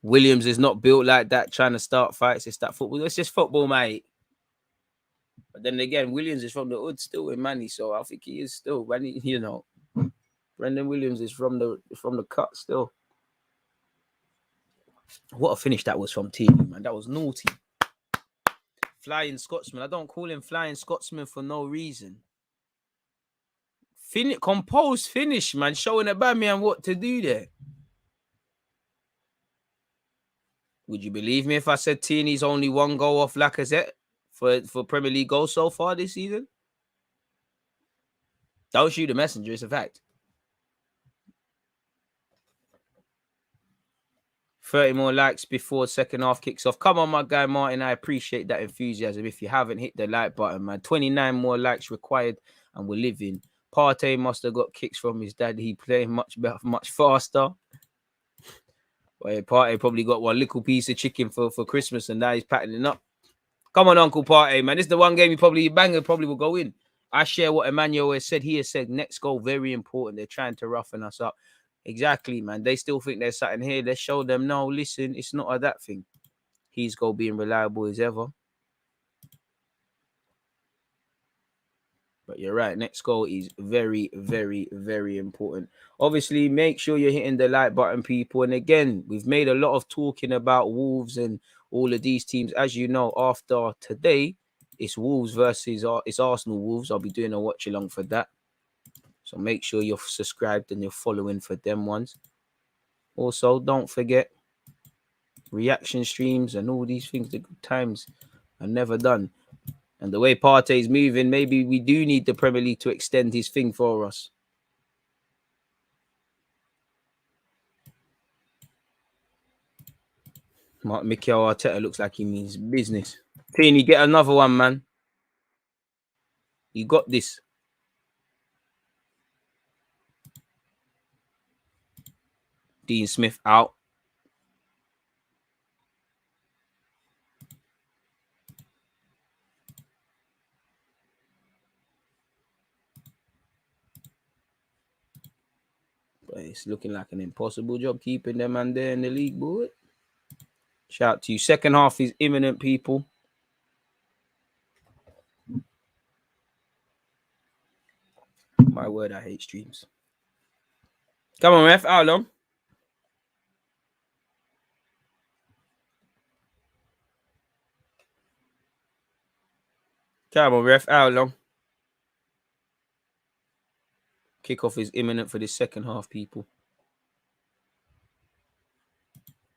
Williams is not built like that, trying to start fights. It's that football. It's just football, mate. But then again, Williams is from the hood still in Manny, so I think he is still. Manny, you know, Brendan Williams is from the cut still. What a finish that was from Tierney, man. That was naughty. Flying Scotsman. I don't call him Flying Scotsman for no reason. Composed finish, man. Showing Aubameyang what to do there. Would you believe me if I said Tierney's only one goal off Lacazette for Premier League goals so far this season? Don't shoot the messenger. It's a fact. 30 more likes before second half kicks off. Come on, my guy Martin. I appreciate that enthusiasm. If you haven't hit the like button, man. 29 more likes required and we're living. Partey must have got kicks from his dad. He playing much better, much faster. But Partey probably got one little piece of chicken for Christmas and now he's patterning up. Come on, Uncle Partey, man. This is the one game banger probably will go in. I share what Emmanuel has said. He has said next goal, very important. They're trying to roughen us up. Exactly, man. They still think there's something here. Let's show them, no, listen, it's not a that thing. He's goal being reliable as ever. But you're right. Next goal is very, very, very important. Obviously, make sure you're hitting the like button, people. And again, we've made a lot of talking about Wolves and all of these teams. As you know, after today, it's Wolves versus it's Arsenal Wolves. I'll be doing a watch along for that. So make sure you're subscribed and you're following for them ones. Also, don't forget reaction streams and all these things. The good times are never done. And the way Partey's moving, maybe we do need the Premier League to extend his thing for us. Mikel Arteta looks like he means business. Tierney, get another one, man. You got this. Dean Smith out. But it's looking like an impossible job keeping them man there in the league, boy. Shout out to you. Second half is imminent, people. My word, I hate streams. Come on, ref. How long? Come on, ref. How long? Kickoff is imminent for the second half, people.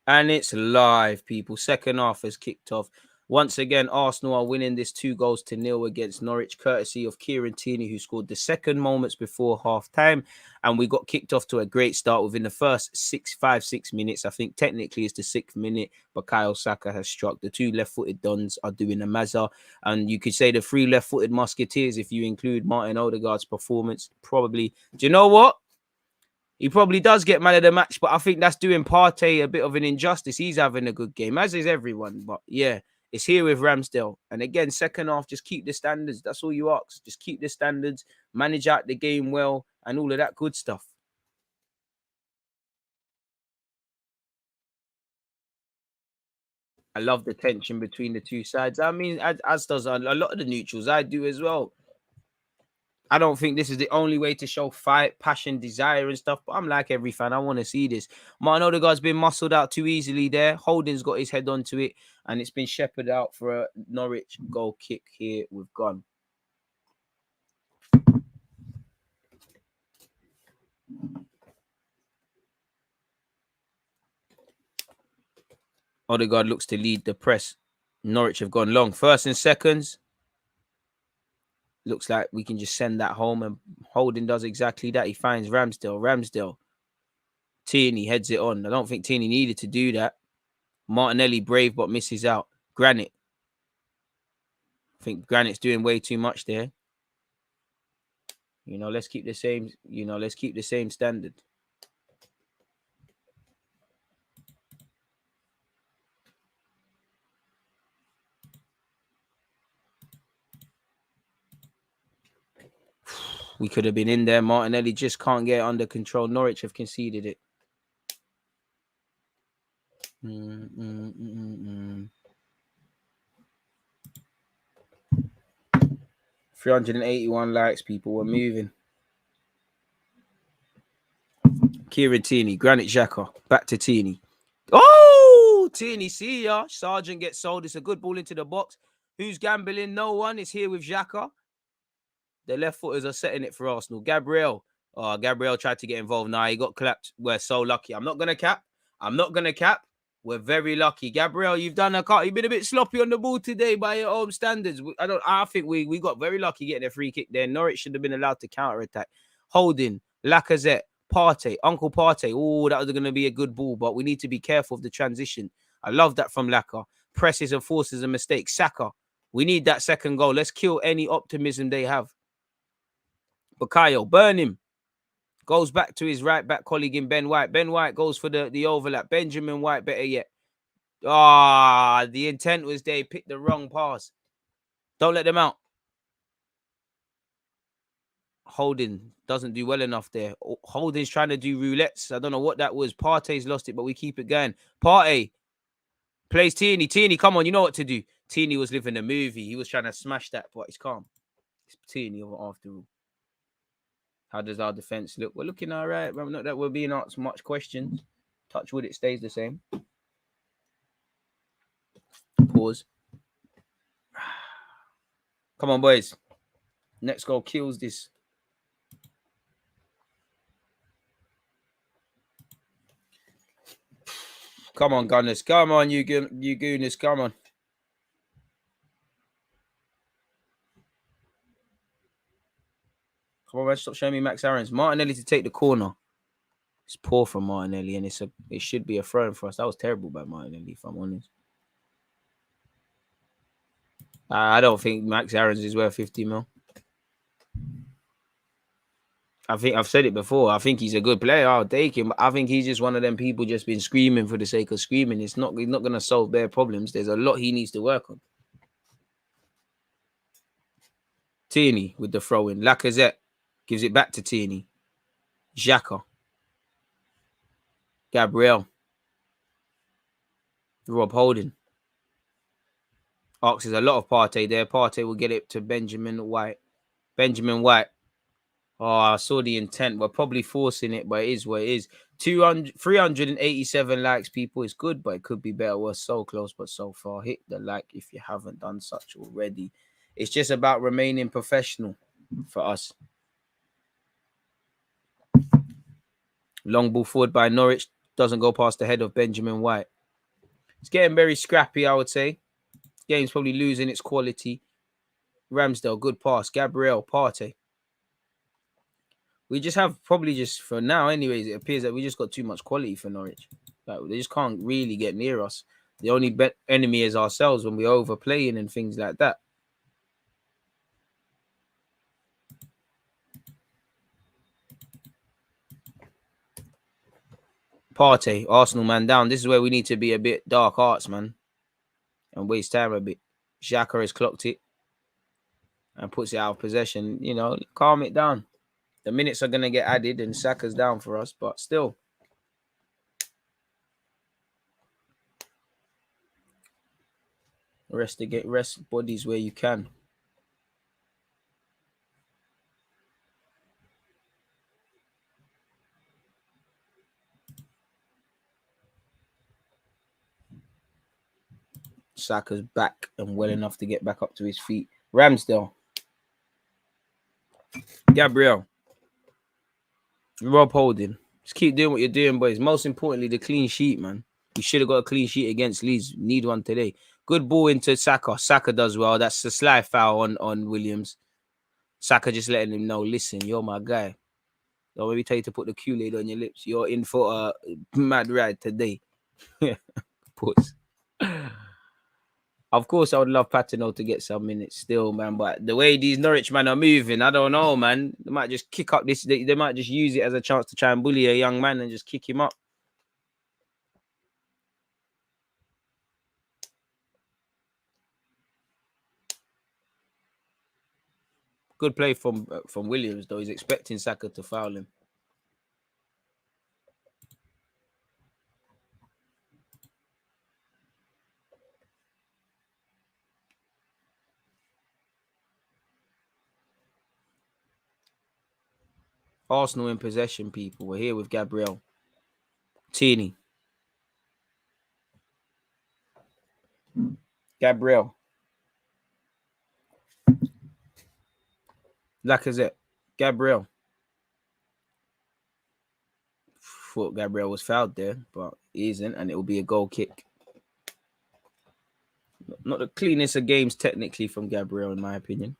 And it's live, people. Second half has kicked off. Once again, Arsenal are winning this 2-0 against Norwich, courtesy of Kieran Tierney, who scored the second moments before half-time. And we got kicked off to a great start within the first 6 minutes. I think technically it's the 6th minute, but Bukayo Saka has struck. The two left-footed Dons are doing a mazza. And you could say the 3 left-footed Musketeers, if you include Martin Odegaard's performance, probably. Do you know what? He probably does get man of the match, but I think that's doing Partey a bit of an injustice. He's having a good game, as is everyone. But yeah, it's here with Ramsdale. And again, second half, just keep the standards. That's all you ask. Just keep the standards, manage out the game well, and all of that good stuff. I love the tension between the two sides. I mean, as does a lot of the neutrals. I do as well. I don't think this is the only way to show fight, passion, desire, and stuff. But I'm like every fan. I want to see this. Martin Odegaard's been muscled out too easily there. Holding's got his head onto it, and it's been shepherded out for a Norwich goal kick here. We've gone. Odegaard looks to lead the press. Norwich have gone long. First and seconds. Looks like we can just send that home, and Holding does exactly that. He finds Ramsdale. Tierney heads it on. I don't think Tierney needed to do that. Martinelli brave but misses out. Granit. I think Granit's doing way too much there. Let's keep the same. Let's keep the same standard. We could have been in there. Martinelli just can't get it under control. Norwich have conceded it. 381 likes, people. We're moving. Kieran Tierney, Granit Xhaka, back to Tierney. Oh, Tierney, see ya. Sargent gets sold. It's a good ball into the box. Who's gambling? No one. It's here with Xhaka. The left footers are setting it for Arsenal. Gabriel tried to get involved. Nah, he got clapped. We're so lucky. I'm not going to cap. We're very lucky. Gabriel, you've been a bit sloppy on the ball today by your own standards. I think we got very lucky getting a free kick there. Norwich should have been allowed to counter-attack. Holding, Lacazette, Partey, Uncle Partey. Oh, that was going to be a good ball, but we need to be careful of the transition. I love that from Laka. Presses and forces a mistake. Saka, we need that second goal. Let's kill any optimism they have. Bukayo, burn him. Goes back to his right back colleague in Ben White. Ben White goes for the overlap. Benjamin White, better yet. The intent was they picked the wrong pass. Don't let them out. Holding doesn't do well enough there. Holding's trying to do roulettes. I don't know what that was. Partey's lost it, but we keep it going. Partey plays Tierney. Tierney, come on, you know what to do. Tierney was living a movie. He was trying to smash that, but he's calm. It's Tierney after all. How does our defense look? We're looking all right. Not that we're being asked much questions. Touch wood, it stays the same. Pause. Come on, boys. Next goal kills this. Come on, Gunners. Come on, you Gooners. Come on. Come on, man. Stop showing me Max Aarons. Martinelli to take the corner. It's poor from Martinelli, and it should be a throw for us. That was terrible by Martinelli, if I'm honest. I don't think Max Aarons is worth 50 mil. I think I've said it before. I think he's a good player. I'll take him. But I think he's just one of them people just been screaming for the sake of screaming. He's not going to solve their problems. There's a lot he needs to work on. Tierney with the throw-in. Lacazette gives it back to Tierney. Xhaka. Gabriel. Rob Holding. Asks a lot of Partey there. Partey will get it to Benjamin White. Benjamin White. Oh, I saw the intent. We're probably forcing it, but it is what it is. 387 likes, people. It's good, but it could be better. We're so close, but so far. Hit the like if you haven't done such already. It's just about remaining professional for us. Long ball forward by Norwich. Doesn't go past the head of Benjamin White. It's getting very scrappy, I would say. Game's probably losing its quality. Ramsdale, good pass. Gabriel, Partey. We just have probably just for now, anyways, it appears that we just got too much quality for Norwich. Like, they just can't really get near us. The only enemy is ourselves when we're overplaying and things like that. Partey, Arsenal man down. This is where we need to be a bit dark arts, man. And waste time a bit. Xhaka has clocked it. And puts it out of possession. Calm it down. The minutes are going to get added and Saka's down for us, but still. Rest bodies where you can. Saka's back and well enough to get back up to his feet. Ramsdale. Gabriel. Rob Holding. Just keep doing what you're doing, boys. Most importantly, the clean sheet, man. You should have got a clean sheet against Leeds. Need one today. Good ball into Saka. Saka does well. That's a sly foul on Williams. Saka just letting him know, listen, you're my guy. Don't let me tell you to put the Kool-Aid on your lips. You're in for a mad ride today. Pause. Of course, I would love Patino to get some minutes still, man. But the way these Norwich men are moving, I don't know, man. They might just kick up this. They might just use it as a chance to try and bully a young man and just kick him up. Good play from Williams, though. He's expecting Saka to foul him. Arsenal in possession, people. We're here with Gabriel. Tierney. Gabriel. Lacazette. Gabriel. Thought Gabriel was fouled there, but he isn't, and it will be a goal kick. Not the cleanest of games, technically, from Gabriel, in my opinion.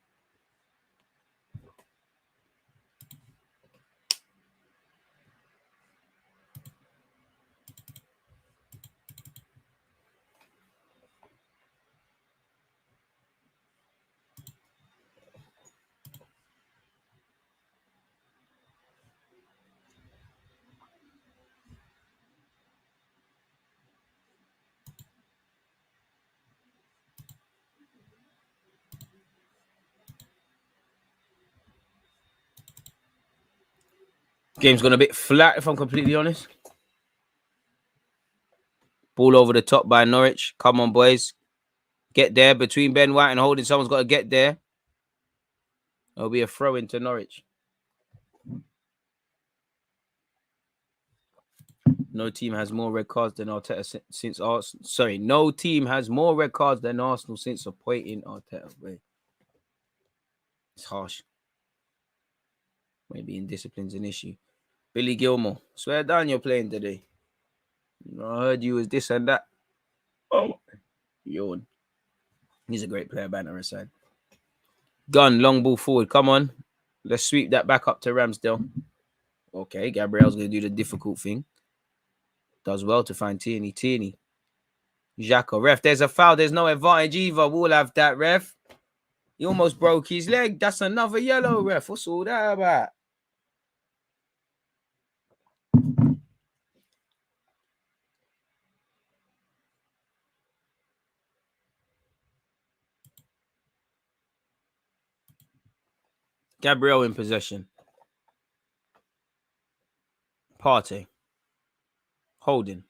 Game's gone a bit flat, if I'm completely honest. Ball over the top by Norwich. Come on, boys. Get there between Ben White and Holding. Someone's got to get there. It'll be a throw into Norwich. No team has more red cards than Arteta since Arsenal. Sorry, no team has more red cards than Arsenal since appointing Arteta. Wait. It's harsh. Maybe indiscipline's an issue. Billy Gilmore. Swear down you're playing today. I heard you was this and that. Oh, yawn. He's a great player, banner aside. Gun, long ball forward. Come on. Let's sweep that back up to Ramsdale. Okay, Gabriel's going to do the difficult thing. Does well to find Tierney. Tierney. Xhaka. Ref, there's a foul. There's no advantage either. We'll have that, ref. He almost broke his leg. That's another yellow, ref. What's all that about? Gabriel in possession. Partey. Holding.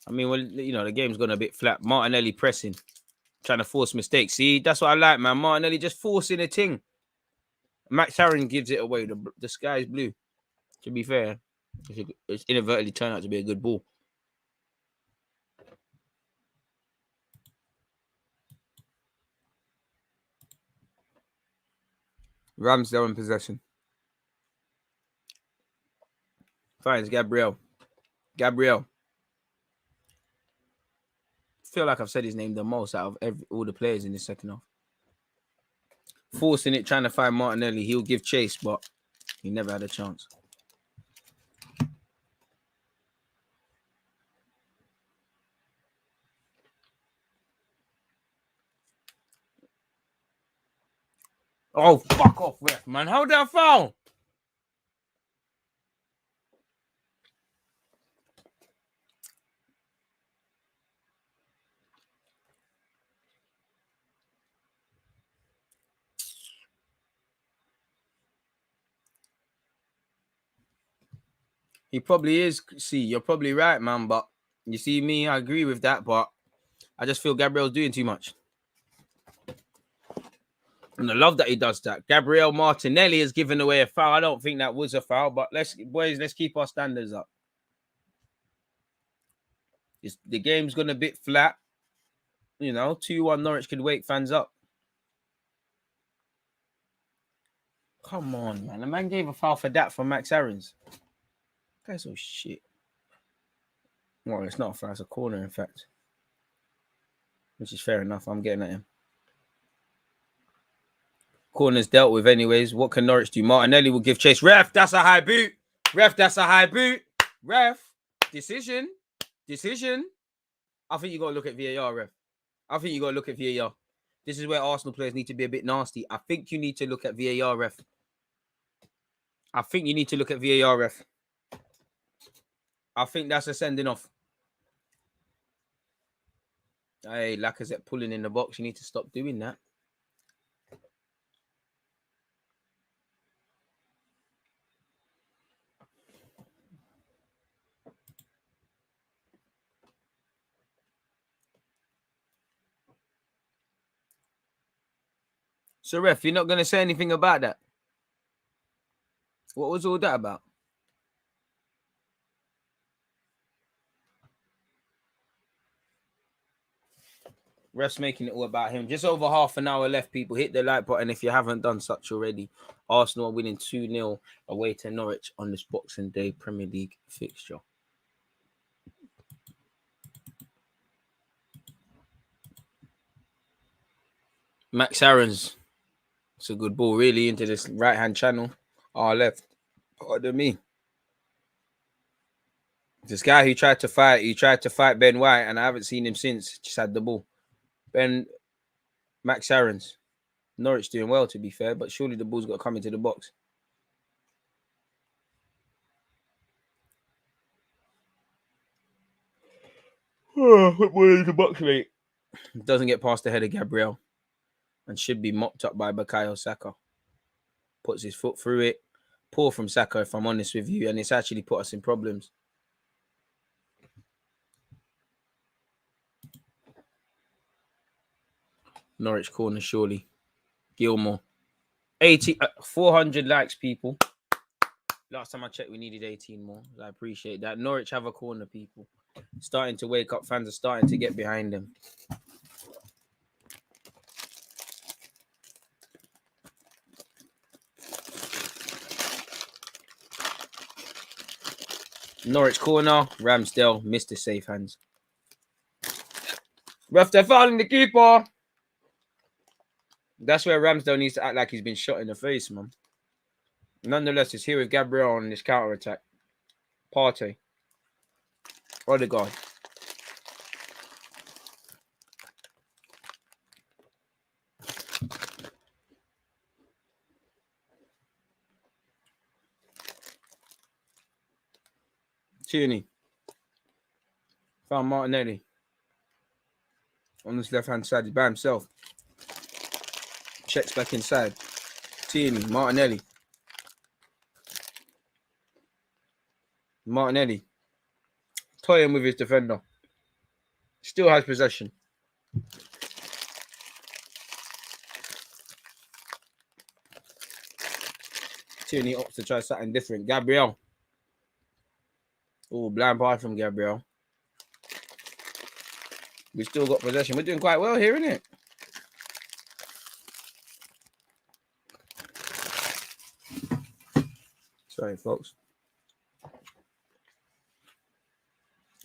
I mean, well, you know, the game's gone a bit flat. Martinelli pressing. Trying to force mistakes. See, that's what I like, man. Martinelli just forcing a thing. Max Harron gives it away. The sky's blue. To be fair, it's inadvertently turned out to be a good ball. Ramsdale in possession. Finds Gabriel. Gabriel. Feel like I've said his name the most out of all the players in the second half. Forcing it, trying to find Martinelli. He'll give chase, but he never had a chance. Oh, fuck off, ref, man. How did I foul? He probably is. See, you're probably right, man. But you see me, I agree with that. But I just feel Gabriel's doing too much. And I love that he does that. Gabriel Martinelli has given away a foul. I don't think that was a foul, but let's keep our standards up. The game's gone a bit flat. 2-1 Norwich could wake fans up. Come on, man. The man gave a foul for that from Max Aarons. Guy's so shit. Well, it's not a foul, it's a corner, in fact. Which is fair enough. I'm getting at him. Corner's dealt with anyways. What can Norwich do? Martinelli will give chase. Ref, that's a high boot. Ref, that's a high boot. Ref, decision. I think you got to look at VAR, ref. I think you got to look at VAR. This is where Arsenal players need to be a bit nasty. I think you need to look at VAR, ref. I think that's a sending off. Hey, Lacazette pulling in the box. You need to stop doing that. So, ref, you're not going to say anything about that? What was all that about? Ref's making it all about him. Just over half an hour left, people. Hit the like button if you haven't done such already. Arsenal are winning 2-0 away to Norwich on this Boxing Day Premier League fixture. Max Aarons. It's a good ball, really, into this right-hand channel. Our left. Pardon me. This guy who tried to fight Ben White, and I haven't seen him since. Just had the ball. Max Aarons. Norwich doing well, to be fair, but surely the ball's got to come into the box. Football into the box, mate. Doesn't get past the head of Gabriel and should be mopped up by Bukayo Saka. Puts his foot through it. Poor from Saka, if I'm honest with you, and it's actually put us in problems. Norwich corner, surely. Gilmore. 400 likes, people. Last time I checked, we needed 18 more. I appreciate that. Norwich have a corner, people. Starting to wake up. Fans are starting to get behind them. Norwich corner. Ramsdale missed the safe hands. Ref, they're fouling the keeper. That's where Ramsdale needs to act like he's been shot in the face, man. Nonetheless, it's here with Gabriel on this counter-attack. Partey. Odegaard. Tierney. Found Martinelli. On this left-hand side, he's by himself. Checks back inside. Tierney, Martinelli. Toying with his defender. Still has possession. Tierney opts to try something different. Gabriel. Oh, blind pass from Gabriel. We still got possession. We're doing quite well here, isn't it? Sorry, folks.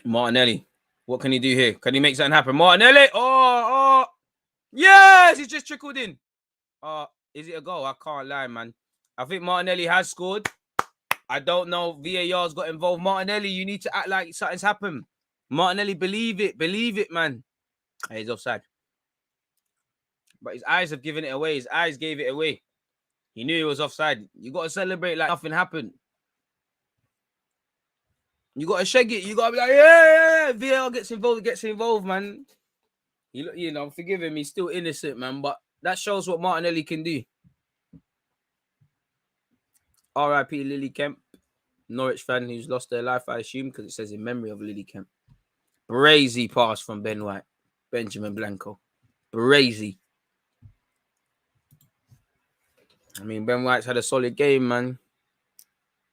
Martinelli. What can he do here? Can he make something happen? Martinelli. Oh. Yes, he's just trickled in. Is it a goal? I can't lie, man. I think Martinelli has scored. I don't know. VAR's got involved. Martinelli, you need to act like something's happened. Martinelli, believe it, man. Hey, he's offside. But his eyes have given it away. His eyes gave it away. He knew he was offside. You got to celebrate like nothing happened. You got to shake it. You got to be like, yeah. VAR gets involved, man. You know, forgive him. He's still innocent, man. But that shows what Martinelli can do. R.I.P. Lily Kemp. Norwich fan who's lost their life, I assume, because it says in memory of Lily Kemp. Brazy pass from Ben White. Benjamin Blanco. Brazy. I mean, Ben White's had a solid game, man.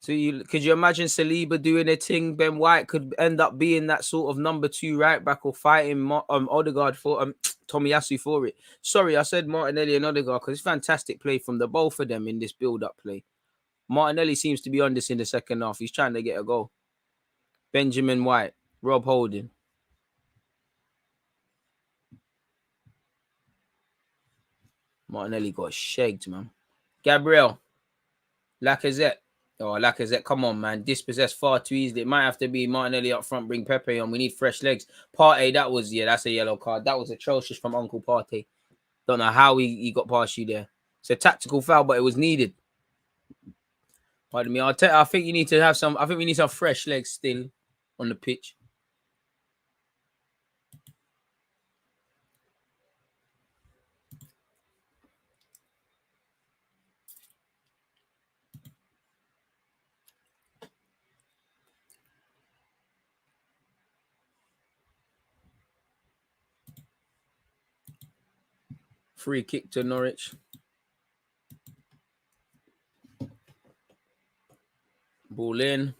So could you imagine Saliba doing a thing? Ben White could end up being that sort of number 2 right back or fighting Odegaard for Tomiyasu for it. Sorry, I said Martinelli and Odegaard because it's fantastic play from the both of them in this build-up play. Martinelli seems to be on this in the second half. He's trying to get a goal. Benjamin White, Rob Holding. Martinelli got shagged, man. Gabriel. Lacazette. Oh, Lacazette, come on, man. Dispossessed far too easily. It might have to be Martinelli up front, bring Pepe on. We need fresh legs. Partey, that's a yellow card. That was atrocious from Uncle Partey. Don't know how he got past you there. It's a tactical foul, but it was needed. Pardon me. I think you need to have some. I think we need some fresh legs still on the pitch. Free kick to Norwich. Ball in.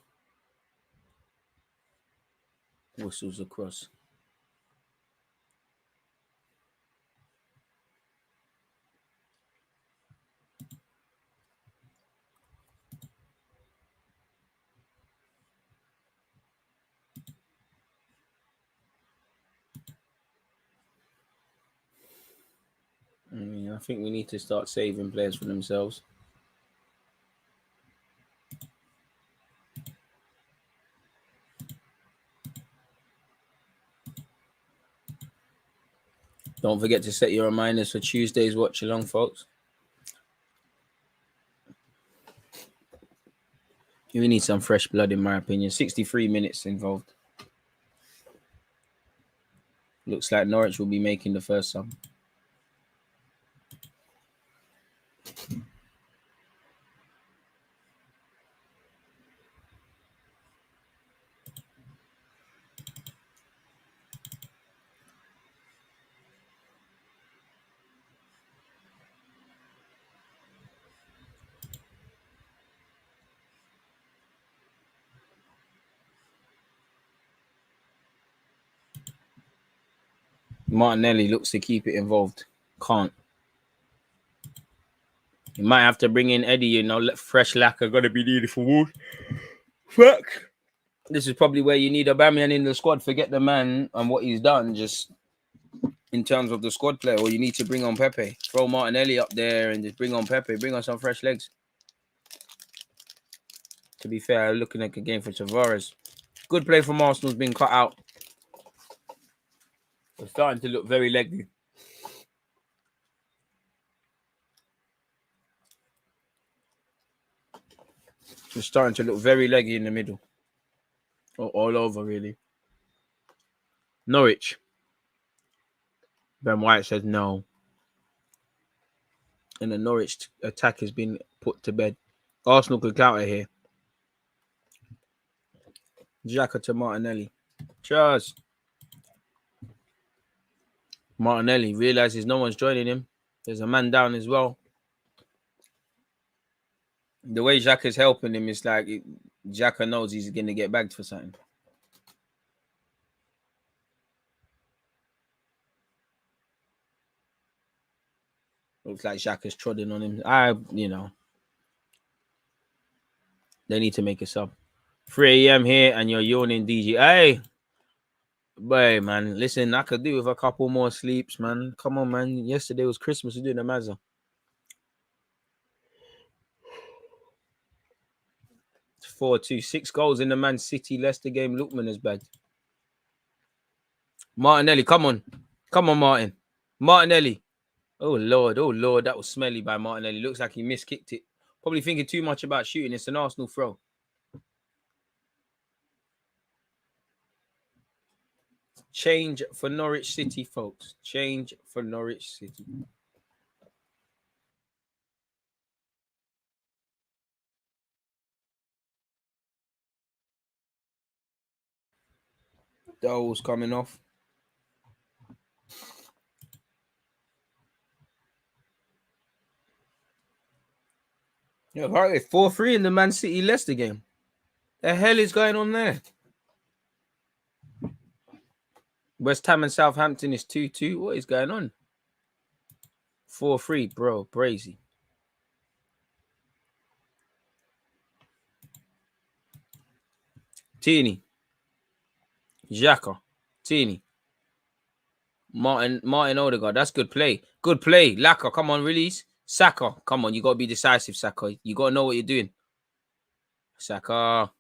Whistles across. I think we need to start saving players for themselves. Don't forget to set your reminders for Tuesday's watch along, folks. We need some fresh blood, in my opinion. 63 minutes involved. Looks like Norwich will be making the first sub. Martinelli looks to keep it involved. Can't. You might have to bring in Eddie, fresh lacquer going to be needed for Wolves. Fuck. This is probably where you need Aubameyang in the squad. Forget the man and what he's done, just in terms of the squad player. Or you need to bring on Pepe. Throw Martinelli up there and just bring on Pepe. Bring on some fresh legs. To be fair, looking at the game for Tavares. Good play from Arsenal's been cut out. It's starting to look very leggy. It's starting to look very leggy in the middle. All over, really. Norwich. Ben White says no. And the Norwich attack has been put to bed. Arsenal could counter here. Xhaka to Martinelli. Cheers. Martinelli realizes no one's joining him. There's a man down as well. The way Xhaka's helping him is like Xhaka knows he's going to get bagged for something. Looks like Xhaka's trotting on him. They need to make a sub. 3 a.m. here and you're yawning, DG. Hey, boy, man. Listen, I could do with a couple more sleeps, man. Come on, man. Yesterday was Christmas. We're doing the Mazza. 4-2. 6 goals in the Man City Leicester game. Lookman is bad. Martinelli, come on. Come on, Martin. Martinelli. Oh, Lord. That was smelly by Martinelli. Looks like he miskicked it. Probably thinking too much about shooting. It's an Arsenal throw. Change for Norwich City, folks. Change for Norwich City. Dole's coming off. Yeah, right. 4-3 in the Man City Leicester game. The hell is going on there? West Ham and Southampton is 2-2. What is going on? 4-3, bro. Brazy. Tierney. Xhaka. Tierney. Martin Odegaard. That's good play. Good play. Laka, come on, release. Saka. Come on, you got to be decisive, Saka. You got to know what you're doing. Saka.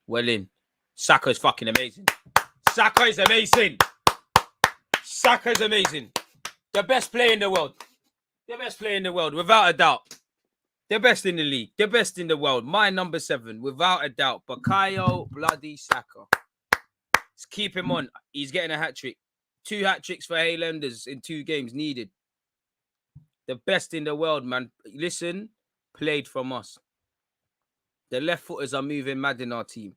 Well in. Saka is fucking amazing. Saka is amazing. Saka is amazing. The best player in the world. The best player in the world, without a doubt. The best in the league. The best in the world. My number 7, without a doubt. Bukayo bloody Saka. Let's keep him on. He's getting a hat-trick. 2 hat-tricks for Highlanders in 2 games needed. The best in the world, man. Listen, played from us. The left footers are moving mad in our team.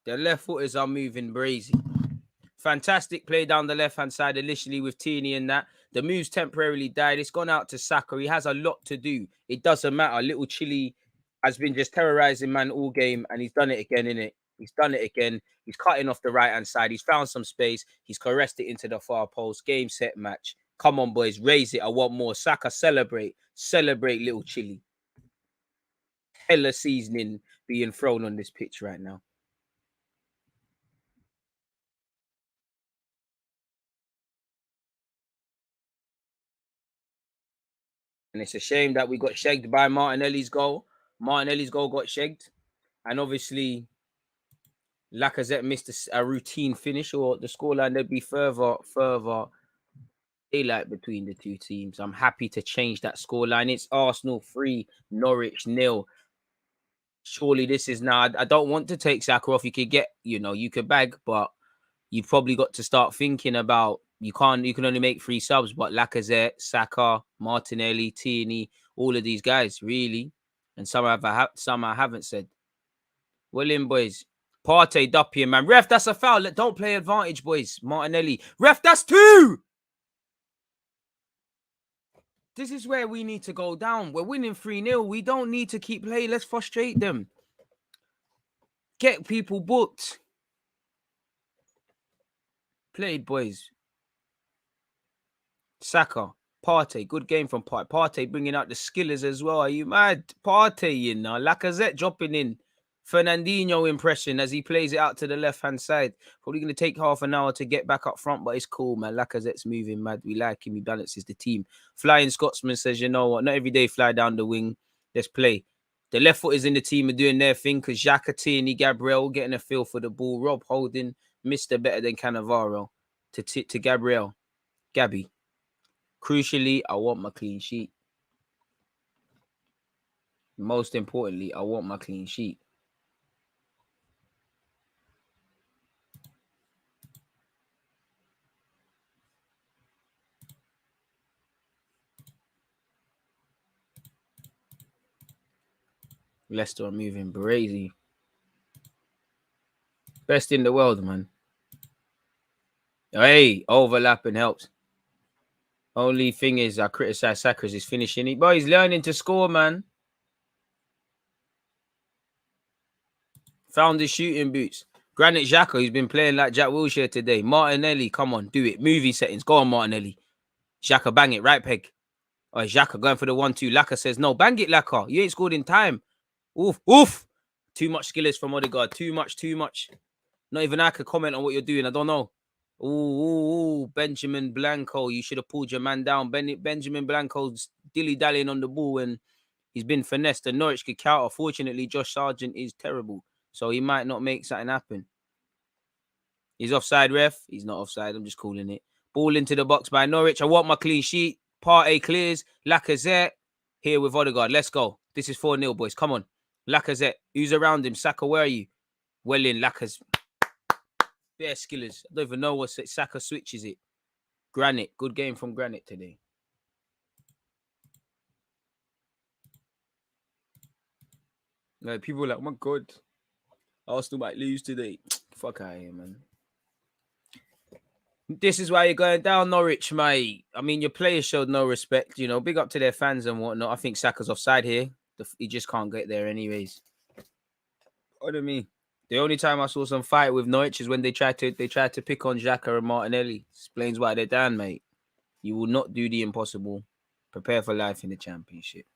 The left footers are moving brazy. Fantastic play down the left-hand side initially with Tierney and that. The move's temporarily died. It's gone out to Saka. He has a lot to do. It doesn't matter. Little Chile has been just terrorizing man all game, and he's done it again, innit? He's done it again. He's cutting off the right-hand side. He's found some space. He's caressed it into the far post. Game, set, match. Come on, boys. Raise it. I want more. Saka, celebrate. Celebrate, little Chile. Hella seasoning being thrown on this pitch right now. And it's a shame that we got shagged by Martinelli's goal. Martinelli's goal got shagged. And obviously, Lacazette missed a routine finish, or the scoreline, there'd be further daylight between the 2 teams. I'm happy to change that scoreline. It's Arsenal 3, Norwich 0. Surely this is now, I don't want to take Saka off. You could get, you could bag, but you've probably got to start thinking about, you can only make 3 subs, but Lacazette, Saka, Martinelli, Tierney, all of these guys, really. And some I haven't said. Well in, boys. Partey, up here, man. Ref, that's a foul. Don't play advantage, boys. Martinelli. Ref, that's 2! This is where we need to go down. We're winning 3-0. We don't need to keep playing. Let's frustrate them. Get people booked. Played, boys. Saka. Partey. Good game from Partey. Partey bringing out the skillers as well. Are you mad? Partey in now. Lacazette dropping in. Fernandinho impression as he plays it out to the left-hand side. Probably going to take half an hour to get back up front, but it's cool, man. Lacazette's moving mad. We like him. He balances the team. Flying Scotsman says, you know what? Not every day fly down the wing. Let's play. The left footers in the team are doing their thing because Xhaka, Tierney, Gabriel getting a feel for the ball. Rob holding Mr. better than Cannavaro to Gabriel. Gabby. Crucially, I want my clean sheet. Most importantly, I want my clean sheet. Leicester are moving crazy. Best in the world, man. Hey, overlapping helps. Only thing is, I criticize Saka's is finishing it, but he's learning to score, man. Found his shooting boots. Granit Xhaka, he's been playing like Jack Wilshere today. Martinelli, come on, do it. Movie settings, go on, Martinelli. Xhaka, bang it, right peg. Oh, Xhaka going for the 1-2. Laka says, no, bang it, Laka. You ain't scored in time. Oof, oof. Too much skillers from Odegaard. Too much. Not even I could comment on what you're doing. I don't know. Ooh, Benjamin Blanco. You should have pulled your man down. Benjamin Blanco's dilly-dallying on the ball and he's been finessed. And Norwich could counter. Fortunately, Josh Sargent is terrible. So he might not make something happen. He's offside, ref. He's not offside. I'm just calling it. Ball into the box by Norwich. I want my clean sheet. Partey clears. Lacazette here with Odegaard. Let's go. This is 4-0, boys. Come on. Lacazette. Who's around him? Saka, where are you? Well in. Lacazette. Bare skillers. I don't even know what Saka switches it. Granite. Good game from Granite today. Like, people are like, oh my God. Arsenal might lose today. Fuck out of here, man. This is why you're going down, Norwich, mate. I mean, your players showed no respect. You know, big up to their fans and whatnot. I think Saka's offside here. He just can't get there anyways. What do I mean? The only time I saw some fight with Norwich is when they tried to pick on Xhaka and Martinelli. Explains why they're down, mate. You will not do the impossible. Prepare for life in the Championship.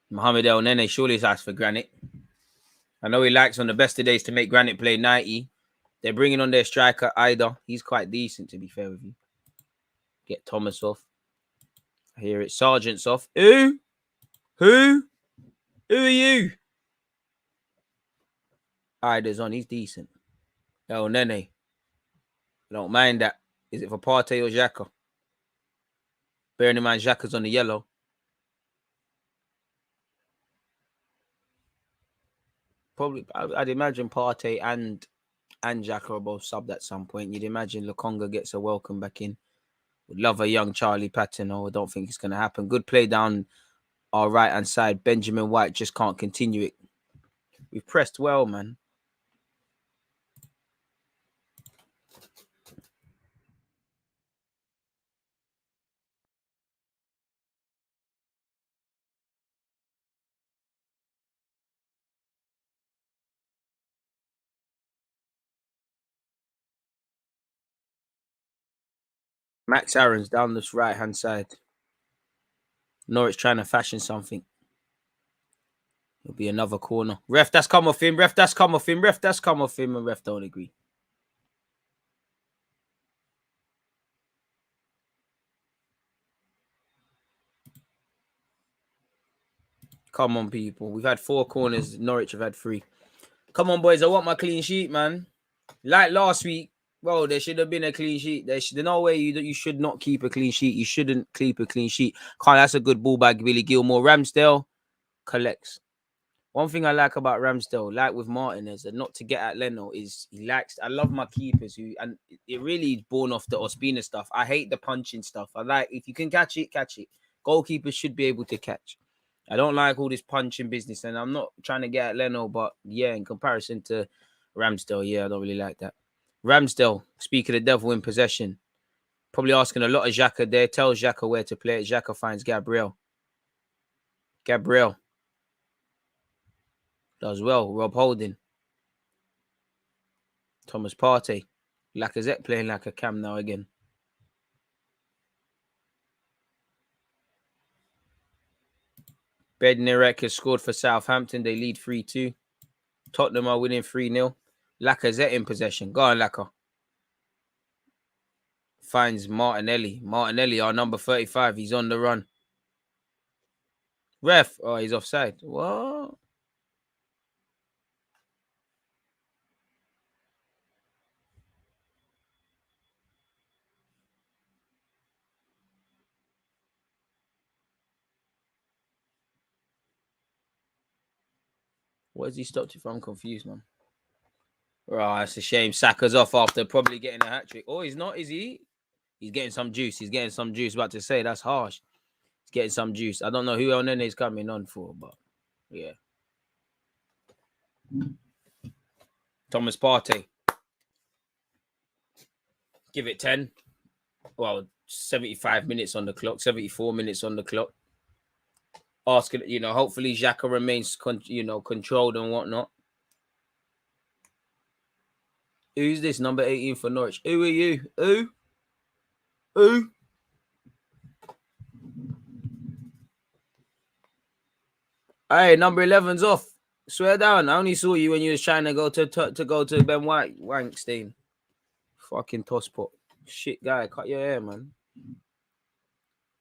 Mohamed El Nene surely has asked for Granit. I know he likes on the best of days to make Granit play 90. They're bringing on their striker, Ida. He's quite decent, to be fair with you. Get Thomas off. I hear it. Sargent's off. Who? Who are you? Ida's on. He's decent. El Nene. I don't mind that. Is it for Partey or Xhaka? Bearing in mind, Xhaka's on the yellow. Probably, I'd imagine Partey and Xhaka are both subbed at some point. You'd imagine Lokonga gets a welcome back in. Would love a young Charlie Patino. I don't think it's going to happen. Good play down our right-hand side. Benjamin White just can't continue it. We've pressed well, man. Max Aaron's down this right-hand side. Norwich trying to fashion something. It'll be another corner. Ref, that's come off him. Ref, that's come off him. Ref, that's come off him. And ref don't agree. Come on, people. We've had 4 corners. Norwich have had 3. Come on, boys. I want my clean sheet, man. Like last week, well, there should have been a clean sheet. There's no way you should not keep a clean sheet. You shouldn't keep a clean sheet. Carl, that's a good ball by Billy Gilmore. Ramsdale collects. One thing I like about Ramsdale, like with Martinez, and not to get at Leno, is he likes. I love my keepers and it really is born off the Ospina stuff. I hate the punching stuff. I like if you can catch it, catch it. Goalkeepers should be able to catch. I don't like all this punching business, and I'm not trying to get at Leno, but yeah, in comparison to Ramsdale, yeah, I don't really like that. Ramsdale, speak of the devil in possession, probably asking a lot of Xhaka there. Tells Xhaka where to play it. Xhaka finds Gabriel. Does well. Rob Holding. Thomas Partey. Lacazette playing like a cam now again. Bednarek has scored for Southampton. They lead 3-2. Tottenham are winning 3-0. Lacazette in possession. Go on, Lacazette. Finds Martinelli. Martinelli, our number 35. He's on the run. Ref. Oh, he's offside. What? What has he stopped it from? I'm confused, man. Oh, that's a shame. Saka's off after probably getting a hat-trick. Oh, he's not, is he? He's getting some juice. He's getting some juice. About to say, that's harsh. He's getting some juice. I don't know who El Nene is coming on for, but yeah. Thomas Partey. Give it 10. Well, 75 minutes on the clock. 74 minutes on the clock. Asking, hopefully Xhaka remains, controlled and whatnot. Who's this? Number 18 for Norwich. Who are you? Who? Hey, number 11's off. Swear down. I only saw you when you was trying to go to Ben Wankstein. Fucking tosspot. Shit guy. Cut your hair, man.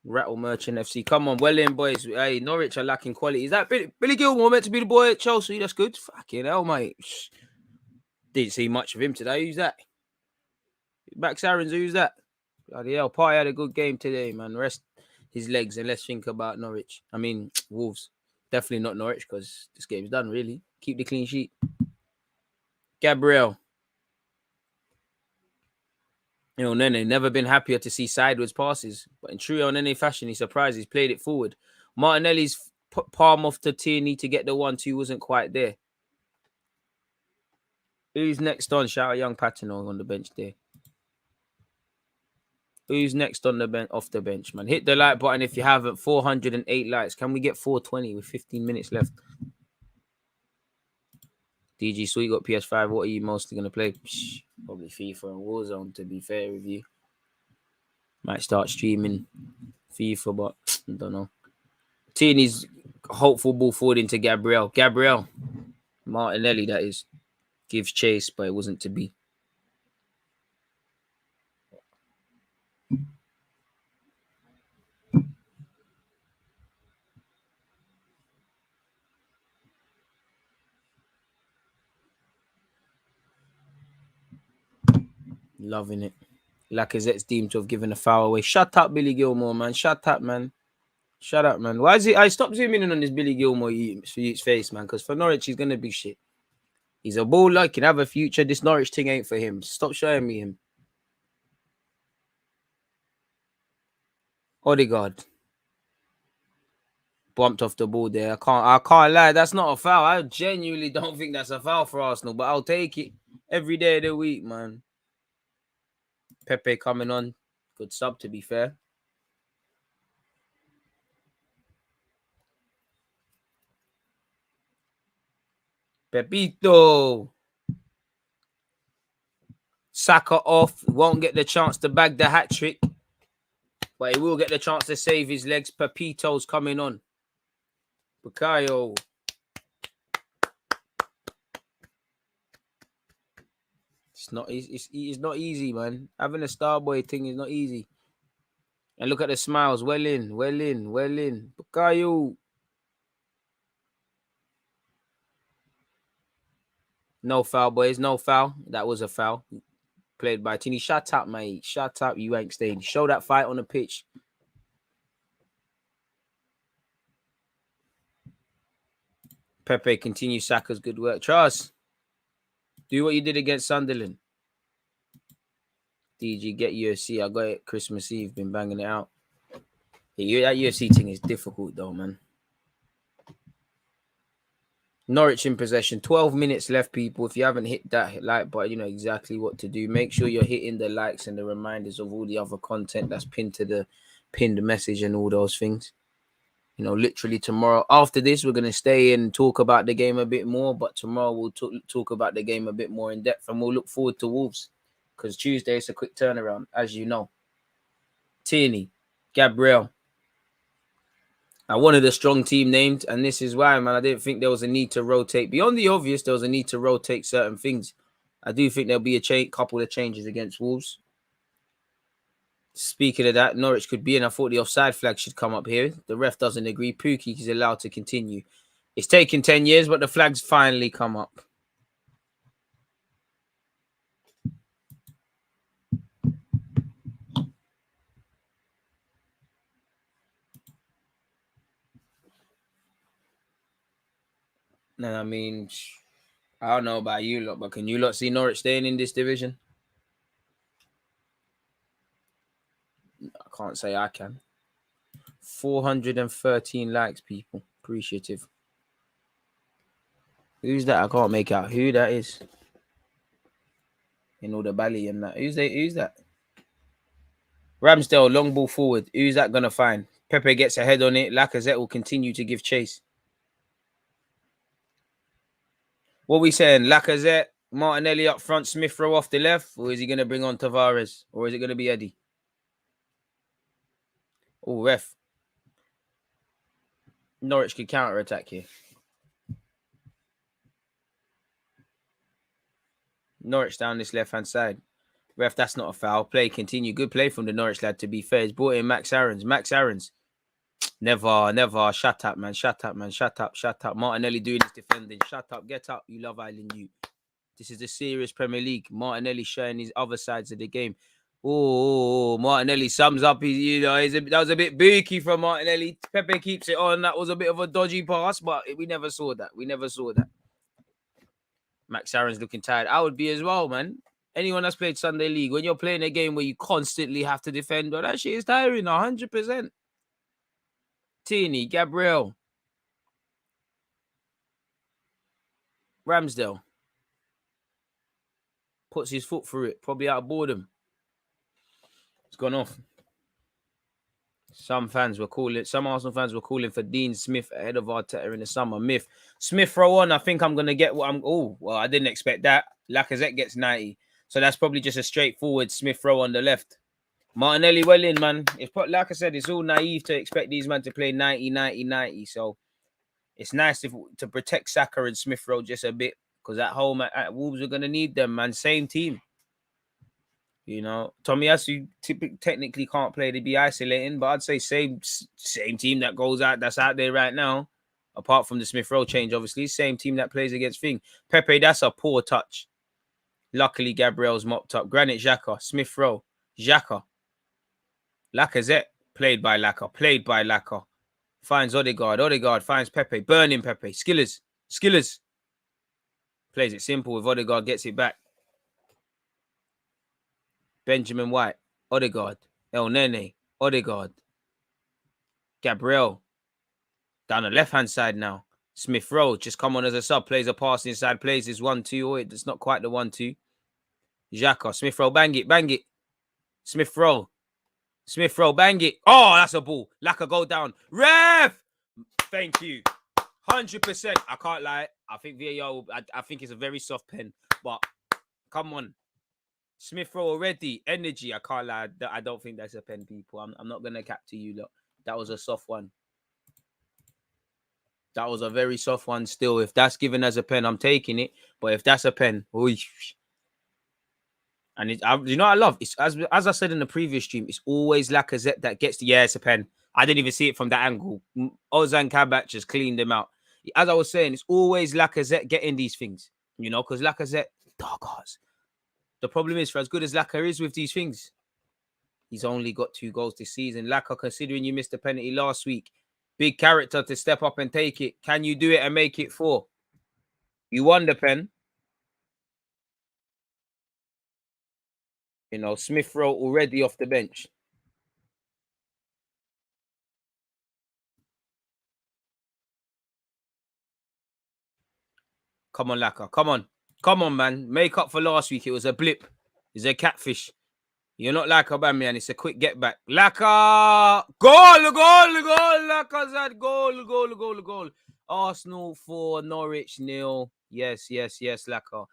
Rattle Merchant FC. Come on, well in, boys. Hey, Norwich are lacking quality. Is that Billy Gilmore meant to be the boy at Chelsea? That's good. Fucking hell, mate. Didn't see much of him today. Who's that? Max Aaron's. Who's that? Bloody hell. Partey had a good game today, man. Rest his legs and let's think about Norwich. I mean, Wolves. Definitely not Norwich because this game's done, really. Keep the clean sheet. Gabriel. El Nene, never been happier to see sideways passes. But in true El Nene fashion, he surprised. He's played it forward. Martinelli's palm off to Tierney to get the 1-2 wasn't quite there. Who's next on? Shout out Young Patino on the bench there. Who's next on the bench? Off the bench, man. Hit the like button if you haven't. 408 likes. Can we get 420 with 15 minutes left? DG Sweet got PS5. What are you mostly gonna play? Probably FIFA and Warzone. To be fair with you, might start streaming FIFA, but I don't know. Tini's hopeful ball forward into Gabriel. Gabriel Martinelli, that is, gives chase, but it wasn't to be. Loving it. Lacazette's deemed to have given a foul away. Shut up, Billy Gilmore, man. Shut up, man. Shut up, man. Why is it? I stopped zooming in on this Billy Gilmore face, man, because for Norwich, he's going to be shit. He's a baller, can have a future. This Norwich thing ain't for him. Stop showing me him. Odegaard. Bumped off the ball there. I can't lie. That's not a foul. I genuinely don't think that's a foul for Arsenal, but I'll take it every day of the week, man. Pepe coming on. Good sub, to be fair. Pepito. Saka off. Won't get the chance to bag the hat trick, but he will get the chance to save his legs. Pepito's coming on. Bukayo. It's not easy, man. Having a star boy thing is not easy. And look at the smiles. Well in. Bukayo. No foul, boys. No foul. That was a foul. Played by Tini. Shut up, mate. Shut up. You ain't staying. Show that fight on the pitch. Pepe continues Saka's good work. Trust. Do what you did against Sunderland. DG, get UFC. I got it Christmas Eve. Been banging it out. Yeah, that UFC thing is difficult, though, man. Norwich in possession. 12 minutes left, people. If you haven't hit that like button, you know exactly what to do. Make sure you're hitting the likes and the reminders of all the other content that's pinned to the pinned message and all those things. You know, literally tomorrow. After this, we're going to stay and talk about the game a bit more. But tomorrow, we'll talk about the game a bit more in depth. And we'll look forward to Wolves. Because Tuesday is a quick turnaround, as you know. Tierney, Gabriel. I wanted a strong team named, and this is why, man. I didn't think there was a need to rotate. Beyond the obvious, there was a need to rotate certain things. I do think there'll be a couple of changes against Wolves. Speaking of that, Norwich could be in. I thought the offside flag should come up here. The ref doesn't agree. Pukki is allowed to continue. It's taken 10 years, but the flag's finally come up. And I mean, I don't know about you lot, but can you lot see Norwich staying in this division? I can't say I can. 413 likes, people. Appreciative. Who's that? I can't make out who that is. In all the bally and that. Who's that? Ramsdale, long ball forward. Who's that going to find? Pepe gets a head on it. Lacazette will continue to give chase. What are we saying? Lacazette, Martinelli up front, Smith Rowe off the left? Or is he going to bring on Tavares? Or is it going to be Eddie? Oh, ref. Norwich could counter-attack here. Norwich down this left-hand side. Ref, that's not a foul. Play, continue. Good play from the Norwich lad, to be fair. He's brought in Max Aarons. Never. Shut up, man. Shut up. Martinelli doing his defending. Shut up. Get up. You love Island, you. This is the serious Premier League. Martinelli showing his other sides of the game. Oh, Martinelli sums up. That was a bit booky from Martinelli. Pepe keeps it on. That was a bit of a dodgy pass, but we never saw that. Max Aarons looking tired. I would be as well, man. Anyone that's played Sunday League, when you're playing a game where you constantly have to defend, well, that shit is tiring, 100%. Tierney, Gabriel. Ramsdale. puts his foot through it, probably out of boredom. It's gone off. Some Arsenal fans were calling for Dean Smith ahead of Arteta in the summer. Smith throw on. I think I'm gonna get what I'm. Oh, well, I didn't expect that. Lacazette gets 90, so that's probably just a straightforward Smith throw on the left. Martinelli well in, man. Like I said, it's all naive to expect these men to play 90. So it's nice to protect Saka and Smith Rowe just a bit, because at home at Wolves are gonna need them, man. Same team. You know, Tomiyasu technically can't play to be isolating, but I'd say same team that goes out, that's out there right now, apart from the Smith Rowe change, obviously. Same team that plays against Thing. Pepe, that's a poor touch. Luckily, Gabriel's mopped up. Granit Xhaka, Smith Rowe, Xhaka. Lacazette, played by Laka. Finds Odegaard finds Pepe. Burning Pepe. Skillers. Plays it simple with Odegaard, gets it back. Benjamin White, Odegaard, El Nene, Odegaard, Gabriel, down the left-hand side now. Smith Rowe, just come on as a sub, plays a pass inside, plays his 1-2. Oh, it's not quite the 1-2. Xhaka, Smith Rowe, bang it. Smith Rowe, bang it. Oh, that's a ball. Laka, go down. Ref! Thank you. 100%. I can't lie. I think VAR, I think it's a very soft pen, but come on. Smith Rowe already, energy. I can't lie. I don't think that's a pen, people. I'm not going to cap to you, look. That was a soft one. That was a very soft one still. If that's given as a pen, I'm taking it. But if that's a pen, and you know what I love? It's, as I said in the previous stream, it's always Lacazette that gets the, yeah, it's a pen. I didn't even see it from that angle. Ozan Kabak just cleaned them out. As I was saying, it's always Lacazette getting these things, you know, because Lacazette, dog ass. The problem is, for as good as Laka is with these things, he's only got 2 goals this season. Laka, considering you missed a penalty last week, big character to step up and take it. Can you do it and make it 4? You won the pen. You know, Smith Rowe already off the bench. Come on, Laka. Come on, man. Make up for last week. It was a blip. It's a catfish. You're not like Aubameyang. It's a quick get back. Laka! Goal! Lacazette, goal. Arsenal 4, Norwich 0. Yes, Laka.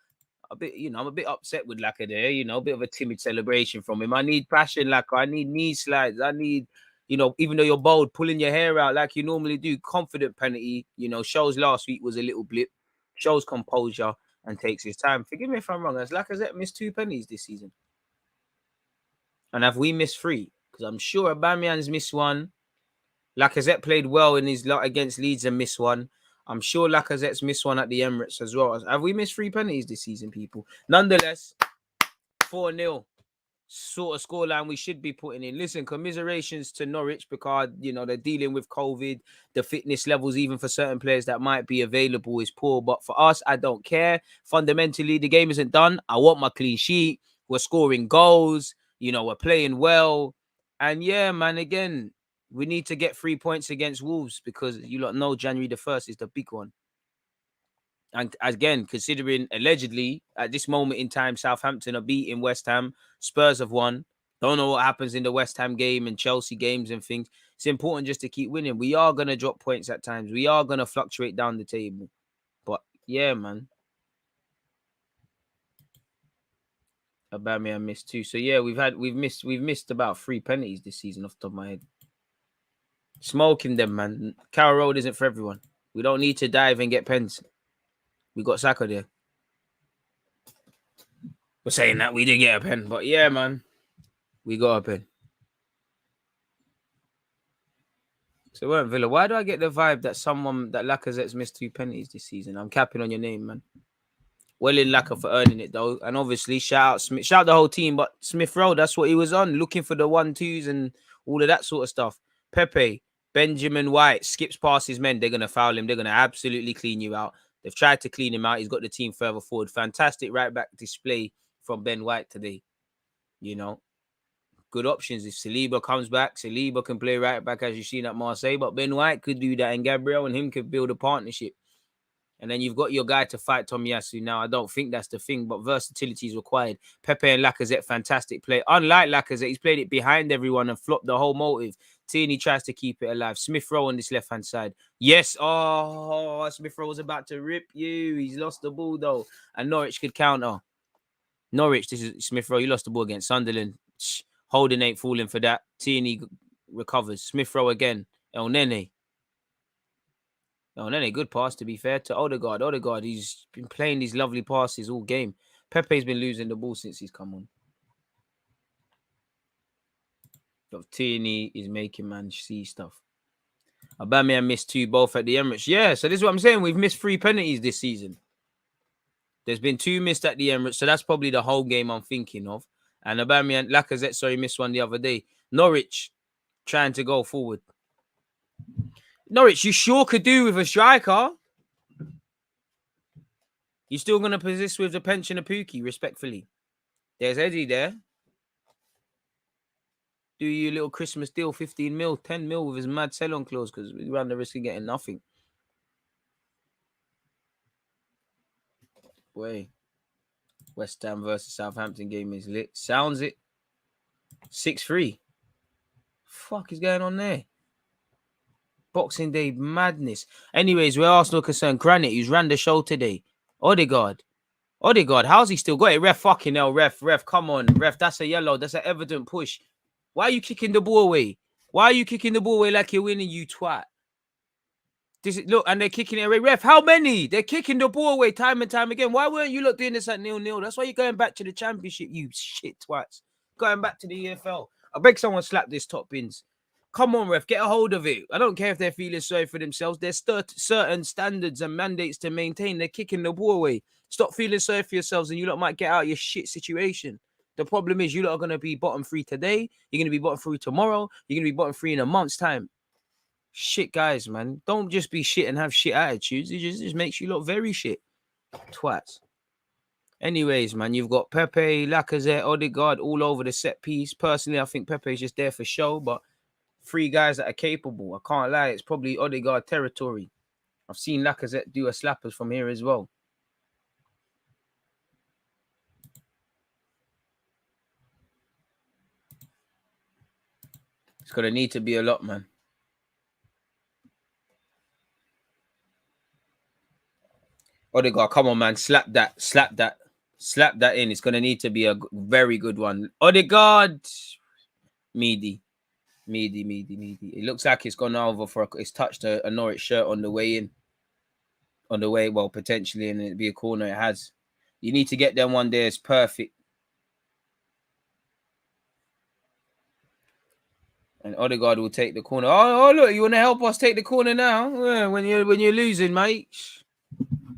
I'm a bit upset with Laka there. You know, a bit of a timid celebration from him. I need passion, Laka. I need knee slides. I need, you know, even though you're bold, pulling your hair out like you normally do. Confident penalty. You know, shows last week was a little blip. Shows composure and takes his time. Forgive me if I'm wrong. Has Lacazette missed 2 penalties this season? And have we missed 3? Because I'm sure Aubameyang's missed 1. Lacazette played well in his lot against Leeds and missed 1. I'm sure Lacazette's missed 1 at the Emirates as well. Have we missed 3 penalties this season, people? Nonetheless, 4-0. Sort of scoreline we should be putting in. Listen, commiserations to Norwich because, you know, they're dealing with COVID. The fitness levels, even for certain players that might be available, is poor. But for us, I don't care. Fundamentally, the game isn't done. I want my clean sheet. We're scoring goals. You know, we're playing well. And yeah, man, again, we need to get 3 points against Wolves because you lot know January the 1st is the big one. And again, considering allegedly at this moment in time, Southampton are beating West Ham, Spurs have won. Don't know what happens in the West Ham game and Chelsea games and things. It's important just to keep winning. We are going to drop points at times. We are going to fluctuate down the table. But yeah, man. Aubameyang missed 2. So yeah, we've missed about 3 penalties this season off the top of my head. Smoking them, man. Carrow Road isn't for everyone. We don't need to dive and get pens. We got Saka there. We're saying that we did get a pen, but yeah, man, we got a pen. So weren't Villa. Why do I get the vibe that Lacazette's missed 2 penalties this season? I'm capping on your name, man. Well in Laka for earning it though, and obviously shout out Smith, shout out the whole team. But Smith Rowe, that's what he was on, looking for the 1-2s and all of that sort of stuff. Pepe, Benjamin White skips past his men. They're gonna foul him. They're gonna absolutely clean you out. They've tried to clean him out. He's got the team further forward. Fantastic right back display from Ben White today. You know, good options. If Saliba comes back, Saliba can play right back as you've seen at Marseille. But Ben White could do that, and Gabriel and him could build a partnership. And then you've got your guy to fight Tomiyasu. Now, I don't think that's the thing, but versatility is required. Pepe and Lacazette, fantastic play. Unlike Lacazette, he's played it behind everyone and flopped the whole motive. Tierney tries to keep it alive. Smith Rowe on this left-hand side. Yes. Oh, Smith Rowe was about to rip you. He's lost the ball, though. And Norwich could counter. Norwich, this is Smith Rowe. You lost the ball against Sunderland. Holden ain't falling for that. Tierney recovers. Smith Rowe again. El Nene, good pass, to be fair, to Odegaard. Odegaard, he's been playing these lovely passes all game. Pepe's been losing the ball since he's come on. Tierney is making man see stuff. Aubameyang missed 2 both at the Emirates. Yeah, so this is what I'm saying. We've missed 3 penalties this season. There's been 2 missed at the Emirates, so that's probably the whole game I'm thinking of. And Aubameyang, Lacazette, missed one the other day. Norwich trying to go forward. Norwich, you sure could do with a striker. You're still going to persist with the pension of Pookie, respectfully. There's Eddie there. Do you a little Christmas deal, 15 mil, 10 mil with his mad sell-on clause, because we run the risk of getting nothing. Boy, West Ham versus Southampton game is lit. Sounds it. 6-3. Fuck is going on there? Boxing Day madness. Anyways, where Arsenal concerned, Granite, who's ran the show today. Odegaard, how's he still got it? Ref, fucking hell, ref, come on. Ref, that's a yellow. That's an evident push. Why are you kicking the ball away? Why are you kicking the ball away like you're winning, you twat? Look, and they're kicking it away. Ref, how many? They're kicking the ball away time and time again. Why weren't you doing this at 0-0? That's why you're going back to the Championship, you shit twats. Going back to the EFL. I beg someone slap this top bins. Come on, ref, get a hold of it. I don't care if they're feeling sorry for themselves. There's certain standards and mandates to maintain. They're kicking the ball away. Stop feeling sorry for yourselves and you lot might get out of your shit situation. The problem is you lot are going to be bottom 3 today. You're going to be bottom 3 tomorrow. You're going to be bottom 3 in a month's time. Shit, guys, man. Don't just be shit and have shit attitudes. It just makes you look very shit. Twats. Anyways, man, you've got Pepe, Lacazette, Odegaard all over the set piece. Personally, I think Pepe is just there for show, but 3 guys that are capable. I can't lie. It's probably Odegaard territory. I've seen Lacazette do a slappers from here as well. It's going to need to be a lot, man. Odegaard, come on, man. Slap that in. It's going to need to be a very good one. Odegaard. Meaty. It looks like it's gone over it's touched a Norwich shirt on the way in. On the way, well, potentially, and it'd be a corner. It has. You need to get them one there. It's perfect. And Odegaard will take the corner. Oh, look, you want to help us take the corner now? Yeah, when you're losing, mate.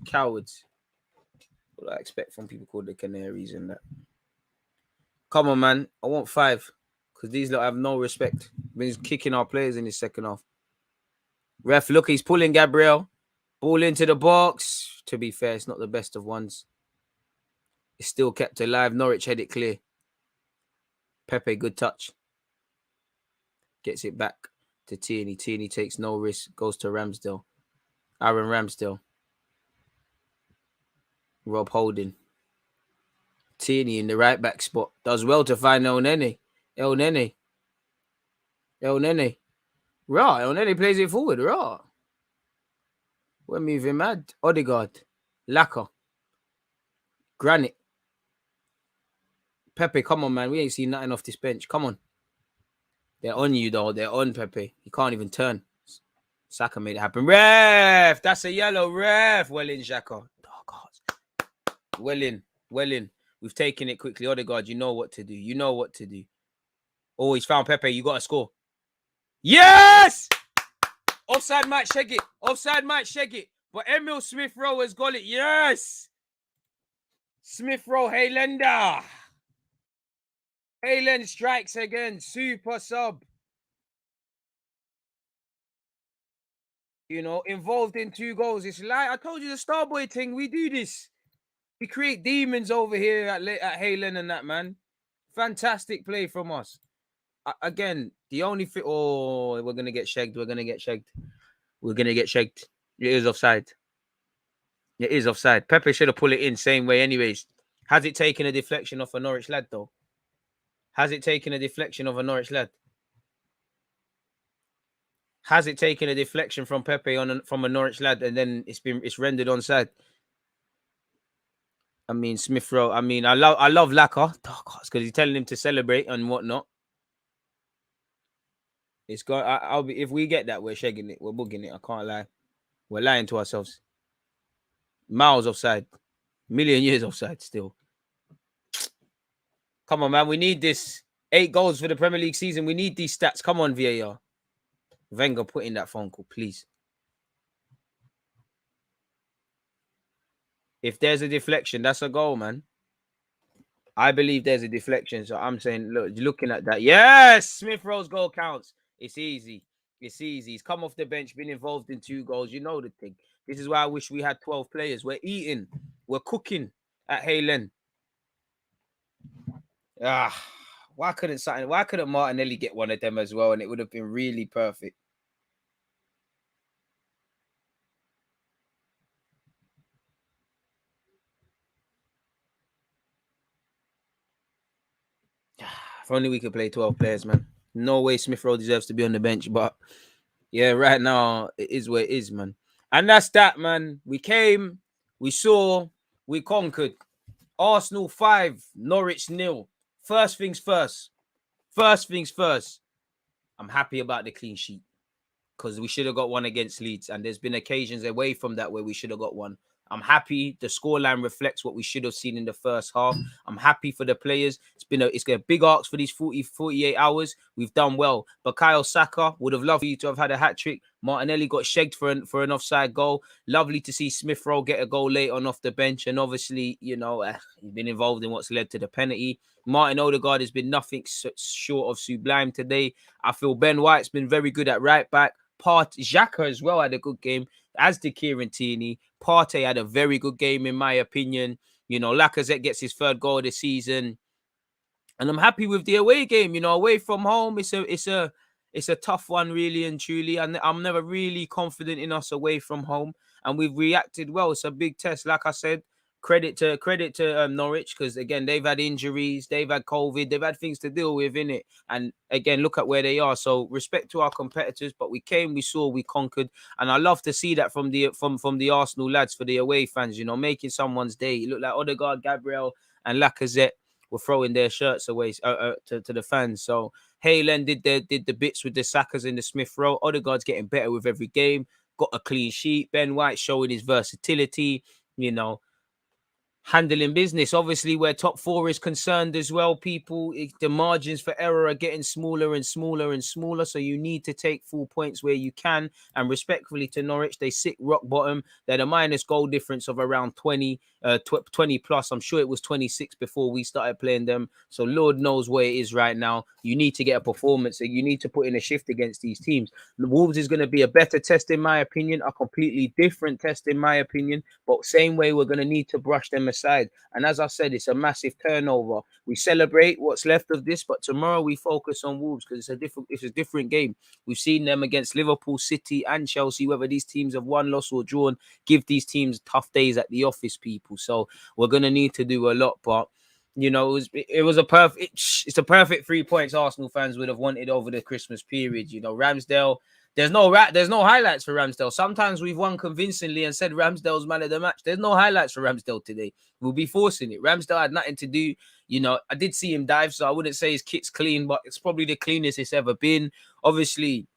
Cowards. What I expect from people called the Canaries and that. Come on, man. I want 5. Because these lot have no respect. He's kicking our players in his second half. Ref, look, he's pulling Gabriel. Ball into the box. To be fair, it's not the best of ones. It's still kept alive. Norwich had it clear. Pepe, good touch. Gets it back to Tierney. Tierney takes no risk. Goes to Ramsdale. Aaron Ramsdale. Rob Holding. Tierney in the right back spot. Does well to find El Nene. Raw. El Nene plays it forward. Raw. We're moving mad. Odegaard. Lacquer. Granite. Pepe, come on, man. We ain't seen nothing off this bench. Come on. They're on you, though. They're on Pepe. He can't even turn. Saka made it happen. Ref! That's a yellow. Ref! Well in, Xhaka. Oh, God. Well in. We've taken it quickly. Odegaard, you know what to do. Oh, he's found Pepe. You got to score. Yes! Offside might shake it. But Emil Smith Rowe has got it. Yes! Smith Rowe, Haylander. Hayland strikes again. Super sub. You know, involved in 2 goals. It's like I told you the Starboy thing. We do this. We create demons over here at Hayland and that, man. Fantastic play from us. Again, the only thing... Oh, we're going to get shagged. It is offside. It is offside. Pepe should have pulled it in same way anyways. Has it taken a deflection off a Norwich lad, though? Has it taken a deflection of a Norwich lad? Has it taken a deflection from Pepe from a Norwich lad and then it's rendered onside? I mean, Smith Rowe. I mean, I love Laka because he's telling him to celebrate and whatnot. It's got. I'll be if we get that, we're shagging it. We're bugging it. I can't lie. We're lying to ourselves. Miles offside. Million years offside still. Come on, man. We need this. 8 goals for the Premier League season. We need these stats. Come on, VAR. Wenger, put in that phone call, please. If there's a deflection, that's a goal, man. I believe there's a deflection. So I'm saying, look, looking at that. Yes! Smith Rowe's goal counts. It's easy. It's easy. He's come off the bench, been involved in 2 goals. You know the thing. This is why I wish we had 12 players. We're eating. We're cooking at Haylen. Why couldn't Martinelli get one of them as well? And it would have been really perfect. If only we could play 12 players, man. No way Smith Rowe deserves to be on the bench. But yeah, right now it is where it is, man. And that's that, man. We came, we saw, we conquered. Arsenal 5, Norwich 0. First things first. First things first. I'm happy about the clean sheet because we should have got one against Leeds. And there's been occasions away from that where we should have got one. I'm happy. The scoreline reflects what we should have seen in the first half. I'm happy for the players. It's got a big ask for these 48 hours. We've done well. Bukayo Saka would have loved you to have had a hat-trick. Martinelli got shagged for an offside goal. Lovely to see Smith Rowe get a goal late on off the bench. And obviously, you know, he's been involved in what's led to the penalty. Martin Odegaard has been nothing short of sublime today. I feel Ben White's been very good at right back. Xhaka as well had a good game, as did Kieran Tierney. Partey had a very good game, in my opinion. You know, Lacazette gets his 3rd goal of the season. And I'm happy with the away game. You know, away from home, it's a tough one, really and truly. And I'm never really confident in us away from home. And we've reacted well. It's a big test. Like I said, credit to Norwich, because again, they've had injuries, they've had COVID, they've had things to deal with, innit? And again, look at where they are. So respect to our competitors, but we came, we saw, we conquered, and I love to see that from the Arsenal lads, for the away fans, you know, making someone's day. It looked like Odegaard, Gabriel, and Lacazette were throwing their shirts away to the fans. So Haylen did the bits with the Sakas and the Smith Rowe. Odegaard's getting better with every game. Got a clean sheet. Ben White showing his versatility. You know, handling business. Obviously, where top 4 is concerned as well, people, the margins for error are getting smaller and smaller and smaller. So you need to take full points where you can. And respectfully to Norwich, they sit rock bottom. They're a minus goal difference of around 20 plus. I'm sure it was 26 before we started playing them. So Lord knows where it is right now. You need to get a performance. So you need to put in a shift against these teams. The Wolves is going to be a better test, in my opinion, a completely different test, in my opinion. But same way, we're going to need to brush them aside. And as I said, it's a massive turnover. We celebrate what's left of this, but tomorrow we focus on Wolves because it's a different game. We've seen them against Liverpool, City, and Chelsea. Whether these teams have won, lost, or drawn, give these teams tough days at the office, people. So we're going to need to do a lot, but you know, it's a perfect 3 points Arsenal fans would have wanted over the Christmas period. You know, Ramsdale, there's no highlights for Ramsdale. Sometimes we've won convincingly and said Ramsdale's man of the match. There's no highlights for Ramsdale today. We'll be forcing it. Ramsdale had nothing to do. You know, I did see him dive, so I wouldn't say his kit's clean, but it's probably the cleanest it's ever been. Obviously,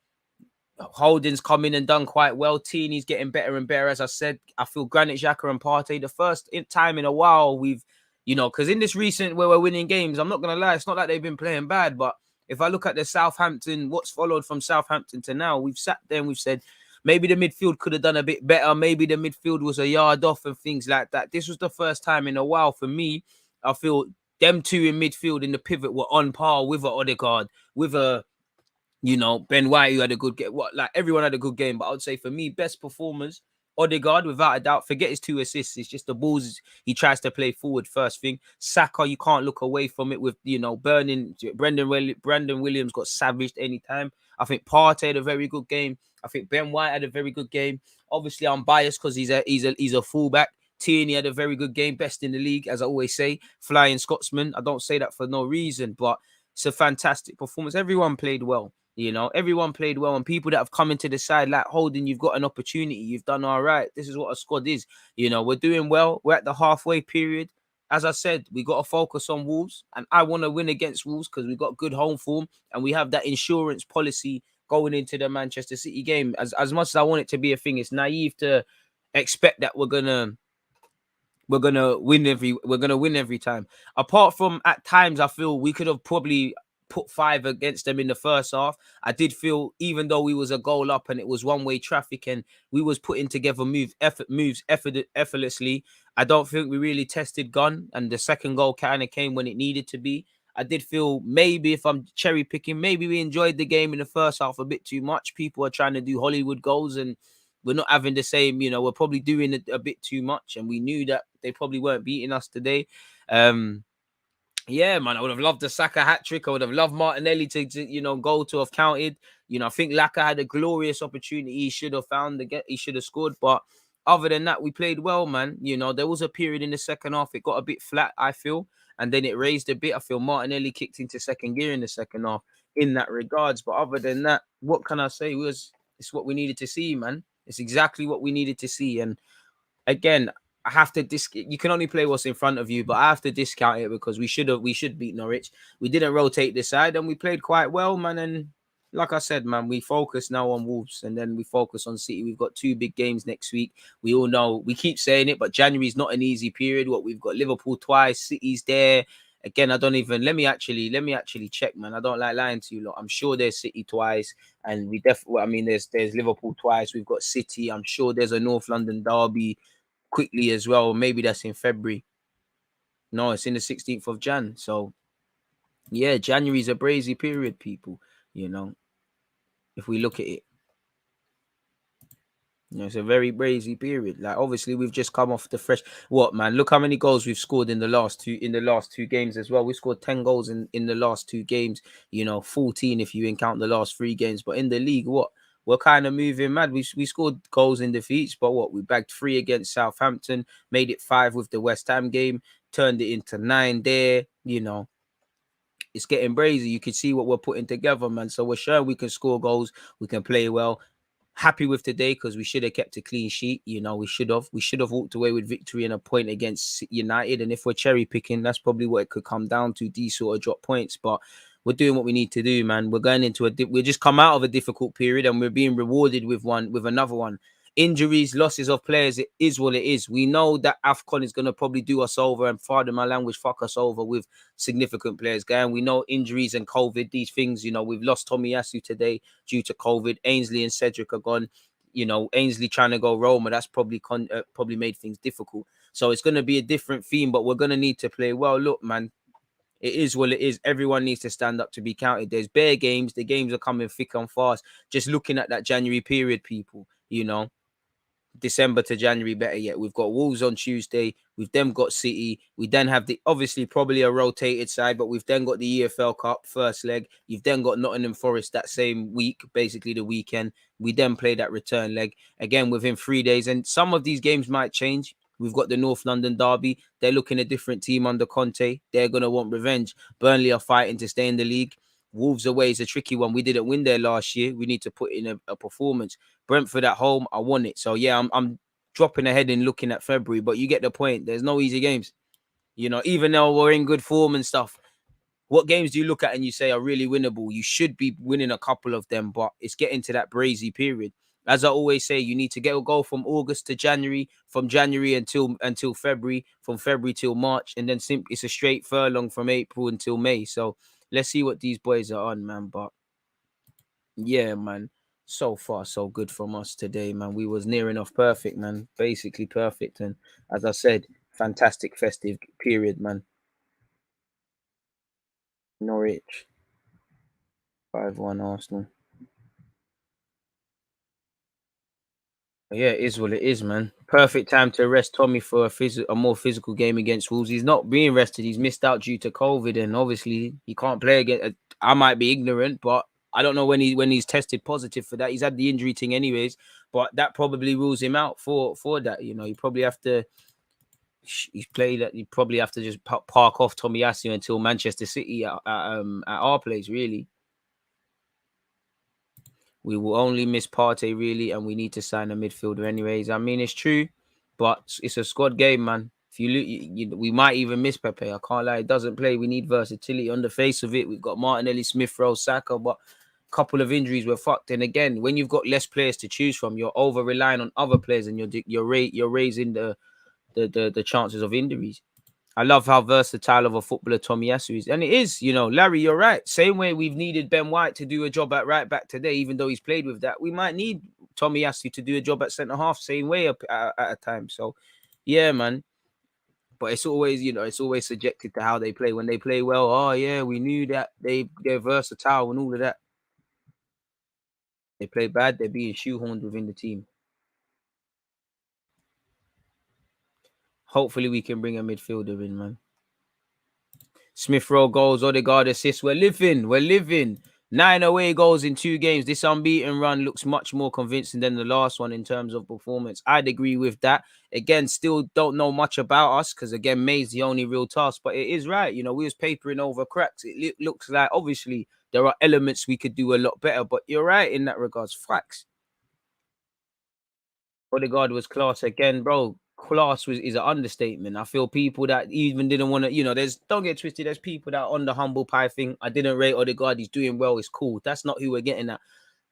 Holding's come in and done quite well. Teeny's getting better and better. As I said, I feel Granit Xhaka and Partey, the first time in a while we've, you know, because in this recent where we're winning games, I'm not going to lie, it's not like they've been playing bad, but if I look at the Southampton, what's followed from Southampton to now, we've sat there and we've said, maybe the midfield could have done a bit better. Maybe the midfield was a yard off and things like that. This was the first time in a while for me. I feel them two in midfield in the pivot were on par with a Odegaard, with a, you know, Ben White, who had a good game. Everyone had a good game, but I would say for me, best performers, Odegaard, without a doubt. Forget his 2 assists. It's just the balls he tries to play forward first thing. Saka, you can't look away from it with, you know, Brandon Williams got savaged anytime. I think Partey had a very good game. I think Ben White had a very good game. Obviously, I'm biased because he's a fullback. Tierney had a very good game, best in the league, as I always say. Flying Scotsman. I don't say that for no reason, but it's a fantastic performance. Everyone played well. Everyone played well, and people that have come into the side, like Holding, you've got an opportunity. You've done all right. This is what a squad is. We're doing well. We're at the halfway period. As I said, we got to focus on Wolves, and I want to win against Wolves because we got good home form, and we have that insurance policy going into the Manchester City game. As much as I want it to be a thing, it's naive to expect that we're gonna win every time. Apart from at times, I feel we could have probably put 5 against them in the first half. I did feel, even though we was a goal up and it was one-way traffic and we was putting together moves effortlessly, I don't think we really tested gun, and the second goal kind of came when it needed to be. I did feel, maybe if I'm cherry picking, maybe we enjoyed the game in the first half a bit too much. People are trying to do Hollywood goals and we're not having the same, we're probably doing it a bit too much, and we knew that they probably weren't beating us today. Yeah, man, I would have loved the Saka hat-trick. I would have loved Martinelli to goal to have counted. I think Laka had a glorious opportunity. He should have he should have scored. But other than that, we played well, man. There was a period in the second half, it got a bit flat, I feel. And then it raised a bit. I feel Martinelli kicked into second gear in the second half in that regards. But other than that, what can I say? It's what we needed to see, man. It's exactly what we needed to see. And again, I have to you can only play what's in front of you, but I have to discount it because we should beat Norwich. We didn't rotate this side and we played quite well, man. And like I said, man, we focus now on Wolves and then we focus on City. We've got 2 big games next week. We all know, we keep saying it, but January is not an easy period. We've got Liverpool twice, City's there. Again, I don't even, let me actually check, man. I don't like lying to you lot. I'm sure there's City twice, and we definitely, there's Liverpool twice. We've got City. I'm sure there's a North London derby quickly as well. Maybe that's in February. No, it's in the 16th of Jan. So yeah, January is a brazy period, people. If we look at it, it's a very brazy period. Like, obviously, we've just come off the fresh. What, man? Look how many goals we've scored in the last two games as well. We scored 10 goals in the last 2 games. 14 if you count the last 3 games. But in the league, what? We're kind of moving mad. We scored goals in defeats, but what? We bagged 3 against Southampton, made it 5 with the West Ham game, turned it into 9 there. It's getting brazy. You can see what we're putting together, man. So we're sure we can score goals. We can play well. Happy with today because we should have kept a clean sheet. We should have walked away with victory and a point against United. And if we're cherry picking, that's probably what it could come down to. These sort of drop points, but we're doing what we need to do, man. We're going into we just come out of a difficult period and we're being rewarded with another one. Injuries, losses of players, it is what it is. We know that AFCON is going to probably do us over and, pardon my language, fuck us over with significant players. And we know injuries and COVID, these things, we've lost Tomiyasu today due to COVID. Ainsley and Cedric are gone. Ainsley trying to go Roma, that's probably made things difficult. So it's going to be a different theme, but we're going to need to play well. Look, man, it is what it is. Everyone needs to stand up to be counted. There's bare games. The games are coming thick and fast. Just looking at that January period, people, December to January, better yet. We've got Wolves on Tuesday. We've then got City. We then have obviously probably a rotated side, but we've then got the EFL Cup first leg. You've then got Nottingham Forest that same week, basically the weekend. We then play that return leg again within 3 days. And some of these games might change. We've got the North London derby. They're looking a different team under Conte. They're going to want revenge. Burnley are fighting to stay in the league. Wolves away is a tricky one. We didn't win there last year. We need to put in a performance. Brentford at home, I want it. So yeah, I'm dropping ahead and looking at February, but you get the point. There's no easy games. Even though we're in good form and stuff, what games do you look at and you say are really winnable? You should be winning a couple of them, but it's getting to that brazy period. As I always say, you need to go from August to January, from January until February, from February till March, and then it's a straight furlong from April until May. So let's see what these boys are on, man. But yeah, man, so far so good from us today, man. We was near enough perfect, man. Basically perfect. And as I said, fantastic festive period, man. Norwich 5-1 Arsenal. Yeah, it is what it is, man. Perfect time to rest Tommy for a more physical game against Wolves. He's not being rested. He's missed out due to COVID, and obviously he can't play again. I might be ignorant, but I don't know when he's tested positive for that. He's had the injury thing anyways, but that probably rules him out for that. You know, you probably have to. He's played that. You probably have to just park off Tomiyasu until Manchester City at our place. Really, we will only miss Partey really, and we need to sign a midfielder anyways. I mean, it's true, but it's a squad game, man. If we might even miss Pepe. I can't lie, he doesn't play. We need versatility. On the face of it, we've got Martinelli, Smith Rowe, Saka, but a couple of injuries, we're fucked. And again, when you've got less players to choose from, you're over relying on other players, and you're raising the chances of injuries. I love how versatile of a footballer Tomiyasu is. And it is, you know, Larry, you're right. Same way we've needed Ben White to do a job at right back today, even though he's played with that, we might need Tomiyasu to do a job at centre half, same way at a time. So, yeah, man. But it's always, you know, it's always subjected to how they play. When they play well, oh, yeah, we knew that they're versatile and all of that. They play bad, they're being shoehorned within the team. Hopefully we can bring a midfielder in, man. Smith Rowe goals, Odegaard assists. We're living. 9 away goals in 2 games. This unbeaten run looks much more convincing than the last one in terms of performance. I'd agree with that. Again, still don't know much about us because, again, May's the only real task. But it is right. You know, we was papering over cracks. It looks like, obviously, there are elements we could do a lot better. But you're right in that regards. Facts. Odegaard was class again, bro. Class is an understatement. I feel people that even didn't want to, you know, don't get twisted. There's people that on the humble pie thing. I didn't rate Odegaard. He's doing well. It's cool. That's not who we're getting at.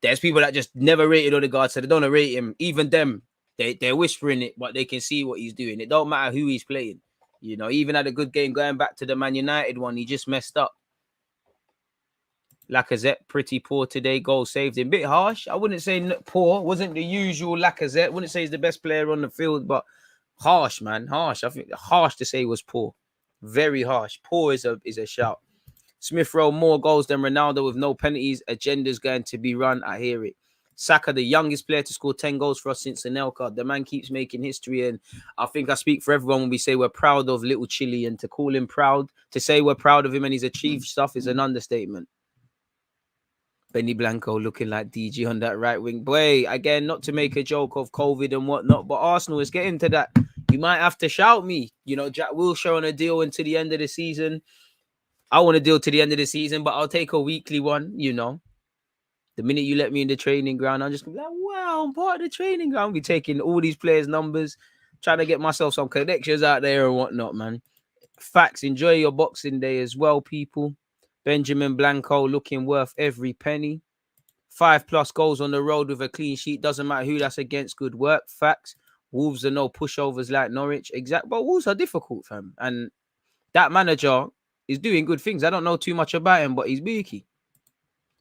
There's people that just never rated Odegaard, so they don't rate him. Even them, they're whispering it, but they can see what he's doing. It don't matter who he's playing. You know, even had a good game going back to the Man United one. He just messed up. Lacazette, pretty poor today. Goal saved him. Bit harsh. I wouldn't say poor. Wasn't the usual Lacazette. Wouldn't say he's the best player on the field, but harsh, man. Harsh. I think harsh to say was poor. Very harsh. Poor is a shout. Smith Rowe, more goals than Ronaldo with no penalties. Agenda's going to be run. I hear it. Saka, the youngest player to score 10 goals for us since Anelka. The man keeps making history, and I think I speak for everyone when we say we're proud of little Chile, and to call him proud, to say we're proud of him and he's achieved stuff is an understatement. Benny Blanco looking like DG on that right wing. Boy, again, not to make a joke of COVID and whatnot, but Arsenal is getting to that. You might have to shout me. You know, Jack Wilshere on a deal until the end of the season. I want a deal to the end of the season, but I'll take a weekly one, you know. The minute you let me in the training ground, I'm just going to be like, wow, I'm part of the training ground. I'll be taking all these players' numbers, trying to get myself some connections out there and whatnot, man. Facts, enjoy your Boxing Day as well, people. Benjamin Blanco looking worth every penny. 5+ goals on the road with a clean sheet. Doesn't matter who that's against. Good work. Facts. Wolves are no pushovers like Norwich. Exact. But Wolves are difficult, fam. And that manager is doing good things. I don't know too much about him, but he's beaky.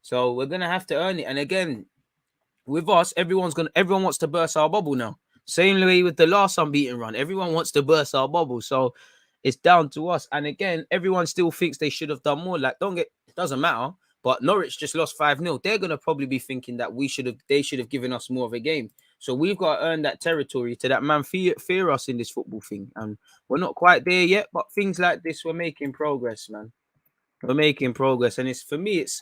So we're gonna have to earn it. And again, with us, everyone wants to burst our bubble now. Same way with the last unbeaten run. Everyone wants to burst our bubble. So it's down to us. And again, everyone still thinks they should have done more. Like, it doesn't matter. But Norwich just lost 5-0. They're gonna probably be thinking that they should have given us more of a game. So we've got to earn that territory to that man fear us in this football thing. And we're not quite there yet, but things like this, we're making progress, man. We're making progress. And for me, it's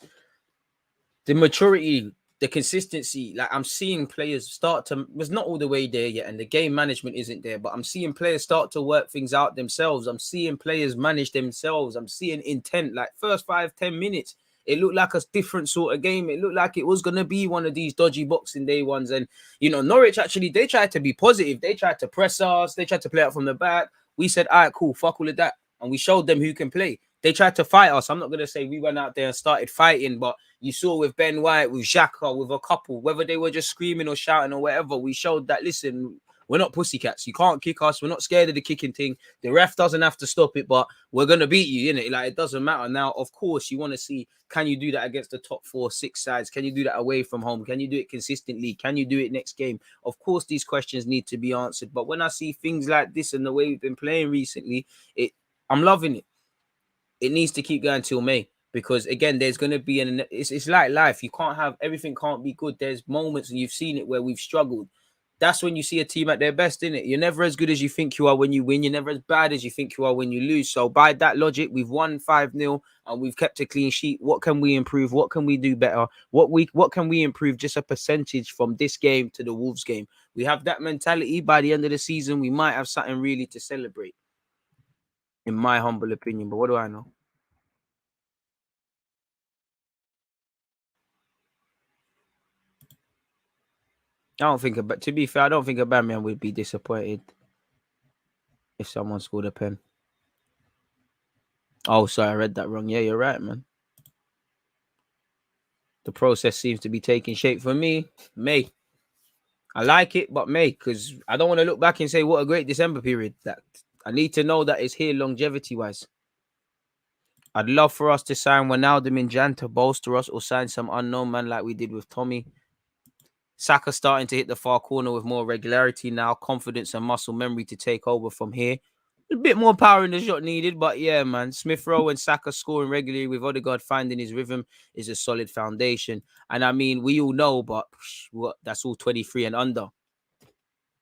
the maturity, the consistency. Like, I'm seeing players was not all the way there yet, and the game management isn't there, but I'm seeing players start to work things out themselves. I'm seeing players manage themselves. I'm seeing intent. Like, first 5-10 minutes, it looked like a different sort of game. It looked like it was going to be one of these dodgy Boxing Day ones. And, you know, Norwich actually, they tried to be positive. They tried to press us. They tried to play out from the back. We said, all right, cool, fuck all of that. And we showed them who can play. They tried to fight us. I'm not going to say we went out there and started fighting, but you saw with Ben White, with Xhaka, with a couple, whether they were just screaming or shouting or whatever, we showed that, listen, we're not pussycats. You can't kick us. We're not scared of the kicking thing. The ref doesn't have to stop it, but we're going to beat you, innit? Like, it doesn't matter. Now, of course, you want to see, can you do that against the top 4-6 sides? Can you do that away from home? Can you do it consistently? Can you do it next game? Of course, these questions need to be answered. But when I see things like this and the way we've been playing recently, I'm loving it. It needs to keep going till May. Because again, there's going to be it's like life. You can't have everything. Can't be good. There's moments, and you've seen it where we've struggled. that's when you see a team at their best, isn't it? You're never as good as you think you are when you win. You're never as bad as you think you are when you lose. So by that logic, we've won 5-0 and we've kept a clean sheet. What can we improve? What can we do better? What can we improve just a percentage from this game to the Wolves game? We have that mentality. By the end of the season, we might have something really to celebrate, in my humble opinion. But what do I know? I don't think about. To be fair, I don't think Aubameyang would be disappointed if someone scored a pen. Oh, sorry, I read that wrong. Yeah, you're right, man. The process seems to be taking shape for me. May. I like it, but May, because I don't want to look back and say what a great December period. That I need to know that it's here longevity-wise. I'd love for us to sign Wijnaldum in Jan to bolster us, or sign some unknown man like we did with Tommy. Saka starting to hit the far corner with more regularity now, confidence and muscle memory to take over from here. A bit more power in the shot needed, but yeah, man. Smith Rowe and Saka scoring regularly with Odegaard finding his rhythm is a solid foundation. And I mean, we all know, but that's all 23 and under.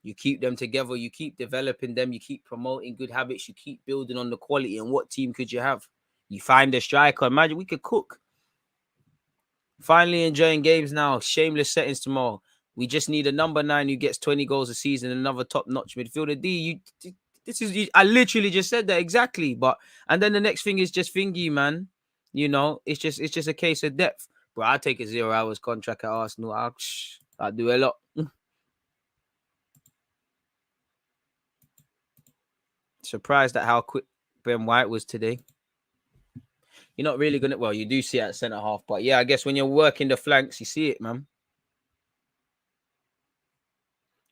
You keep them together, you keep developing them, you keep promoting good habits, you keep building on the quality. And what team could you have? You find a striker. Imagine we could cook. Finally enjoying games now. Shameless settings tomorrow. We just need a number 9 who gets 20 goals a season, another top-notch midfielder. I literally just said that exactly. But and then the next thing is just thingy, man. You know, it's just a case of depth. Bro, I'll take a 0 hours contract at Arsenal. I'll do a lot. Surprised at how quick Ben White was today. You're not really gonna. Well, you do see it at centre half, but yeah, I guess when you're working the flanks, you see it, man.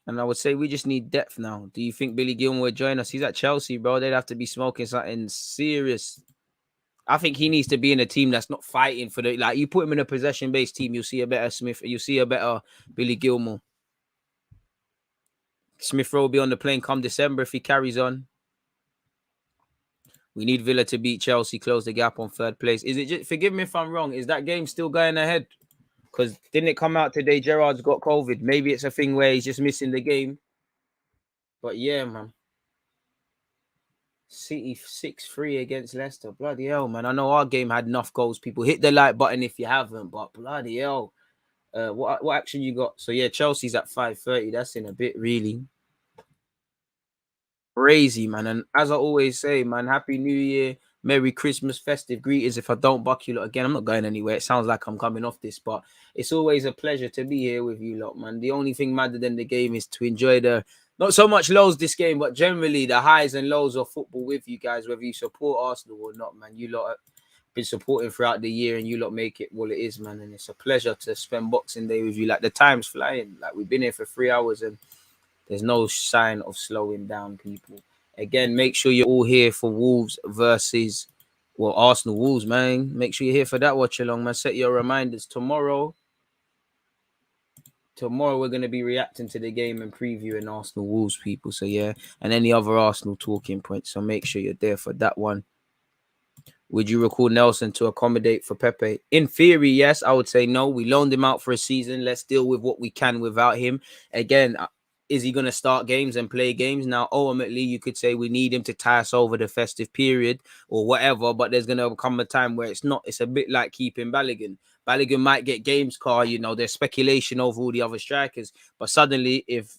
And I would say we just need depth now. Do you think Billy Gilmore would join us? He's at Chelsea, bro. They'd have to be smoking something serious. I think he needs to be in a team that's not fighting for the. Like, you put him in a possession-based team, you'll see a better Smith. You'll see a better Billy Gilmore. Smith Rowe will be on the plane come December if he carries on. We need Villa to beat Chelsea, close the gap on 3rd place. Is it just, forgive me if I'm wrong, is that game still going ahead? Because didn't it come out today Gerrard's got COVID? Maybe it's a thing where he's just missing the game. But yeah, man. City 6-3 against Leicester. Bloody hell, man. I know our game had enough goals. People hit the like button if you haven't, but bloody hell. What action you got? So yeah, Chelsea's at 5:30. That's in a bit, really. Crazy, man. And as I always say, man, Happy New Year, Merry Christmas, festive greetings. If I don't buck you lot again, I'm not going anywhere. It sounds like I'm coming off this, but it's always a pleasure to be here with you lot, man. The only thing madder than the game is to enjoy not so much lows this game, but generally the highs and lows of football with you guys, whether you support Arsenal or not, man. You lot have been supporting throughout the year and you lot make it what it is, man. And it's a pleasure to spend Boxing Day with you. Like, the time's flying. Like, we've been here for 3 hours and there's no sign of slowing down, people. Again, make sure you're all here for Wolves versus, Arsenal Wolves, man. Make sure you're here for that watch along, man. Set your reminders. Tomorrow, we're going to be reacting to the game and previewing Arsenal Wolves, people. So, yeah, and any other Arsenal talking points. So make sure you're there for that one. Would you recall Nelson to accommodate for Pepe? In theory, yes. I would say no. We loaned him out for a season. Let's deal with what we can without him. Again, is he going to start games and play games? Now, ultimately, you could say we need him to tie us over the festive period or whatever, but there's going to come a time where it's not. It's a bit like keeping Balogun. Balogun might get games, there's speculation over all the other strikers, but suddenly if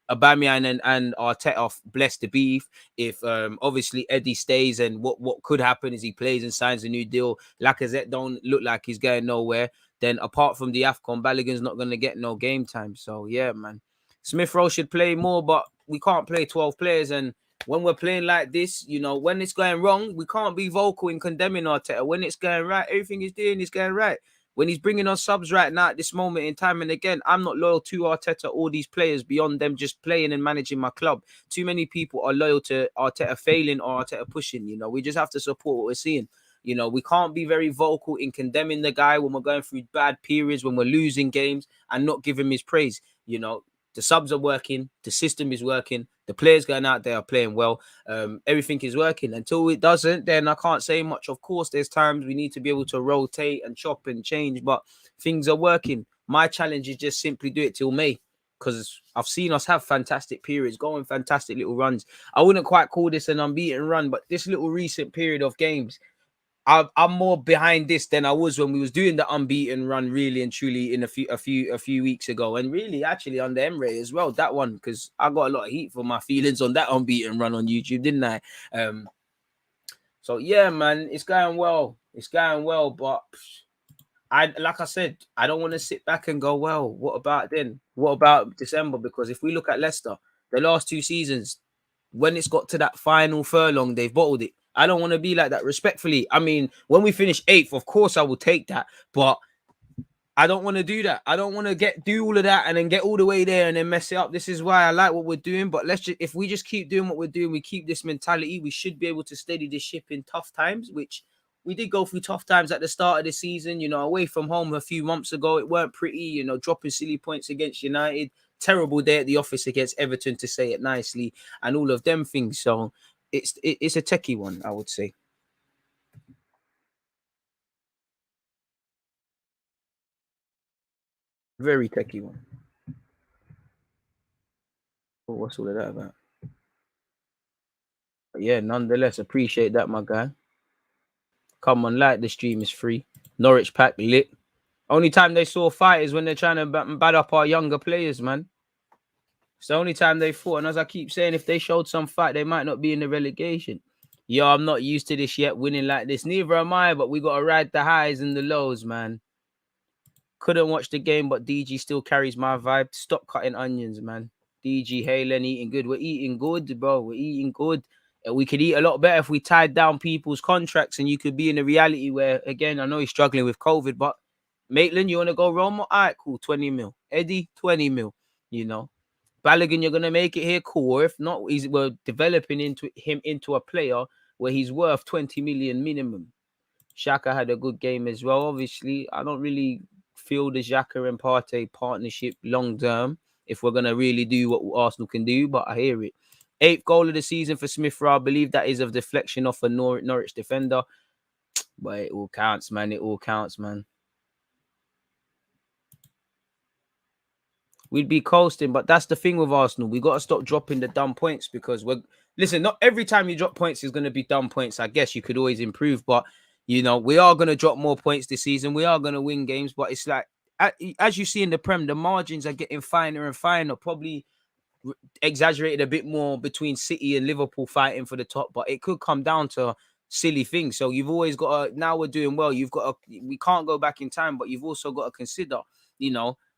Aubameyang and Arteta bless the beef, if obviously Eddie stays, and what could happen is he plays and signs a new deal, Lacazette don't look like he's going nowhere, then apart from the AFCON, Balogun's not going to get no game time. So yeah, man. Smith Rowe should play more, but we can't play 12 players. And when we're playing like this, when it's going wrong, we can't be vocal in condemning Arteta. When it's going right, everything he's doing is going right. When he's bringing on subs right now at this moment in time, and again, I'm not loyal to Arteta or these players beyond them just playing and managing my club. Too many people are loyal to Arteta failing or Arteta pushing. We just have to support what we're seeing. We can't be very vocal in condemning the guy when we're going through bad periods, when we're losing games, and not give him his praise. The subs are working, the system is working, the players going out there are playing well, everything is working. Until it doesn't, then I can't say much. Of course, there's times we need to be able to rotate and chop and change, but things are working. My challenge is just simply do it till May. because I've seen us have fantastic periods, going fantastic little runs. I wouldn't quite call this an unbeaten run, but this little recent period of games, I'm more behind this than I was when we was doing the unbeaten run, really and truly, in a few weeks ago, and really actually under Emre as well. That one, because I got a lot of heat for my feelings on that unbeaten run on YouTube, didn't I? So yeah, man, it's going well. It's going well, but like I said, I don't want to sit back and go, well, what about then? What about December? Because if we look at Leicester, the last 2 seasons, when it's got to that final furlong, they've bottled it. I don't want to be like that, respectfully. I mean, when we finish 8th, of course I will take that, but I don't want to do that. I don't want to do all of that and then get all the way there and then mess it up. This is why I like what we're doing. But if we just keep doing what we're doing, we keep this mentality, we should be able to steady this ship in tough times, which we did go through tough times at the start of the season, away from home a few months ago. It weren't pretty, dropping silly points against United. Terrible day at the office against Everton, to say it nicely, and all of them things. So it's a techie one, I would say. Very techie one. Oh, what's all of that about? But yeah, nonetheless, appreciate that, my guy. Come on, like the stream is free. Norwich pack lit. Only time they saw fight is when they're trying to bad up our younger players, man. It's the only time they fought. And as I keep saying, if they showed some fight, they might not be in the relegation. Yo, I'm not used to this yet, winning like this. Neither am I, but we got to ride the highs and the lows, man. Couldn't watch the game, but DG still carries my vibe. Stop cutting onions, man. DG, Halen, eating good. We're eating good, bro. We're eating good. We could eat a lot better if we tied down people's contracts, and you could be in a reality where, again, I know he's struggling with COVID, but Maitland, you want to go Roma? All right, cool. 20 mil. Eddie, 20 mil. Balogun, you're going to make it here, cool. Or if not, we're developing him into a player where he's worth 20 million minimum. Xhaka had a good game as well. Obviously, I don't really feel the Xhaka and Partey partnership long term if we're going to really do what Arsenal can do, but I hear it. 8th goal of the season for Smith Rowe. I believe that is of deflection off a Norwich defender. But it all counts, man. It all counts, man. We'd be coasting, but that's the thing with Arsenal. We got to stop dropping the dumb points, because not every time you drop points is going to be dumb points. I guess you could always improve, but we are going to drop more points this season. We are going to win games, but it's like, as you see in the Prem, the margins are getting finer and finer. Probably exaggerated a bit more between City and Liverpool fighting for the top, but it could come down to silly things. So you've always got to, now we're doing well. We can't go back in time, but you've also got to consider,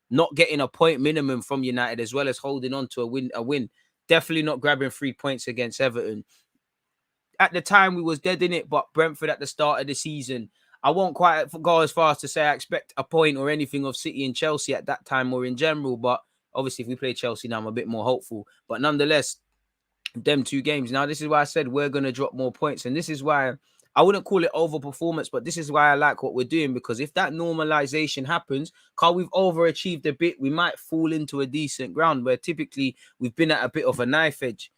not getting a point minimum from United, as well as holding on to a win. Definitely not grabbing 3 points against Everton. At the time, we was dead in it, but Brentford at the start of the season, I won't quite go as far as to say I expect a point or anything of City and Chelsea at that time or in general, but obviously if we play Chelsea now, I'm a bit more hopeful. But nonetheless, them 2 games. Now, this is why I said we're going to drop more points, and this is why I wouldn't call it overperformance, but this is why I like what we're doing, because if that normalization happens, because we've overachieved a bit, we might fall into a decent ground where typically we've been at a bit of a knife edge.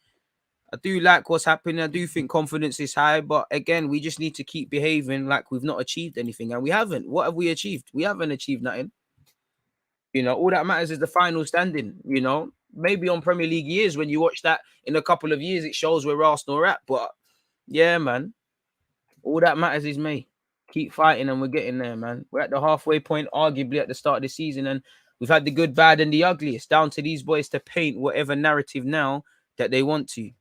I do like what's happening. I do think confidence is high, but again, we just need to keep behaving like we've not achieved anything, and we haven't. What have we achieved? We haven't achieved nothing. All that matters is the final standing. Maybe on Premier League years, when you watch that in a couple of years, it shows where Arsenal are at. But yeah, man, all that matters is me. Keep fighting, and we're getting there, man. We're at the halfway point, arguably at the start of the season, and we've had the good, bad, and the ugly. It's down to these boys to paint whatever narrative now that they want to.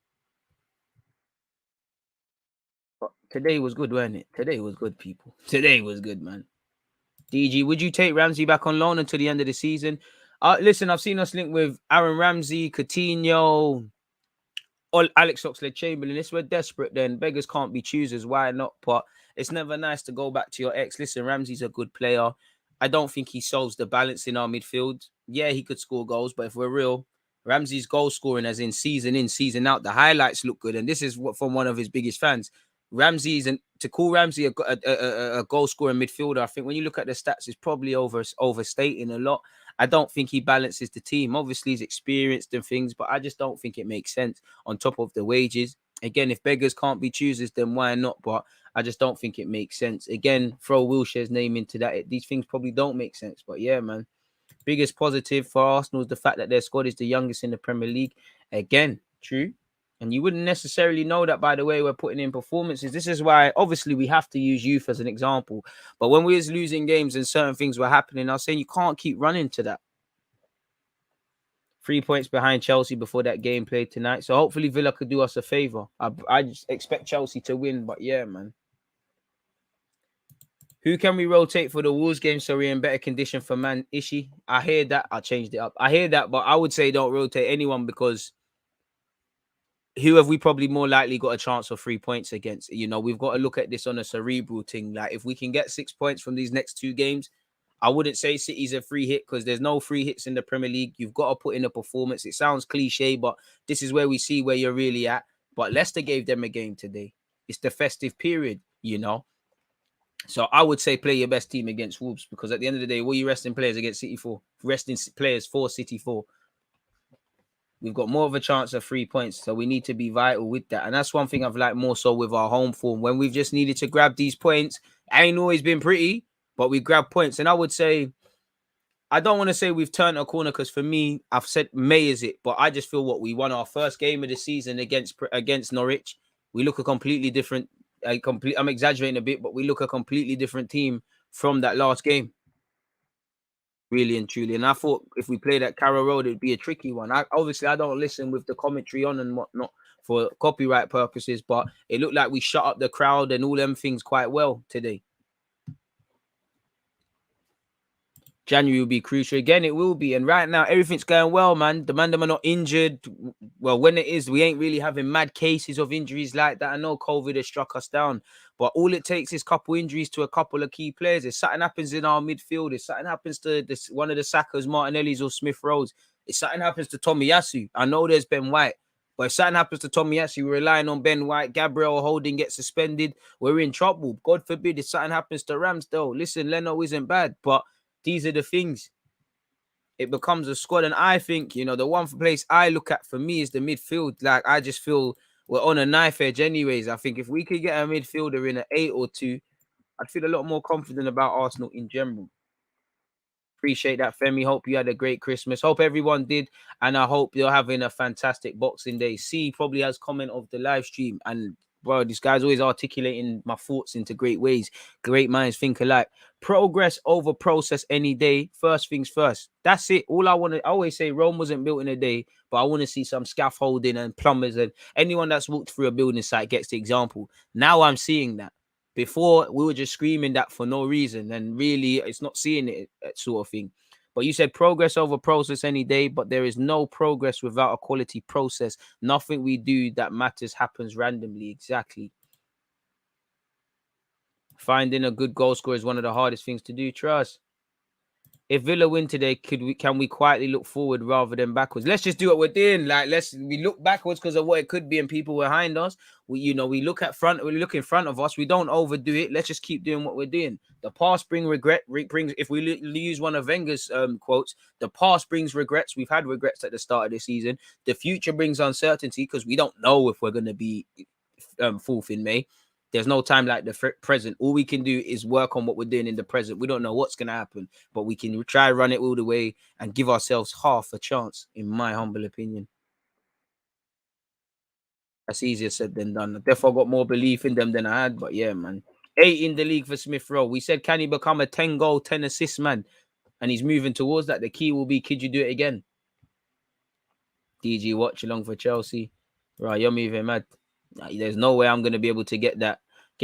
But today was good, wasn't it? Today was good, people. Today was good, man. DG, would you take Ramsey back on loan until the end of the season? Listen, I've seen us link with Aaron Ramsey, Coutinho, or Alex Oxlade-Chamberlain. If we're desperate, then beggars can't be choosers. Why not? But it's never nice to go back to your ex. Listen, Ramsey's a good player. I don't think he solves the balance in our midfield. Yeah, he could score goals, but if we're real, Ramsey's goal scoring, as in, season out, the highlights look good. And this is what from one of his biggest fans. To call Ramsey a goal scoring midfielder, I think when you look at the stats, it's probably overstating a lot. I don't think he balances the team. Obviously, he's experienced and things, but I just don't think it makes sense on top of the wages. Again, if beggars can't be choosers, then why not? But I just don't think it makes sense. Again, throw Wilshere's name into that. These things probably don't make sense. But yeah, man, Biggest positive for Arsenal is the fact that their squad is the youngest in the Premier League. Again, true. And you wouldn't necessarily know that by the way we're putting in performances. This is why, obviously, we have to use youth as an example. But when we was losing games and certain things were happening, I was saying you can't keep running to that. 3 points behind Chelsea before that game played tonight. So hopefully Villa could do us a favour. I just expect Chelsea to win. But yeah, man. Who can we rotate for the Wolves game so we're in better condition for Man Ishi? I hear that. I changed it up. I hear that, but I would say don't rotate anyone because who have we probably more likely got a chance of 3 points against? You know, we've got to look at this on a cerebral thing. Like, if we can get 6 points from these next 2 games, I wouldn't say City's a free hit because there's no free hits in the Premier League. You've got to put in a performance. It sounds cliche, but this is where we see where you're really at. But Leicester gave them a game today. It's the festive period, you know. So I would say play your best team against Wolves because at the end of the day, what are you resting players against City for? Resting players for City for. We've got more of a chance of 3 points, so we need to be vital with that. And that's one thing I've liked more so with our home form. When we've just needed to grab these points, it ain't always been pretty, but we grab points. And I would say, I don't want to say we've turned a corner because for me, I've said May is it, but I just feel what we won our first game of the season against Norwich. We look a completely different. I'm exaggerating a bit, but we look a completely different team from that last game. Really and truly. And I thought if we played at Carrow Road, it'd be a tricky one. Obviously, I don't listen with the commentary on and whatnot for copyright purposes, but it looked like we shut up the crowd and all them things quite well today. January will be crucial. Again, it will be. And right now, everything's going well, man. The man them are not injured. Well, when it is, we ain't really having mad cases of injuries like that. I know COVID has struck us down, but all it takes is a couple injuries to a couple of key players. If something happens in our midfield, if something happens to one of the Sakas, Martinellis or Smith Rhodes, if something happens to Tomiyasu, I know there's Ben White, but if something happens to Tomiyasu, we're relying on Ben White, Gabriel Holding gets suspended, we're in trouble. God forbid if something happens to Ramsdale. Listen, Leno isn't bad, but these are the things. It becomes a squad. And I think, you know, the one place I look at for me is the midfield. Like, I just feel we're on a knife edge anyways. I think if we could get a midfielder in an 8 or 2, I'd feel a lot more confident about Arsenal in general. Appreciate that, Femi. Hope you had a great Christmas. Hope everyone did. And I hope you're having a fantastic Boxing Day. C probably has comment of the live stream. And bro, this guy's always articulating my thoughts into great ways. Great minds think alike. Progress over process any day. First things first. That's it. All I want to, I always say Rome wasn't built in a day, but I want to see some scaffolding and plumbers and anyone that's walked through a building site gets the example. Now I'm seeing that. Before, we were just screaming that for no reason, and really, it's not seeing it sort of thing. But you said progress over process any day, but there is no progress without a quality process. Nothing we do that matters happens randomly. Exactly. Finding a good goal scorer is one of the hardest things to do. Trust. If Villa win today, can we quietly look forward rather than backwards? Let's just do what we're doing. Like, we look backwards because of what it could be and people behind us. We look at front. We look in front of us. We don't overdo it. Let's just keep doing what we're doing. The past brings regret. If we use one of Wenger's quotes, the past brings regrets. We've had regrets at the start of the season. The future brings uncertainty because we don't know if we're going to be fourth in May. There's no time like the present. All we can do is work on what we're doing in the present. We don't know what's going to happen, but we can try run it all the way and give ourselves half a chance, in my humble opinion. That's easier said than done. I definitely got more belief in them than I had, but yeah, man. 8 in the league for Smith Rowe. We said, can he become a 10-goal, 10-assist man? And he's moving towards that. The key will be, could you do it again? DG Watchalong for Chelsea. Right, you're moving mad. There's no way I'm going to be able to get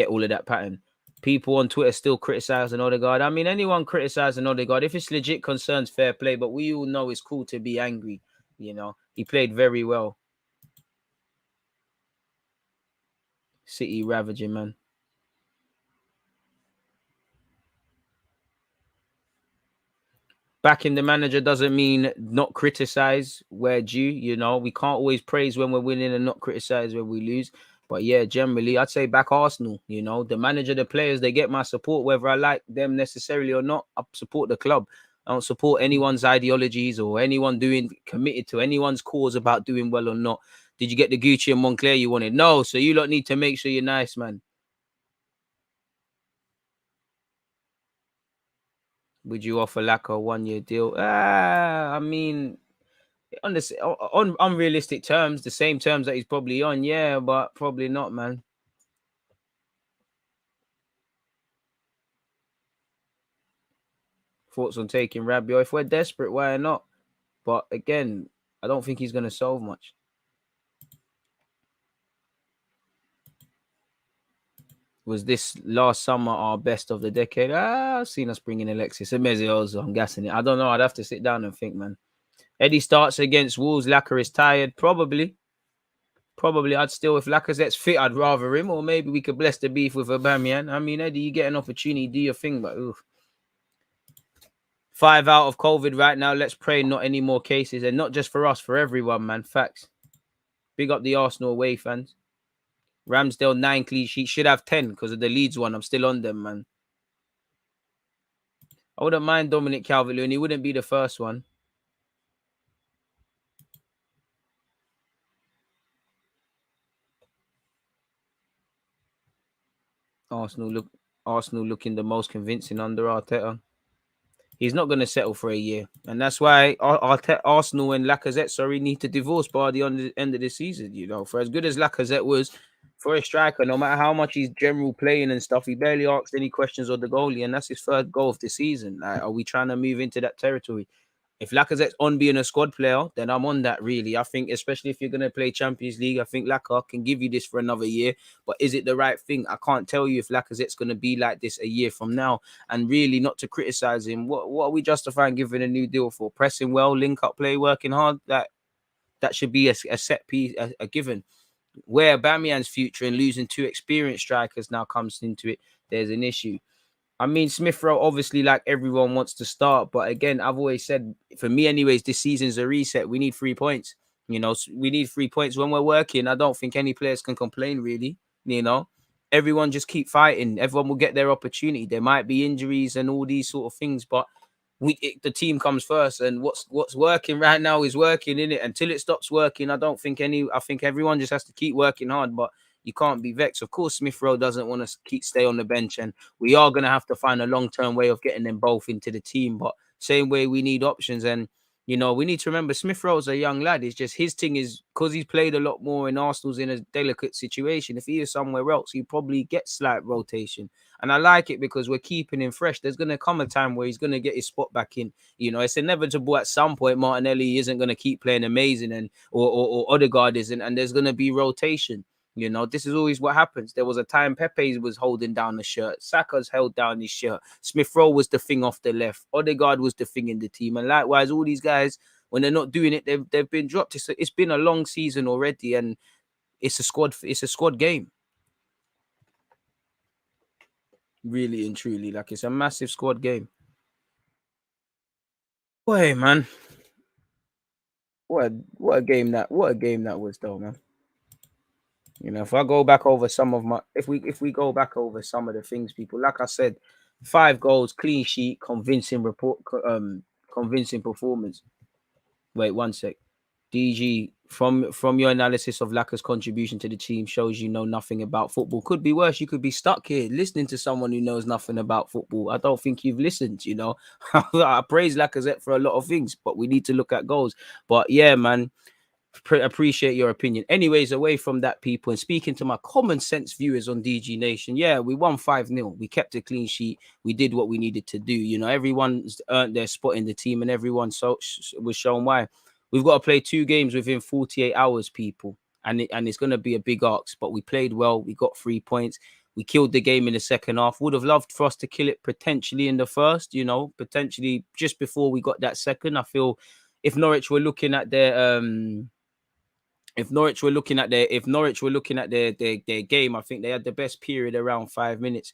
all of that pattern. People on Twitter still criticizing Odegaard. I mean, anyone criticizing Odegaard, if it's legit concerns, fair play. But we all know it's cool to be angry. You know, he played very well. City ravaging, man. Backing the manager doesn't mean not criticize where due. You know, we can't always praise when we're winning and not criticize when we lose. But yeah, generally, I'd say back Arsenal. You know, the manager, the players, they get my support, whether I like them necessarily or not. I support the club. I don't support anyone's ideologies or anyone committed to anyone's cause about doing well or not. Did you get the Gucci and Moncler you wanted? No. So you lot need to make sure you're nice, man. Would you offer Laka a 1-year deal? I mean, on unrealistic terms, the same terms that he's probably on, yeah, but probably not, man. Thoughts on taking Rabiot? If we're desperate, why not? But again, I don't think he's going to solve much. Was this last summer our best of the decade? I've seen us bring in Alexis Emezioso. I'm guessing it. I don't know. I'd have to sit down and think, man. Eddie starts against Wolves. Laka is tired. Probably. I'd still, if Lacazette's fit, I'd rather him. Or maybe we could bless the beef with Aubameyang. I mean, Eddie, you get an opportunity, do your thing, but oof. 5 out of COVID right now. Let's pray not any more cases. And not just for us, for everyone, man. Facts. Big up the Arsenal away fans. Ramsdale 9 clean sheets. Should have 10 because of the Leeds one. I'm still on them, man. I wouldn't mind Dominic Calvert-Lewin. He wouldn't be the first one. Arsenal looking the most convincing under Arteta. He's not going to settle for a year. And that's why Arsenal and Lacazette, need to divorce by the end of the season. You know, for as good as Lacazette was, for a striker, no matter how much he's general playing and stuff, he barely asked any questions of the goalie. And that's his third goal of the season. Like, are we trying to move into that territory? If Lacazette's on being a squad player, then I'm on that, really. I think, especially if you're going to play Champions League, I think Laka can give you this for another year. But is it the right thing? I can't tell you if Lacazette's going to be like this a year from now. And really, not to criticize him, what are we justifying giving a new deal for? Pressing well, link-up play, working hard? That should be a set piece, a given. Where Aubameyang's future and losing 2 experienced strikers now comes into it, there's an issue. I mean, Smith Rowe, obviously, like everyone wants to start. But again, I've always said, for me anyways, this season's a reset. We need 3 points. You know, we need 3 points when we're working. I don't think any players can complain, really. You know, everyone just keep fighting. Everyone will get their opportunity. There might be injuries and all these sort of things, but the team comes first. And what's working right now is working, innit? Until it stops working, I think everyone just has to keep working hard. But you can't be vexed. Of course, Smith Rowe doesn't want to stay on the bench, and we are going to have to find a long-term way of getting them both into the team. But same way, we need options. And, you know, we need to remember Smith Rowe's a young lad. It's just his thing is because he's played a lot more in Arsenal's in a delicate situation. If he is somewhere else, he probably gets slight rotation. And I like it because we're keeping him fresh. There's going to come a time where he's going to get his spot back in. You know, it's inevitable at some point. Martinelli isn't going to keep playing amazing, and or Odegaard isn't, and there's going to be rotation. You know, this is always what happens. There was a time Pepe was holding down the shirt. Saka's held down his shirt. Smith Rowe was the thing off the left. Odegaard was the thing in the team. And likewise, all these guys, when they're not doing it, they've been dropped. It's been a long season already, and it's a squad game. Really and truly. Like, it's a massive squad game. Boy, man. What a game that was, though, man. You know, if I go back over if we go back over some of the things, people, like I said, 5 goals, clean sheet, convincing performance. Wait, 1 sec. DG, from your analysis of Laka's contribution to the team shows you know nothing about football. Could be worse. You could be stuck here listening to someone who knows nothing about football. I don't think you've listened, you know. I praise Lacazette for a lot of things, but we need to look at goals. But yeah, man, appreciate your opinion. Anyways, away from that, people, and speaking to my common sense viewers on DG Nation, yeah, we won 5-0. We kept a clean sheet. We did what we needed to do. You know, everyone's earned their spot in the team, and everyone was shown why. We've got to play 2 games within 48 hours, people, and it's going to be a big ask. But we played well. We got 3 points. We killed the game in the second half. Would have loved for us to kill it potentially in the first. You know, potentially just before we got that second. I feel if Norwich were looking at their If Norwich were looking at their game, I think they had the best period around 5 minutes.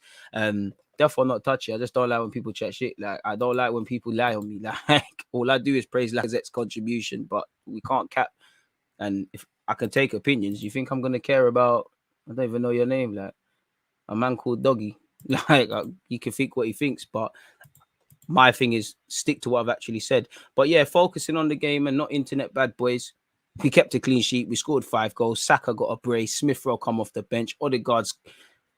Therefore not touchy. I just don't like when people chat shit. Like, I don't like when people lie on me. Like, all I do is praise Lacazette's contribution, but we can't cap. And if I can take opinions, you think I'm gonna care about? I don't even know your name. Like, a man called Doggy. Like, you can think what he thinks, but my thing is stick to what I've actually said. But yeah, focusing on the game and not internet bad boys. We kept a clean sheet. We scored 5 goals. Saka got a brace. Smith Rowe come off the bench. Odegaard's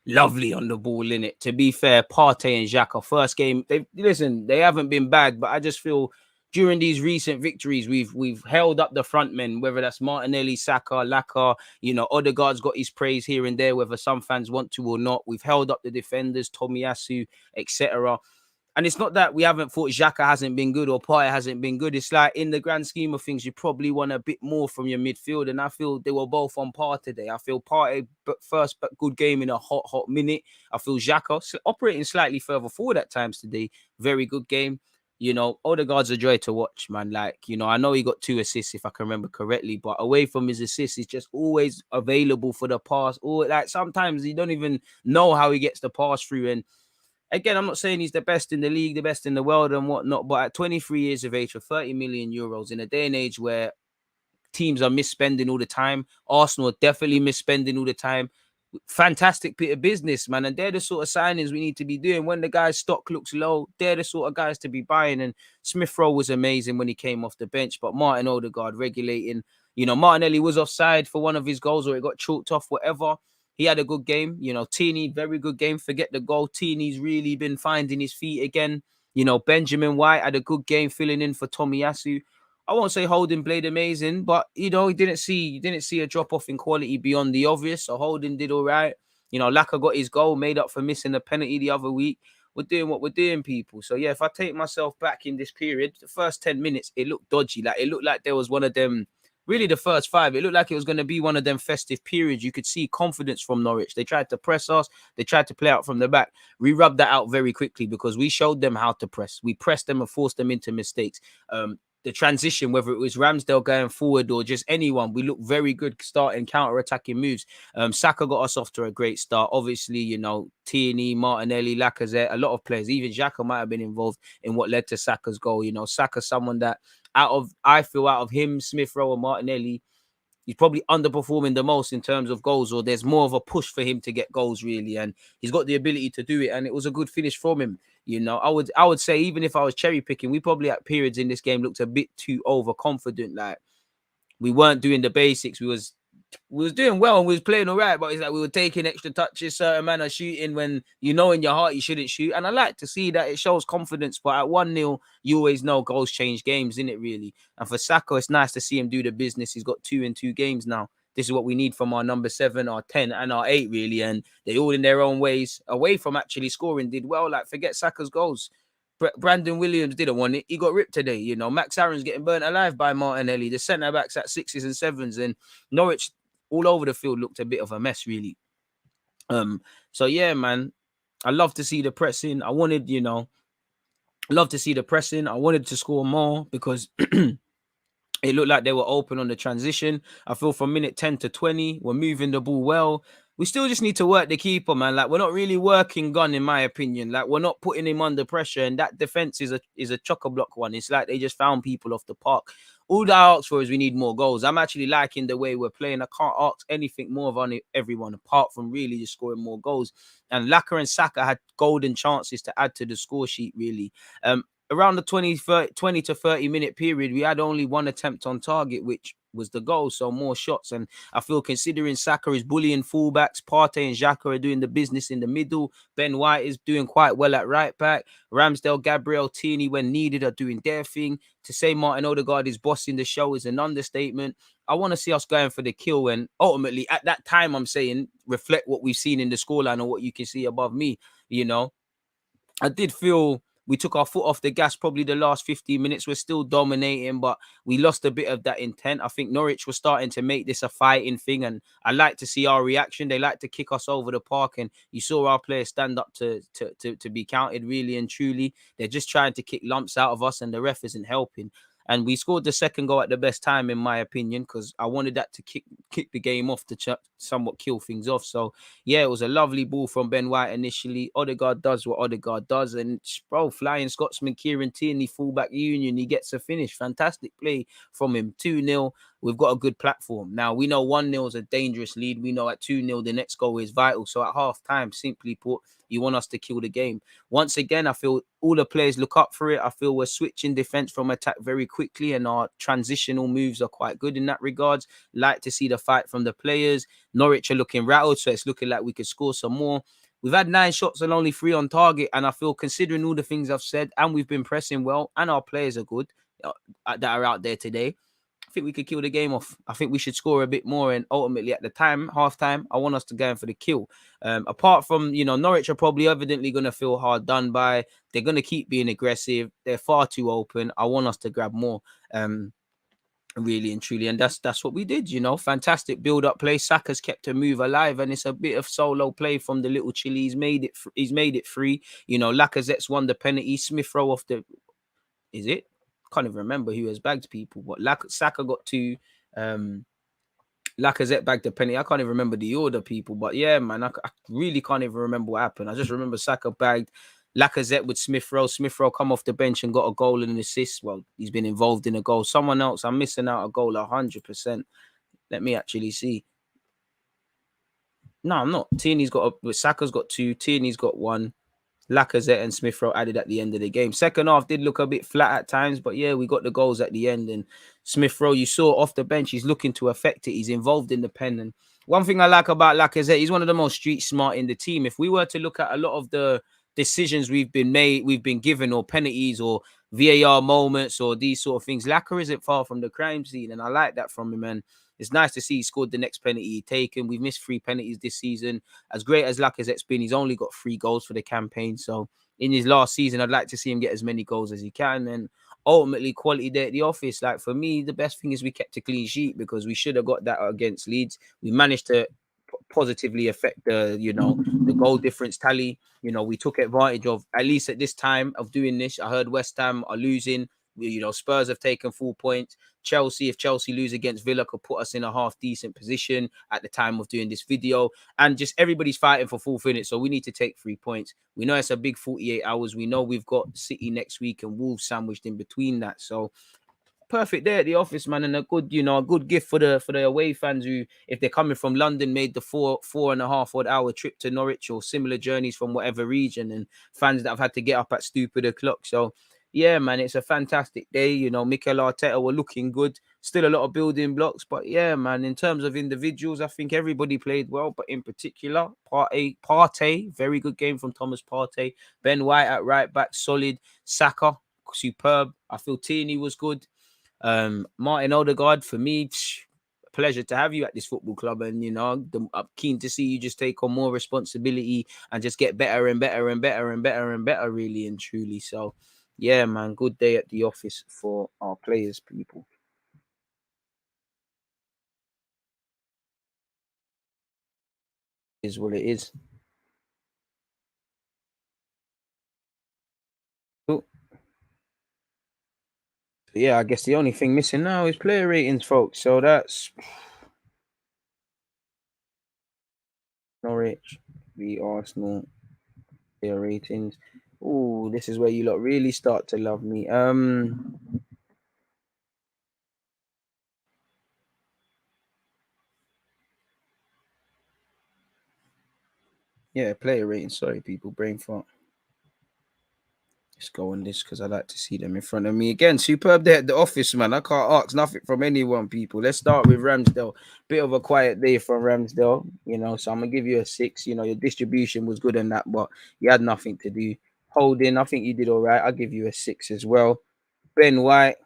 lovely on the ball in it. To be fair, Partey and Xhaka, first game, they haven't been bagged, but I just feel during these recent victories, we've held up the front men, whether that's Martinelli, Saka, Laka, Odegaard's got his praise here and there, whether some fans want to or not. We've held up the defenders, Tomiyasu, etc. And it's not that we haven't thought Xhaka hasn't been good or Partey hasn't been good. It's like in the grand scheme of things, you probably want a bit more from your midfield. And I feel they were both on par today. I feel Partey, first but good game in a hot minute. I feel Xhaka operating slightly further forward at times today. Very good game. Odegaard's a joy to watch, man. Like, I know he got 2 assists, if I can remember correctly, but away from his assists, he's just always available for the pass. Or like sometimes you don't even know how he gets the pass through. And again, I'm not saying he's the best in the league, the best in the world and whatnot, but at 23 years of age for 30 million euros in a day and age where teams are misspending all the time, Arsenal are definitely misspending all the time. Fantastic bit of business, man. And they're the sort of signings we need to be doing. When the guy's stock looks low, they're the sort of guys to be buying. And Smith Rowe was amazing when he came off the bench, but Martin Odegaard regulating. Martinelli was offside for one of his goals or it got chalked off, whatever. He had a good game. Tini, very good game. Forget the goal. Tini's really been finding his feet again. Benjamin White had a good game filling in for Tomiyasu. I won't say Holding played amazing, but he didn't see a drop off in quality beyond the obvious. So Holding did all right. Laka got his goal, made up for missing a penalty the other week. We're doing what we're doing, people. So yeah, if I take myself back in this period, the first 10 minutes, it looked dodgy. Like it looked like there was one of them. Really, the first 5, it looked like it was going to be one of them festive periods. You could see confidence from Norwich. They tried to press us. They tried to play out from the back. We rubbed that out very quickly because we showed them how to press. We pressed them and forced them into mistakes. The transition, whether it was Ramsdale going forward or just anyone, we looked very good starting counter-attacking moves. Saka got us off to a great start. Obviously, Tierney, Martinelli, Lacazette, a lot of players, even Xhaka might have been involved in what led to Saka's goal. Saka's someone that out of him, Smith Rowe and Martinelli, he's probably underperforming the most in terms of goals, or there's more of a push for him to get goals, really. And he's got the ability to do it. And it was a good finish from him. I would say, even if I was cherry picking, we probably at periods in this game looked a bit too overconfident. Like we weren't doing the basics. We was doing well and we was playing all right, but it's like we were taking extra touches, certain man are shooting when in your heart you shouldn't shoot. And I like to see that. It shows confidence, but at 1-0, you always know goals change games, innit, really? And for Saka, it's nice to see him do the business. He's got 2 in 2 games now. This is what we need from our number 7, our 10, and our 8, really. And they all in their own ways, away from actually scoring, did well. Like, forget Saka's goals. Brandon Williams didn't want it. He got ripped today. Max Aaron's getting burnt alive by Martinelli. The centre-backs at 6s and 7s. And Norwich all over the field looked a bit of a mess, really. So yeah, man, I love to see the pressing. I wanted to score more because it looked like they were open on the transition. I feel from minute 10 to 20, we're moving the ball well. We still just need to work the keeper, man. Like, we're not really working gun, in my opinion. Like, we're not putting him under pressure, and that defense is a chock-a-block one. It's like they just found people off the park. All that I ask for is we need more goals. I'm actually liking the way we're playing. I can't ask anything more of everyone apart from really just scoring more goals. And Laka and Saka had golden chances to add to the score sheet, really. Around the 20 to 30 minute period, we had only one attempt on target, which was the goal. So more shots. And I feel, considering Saka is bullying fullbacks, Partey and Xhaka are doing the business in the middle. Ben White is doing quite well at right back. Ramsdale, Gabriel, Tierney, when needed, are doing their thing. To say Martin Odegaard is bossing the show is an understatement. I want to see us going for the kill, and ultimately at that time, I'm saying, reflect what we've seen in the scoreline or what you can see above me. I did feel we took our foot off the gas probably the last 15 minutes. We're still dominating, but we lost a bit of that intent. I think Norwich was starting to make this a fighting thing, and I like to see our reaction. They like to kick us over the park, and you saw our players stand up to be counted, really and truly. They're just trying to kick lumps out of us, and the ref isn't helping. And we scored the second goal at the best time, in my opinion, because I wanted that to kick the game off to somewhat kill things off. So, yeah, it was a lovely ball from Ben White initially. Odegaard does what Odegaard does. And, bro, flying Scotsman, Kieran Tierney, fullback union, he gets a finish. Fantastic play from him. 2-0. we've got a good platform. Now, we know 1-0 is a dangerous lead. We know at 2-0, the next goal is vital. So at half time, simply put, you want us to kill the game. Once again, I feel all the players look up for it. I feel we're switching defense from attack very quickly, and our transitional moves are quite good in that regards. Like to see the fight from the players. Norwich are looking rattled, so it's looking like we could score some more. We've had 9 shots and only 3 on target, and I feel, considering all the things I've said, and we've been pressing well, and our players are good that are out there today, I think we could kill the game off. I think we should score a bit more, and ultimately at the time, half time, I want us to go in for the kill. Apart from, Norwich are probably evidently going to feel hard done by. They're going to keep being aggressive. They're far too open. I want us to grab more. Really and truly, and that's what we did. Fantastic build-up play. Saka's kept a move alive, and it's a bit of solo play from the little Chile. He's made it free. Lacazette's won the penalty. Smith Rowe off the. Is it? Can't even remember who has bagged people, but Saka got 2. Lacazette bagged the penalty. I can't even remember the order, people, but yeah, man, I really can't even remember what happened. I just remember Saka bagged. Lacazette with Smith Rowe. Smith Rowe come off the bench and got a goal and an assist. Well, he's been involved in a goal. Someone else, I'm missing out a goal 100%. Let me actually see. No, I'm not. Saka's got 2. Tierney's got 1. Lacazette and Smith Rowe added at the end of the game. Second half did look a bit flat at times, but yeah, we got the goals at the end. And Smith Rowe, you saw off the bench, he's looking to affect it. He's involved in the pen. And one thing I like about Lacazette, he's one of the most street smart in the team. If we were to look at a lot of the decisions we've been given, or penalties or VAR moments or these sort of things, Lacazette isn't far from the crime scene, and I like that from him. And it's nice to see he scored the next penalty he taken. We've missed 3 penalties this season. As great as Lacazette's been, he's only got 3 goals for the campaign. So in his last season, I'd like to see him get as many goals as he can. And ultimately, quality there at the office. Like, for me, the best thing is we kept a clean sheet, because we should have got that against Leeds. We managed to positively affect the goal difference tally. We took advantage of, at least at this time of doing this. I heard West Ham are losing. Spurs have taken 4 points. If Chelsea lose against Villa, could put us in a half decent position at the time of doing this video. And just everybody's fighting for 4th in it, so we need to take 3 points. We know it's a big 48 hours. We know we've got City next week and Wolves sandwiched in between that. So perfect there at the office, man, and a good gift for the away fans who, if they're coming from London, made the 4.5 hour trip to Norwich, or similar journeys from whatever region, and fans that have had to get up at stupid o'clock. So yeah, man, it's a fantastic day. Mikel Arteta were looking good. Still a lot of building blocks, but yeah, man, in terms of individuals, I think everybody played well, but in particular, Partey, very good game from Thomas Partey. Ben White at right back, solid. Saka, superb. I feel Tierney was good. Martin Odegaard, for me, pleasure to have you at this football club, and I'm keen to see you just take on more responsibility and just get better and better and better and better and better, really and truly. So yeah, man, good day at the office for our players, people. Is what it is. Cool. Yeah, I guess the only thing missing now is player ratings, folks. So that's Norwich, the Arsenal player ratings. Oh, this is where you lot really start to love me. Yeah, player ratings. Sorry, people, brain fart. Let's go on this because I like to see them in front of me again. Superb day at the office, man. I can't ask nothing from anyone, people. Let's start with Ramsdale. Bit of a quiet day from Ramsdale, so I'm gonna give you a 6. Your distribution was good in that, but you had nothing to do. Holding, I think you did all right. I'll give you a 6 as well. Ben White,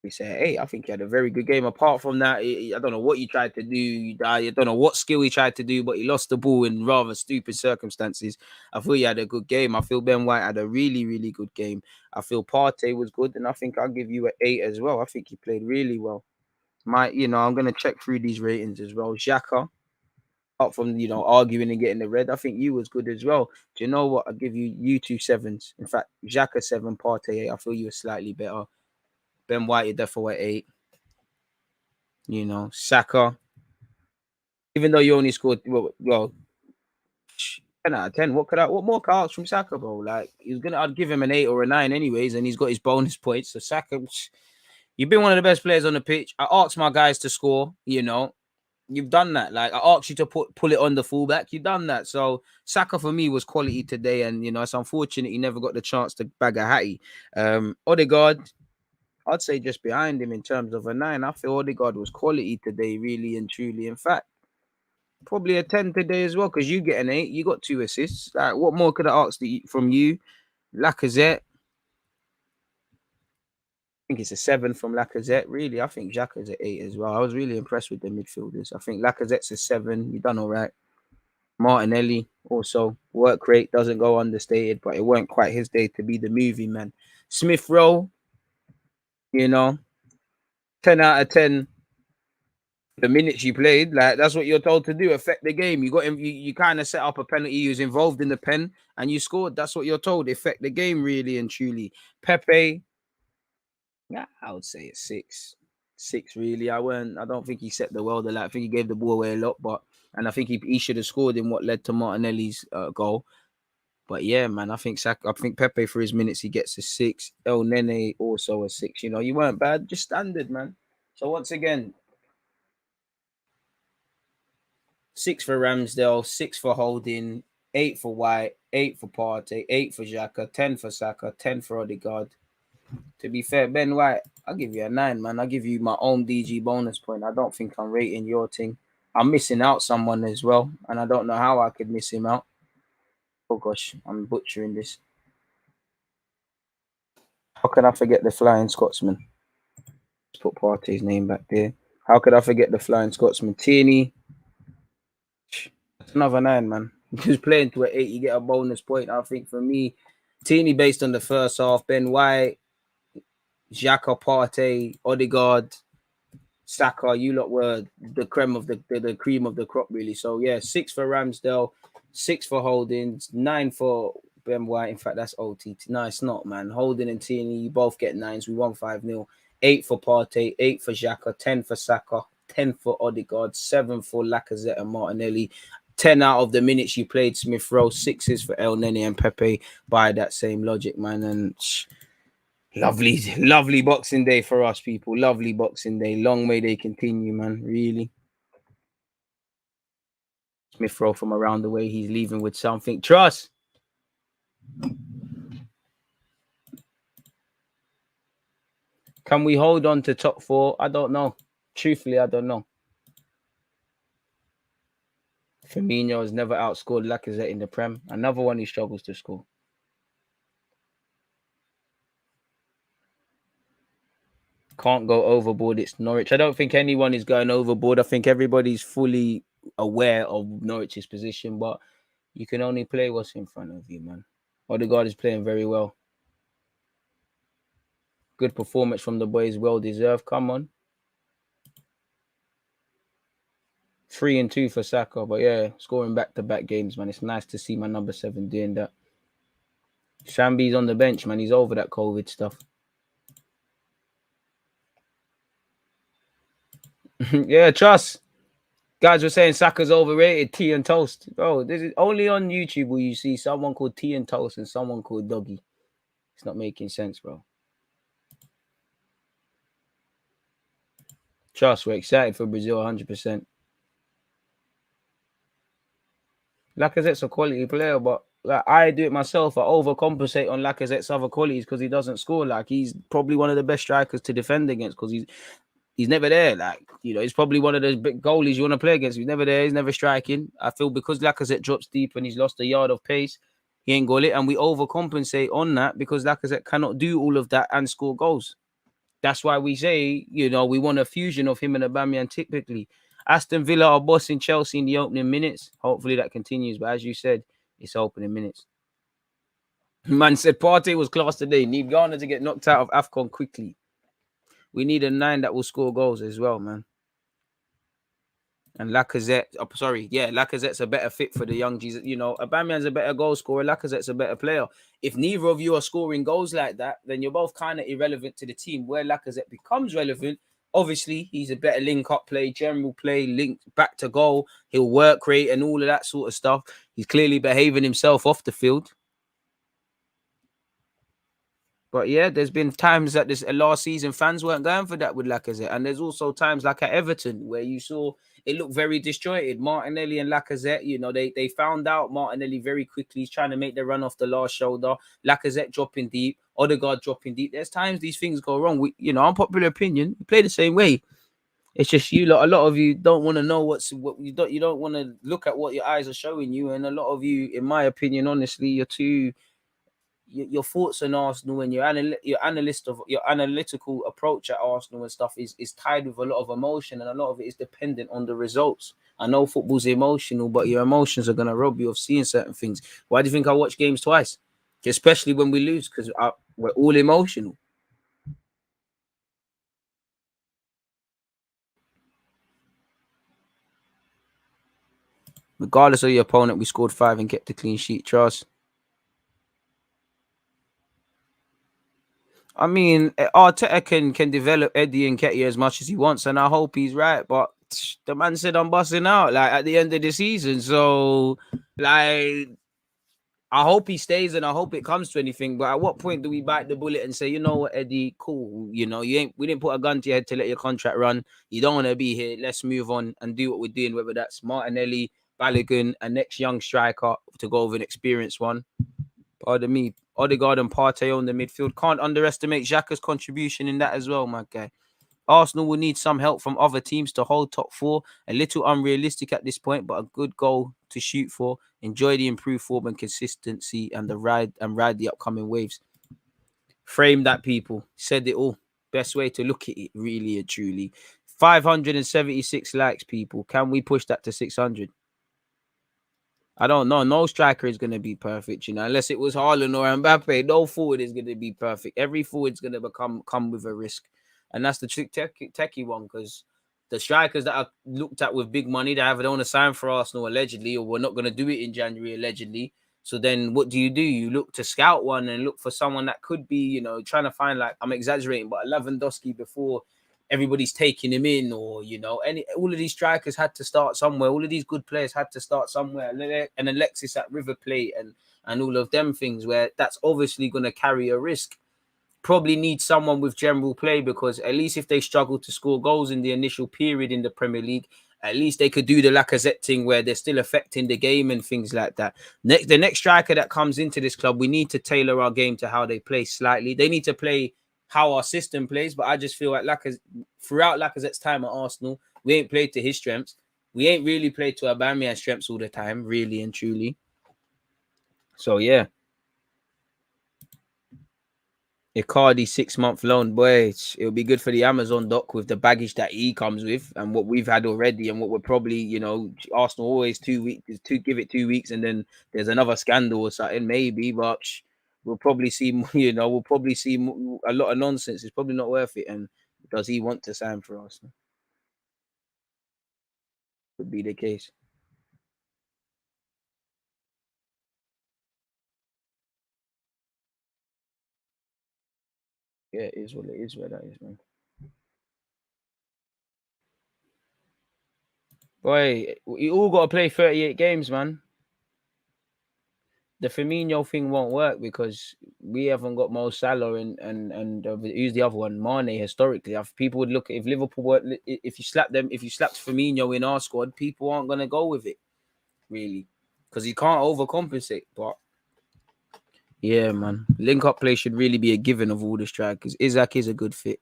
we say, hey, I think he had a very good game. Apart from that, I don't know what you tried to do. I don't know what skill he tried to do, but he lost the ball in rather stupid circumstances. I feel he had a good game. I feel Ben White had a really, really good game. I feel Partey was good, and I think I'll give you an 8 as well. I think he played really well. I'm going to check through these ratings as well. Xhaka, apart from, arguing and getting the red, I think you was good as well. Do you know what? I'll give you 2 7s. In fact, Xhaka 7, Partey 8. I feel you were slightly better. Ben White, you're definitely at 8. Saka, even though you only scored 10 out of 10. What more can I ask from Saka, bro? Like, I'd give him an 8 or a 9 anyways, and he's got his bonus points. So Saka, You've been one of the best players on the pitch. I asked my guys to score, you know. You've done that. Like, I asked you to pull it on the fullback. You've done that. So Saka for me was quality today, and you know it's unfortunate he never got the chance to bag a hattie. Odegaard, I'd say just behind him in terms of a 9. I feel Odegaard was quality today, really and truly. In fact, probably a 10 today as well, because you get an 8. You got 2 assists. Like, what more could I ask from you? Lacazette, I think it's a 7 from Lacazette. Really, I think Xhaka's an 8 as well. I was really impressed with the midfielders. I think Lacazette's a 7. You done all right. Martinelli also, work rate doesn't go understated, but it weren't quite his day to be the movie man. Smith Rowe, you know, 10 out of 10. The minutes you played, like that's what you're told to do. Affect the game. You got him. You kind of set up a penalty. You was involved in the pen and you scored. That's what you're told. Affect the game, really and truly. Pepe, yeah, I would say it's 6. 6, really. I don't think he set the world alight. I think he gave the ball away a lot, and I think he should have scored in what led to Martinelli's goal. But yeah, man, I think Pepe for his minutes he gets a 6. El Nene also a 6. You know, you weren't bad, just standard, man. So once again, 6 for Ramsdale, 6 for Holding, 8 for White, 8 for Partey, 8 for Xhaka, 10 for Saka, 10 for Odegaard. To be fair, Ben White, I'll give you a 9, man. I'll give you my own DG bonus point. I don't think I'm rating your thing. I'm missing out someone as well, and I don't know how I could miss him out. Oh gosh, I'm butchering this. How can I forget the Flying Scotsman? Let's put Partey's name back there. How could I forget the Flying Scotsman? Tierney. That's another 9, man. Just playing to an 8, you get a bonus point. I think for me, Tierney based on the first half, Ben White, Xhaka, Partey, Odegaard, Saka, you lot were the cream of the cream of the crop, really. So yeah, 6 for Ramsdale, 6 for Holding, 9 for Ben White. In fact, that's OTT. No, it's not, man. Holding and Tierney, you both get 9s. We won 5-0. 8 for Partey, 8 for Xhaka, 10 for Saka, 10 for Odegaard, 7 for Lacazette and Martinelli. 10 out of the minutes you played Smith Rowe, 6s for El Nene and Pepe by that same logic, man. And lovely Boxing Day for us, people. Lovely Boxing Day. Long may they continue, man. Really. Smith Rowe from around the way. He's leaving with something. Trust. Can we hold on to top 4? I don't know. Truthfully, I don't know. Firmino has never outscored Lacazette in the Prem. Another one he struggles to score. Can't go overboard. It's Norwich. I don't think anyone is going overboard. I think everybody's fully aware of Norwich's position, but you can only play what's in front of you, man. Odegaard is playing very well. Good performance from the boys. Well deserved. Come on. 3 and 2 for Saka. But yeah, scoring back-to-back games, man. It's nice to see my number 7 doing that. Shambi's on the bench, man. He's over that COVID stuff. Yeah, trust. Guys were saying Saka's overrated. Tea and toast. Bro, this is only on YouTube where you see someone called Tea and Toast and someone called Doggy. It's not making sense, bro. Trust, we're excited for Brazil 100%. Lacazette's a quality player, but like I do it myself. I overcompensate on Lacazette's other qualities because he doesn't score. Like he's probably one of the best strikers to defend against because he's never there. Like, you know, he's probably one of those big goalies you want to play against. He's never there. He's never striking. I feel because Lacazette drops deep and he's lost a yard of pace, he ain't got it. And we overcompensate on that because Lacazette cannot do all of that and score goals. That's why we say, you know, we want a fusion of him and Aubameyang typically. Aston Villa are bossing Chelsea in the opening minutes. Hopefully that continues. But as you said, it's opening minutes. Man said Partey was class today. Need Ghana to get knocked out of AFCON quickly. We need a 9 that will score goals as well, man. And Lacazette, Lacazette's a better fit for the young Jesus. You know, Aubameyang's a better goal scorer. Lacazette's a better player. If neither of you are scoring goals like that, then you're both kind of irrelevant to the team. Where Lacazette becomes relevant, obviously, he's a better link-up play, general play, link back to goal. He'll work rate and all of that sort of stuff. He's clearly behaving himself off the field. But yeah, there's been times that this last season fans weren't going for that with Lacazette, and there's also times like at Everton where you saw it looked very disjointed. Martinelli and Lacazette, you know, they found out Martinelli very quickly. He's trying to make the run off the last shoulder. Lacazette dropping deep, Odegaard dropping deep. There's times these things go wrong. We, you know, unpopular opinion, we play the same way. It's just you lot. A lot of you don't want to know what you don't. You don't want to look at what your eyes are showing you, and a lot of you, in my opinion, honestly, you're too. Your thoughts on Arsenal and your analytical approach at Arsenal and stuff is tied with a lot of emotion, and a lot of it is dependent on the results. I know football's emotional, but your emotions are gonna rob you of seeing certain things. Why do you think I watch games twice, especially when we lose? Because we're all emotional. Regardless of your opponent, we scored 5 and kept a clean sheet. Trust. I mean, Arteta can develop Eddie and Nketiah as much as he wants, and I hope he's right. But the man said I'm busting out like at the end of the season, so like I hope he stays and I hope it comes to anything. But at what point do we bite the bullet and say, you know what, Eddie, cool, you know, we didn't put a gun to your head to let your contract run. You don't want to be here. Let's move on and do what we're doing, whether that's Martinelli, Balogun, a next young striker to go with an experienced one. Pardon me. Odegaard and Partey on the midfield. Can't underestimate Xhaka's contribution in that as well, my guy. Arsenal will need some help from other teams to hold top 4. A little unrealistic at this point, but a good goal to shoot for. Enjoy the improved form and consistency and ride the upcoming waves. Frame that, people. Said it all. Best way to look at it, really and truly. 576 likes, people. Can we push that to 600? I don't know. No striker is going to be perfect, you know, unless it was Haaland or Mbappe. No forward is going to be perfect. Every forward is going to come with a risk. And that's the techie one, because the strikers that are looked at with big money, they either don't want to sign for Arsenal allegedly, or we're not going to do it in January allegedly. So then what do? You look to scout one and look for someone that could be, you know, trying to find, like, I'm exaggerating, but a Lewandowski before everybody's taking him in, or, you know, all of these strikers had to start somewhere. All of these good players had to start somewhere. And Alexis at River Plate and all of them things, where that's obviously going to carry a risk. Probably need someone with general play, because at least if they struggle to score goals in the initial period in the Premier League, at least they could do the Lacazette thing where they're still affecting the game and things like that. The next striker that comes into this club, we need to tailor our game to how they play slightly. They need to play how our system plays, but I just feel like throughout Lacazette's time at Arsenal, we ain't played to his strengths. We ain't really played to Aubameyang's strengths all the time, really and truly. So, yeah. Icardi 6-month loan, boy, it'll be good for the Amazon doc with the baggage that he comes with and what we've had already and what we're probably, you know, Arsenal always 2 weeks to give it 2 weeks and then there's another scandal or something, maybe, but we'll probably see, you know, a lot of nonsense. It's probably not worth it. And does he want to sign for Arsenal? Could be the case. Yeah, it is what it is, where that is, man. Boy, we all got to play 38 games, man. The Firmino thing won't work because we haven't got Mo Salah and who's the other one? Mane. Historically, people would look at if Liverpool were, if you slapped Firmino in our squad, people aren't gonna go with it, really, because he can't overcompensate. But yeah, man, link up play should really be a given of all the strikers. Isaac is a good fit.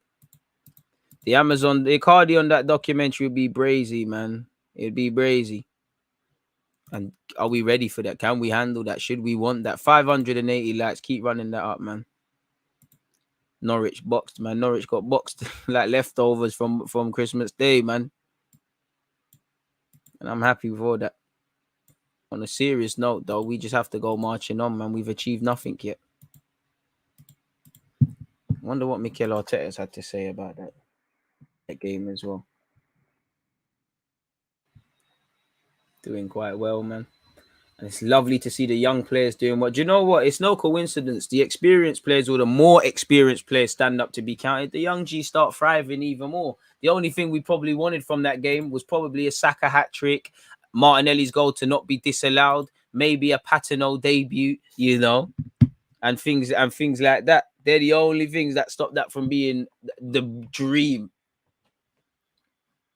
The Icardi on that documentary would be brazy, man. It'd be brazy. And are we ready for that? Can we handle that? Should we want that? 580 likes. Keep running that up, man. Norwich boxed, man. Norwich got boxed like leftovers from Christmas Day, man. And I'm happy with all that. On a serious note, though, we just have to go marching on, man. We've achieved nothing yet. Wonder what Mikel Arteta's had to say about that game as well. Doing quite well, man. And it's lovely to see the young players doing what. Do you know what? It's no coincidence. The experienced players or the more experienced players stand up to be counted. The young G start thriving even more. The only thing we probably wanted from that game was probably a Saka hat trick, Martinelli's goal to not be disallowed, maybe a Patino debut, you know, and things like that. They're the only things that stop that from being the dream.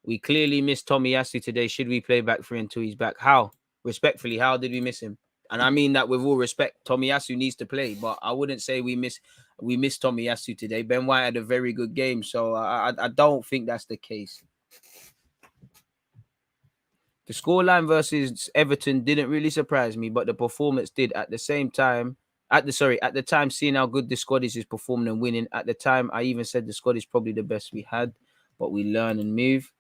We clearly missed Tomiyasu today. Should we play back 3 until he's back? How? Respectfully, how did we miss him? And I mean that with all respect. Tomiyasu needs to play, but I wouldn't say we missed Tomiyasu today. Ben White had a very good game, so I don't think that's the case. The scoreline versus Everton didn't really surprise me, but the performance did. At the time, seeing how good the squad is performing and winning. At the time, I even said the squad is probably the best we had, but we learn and move.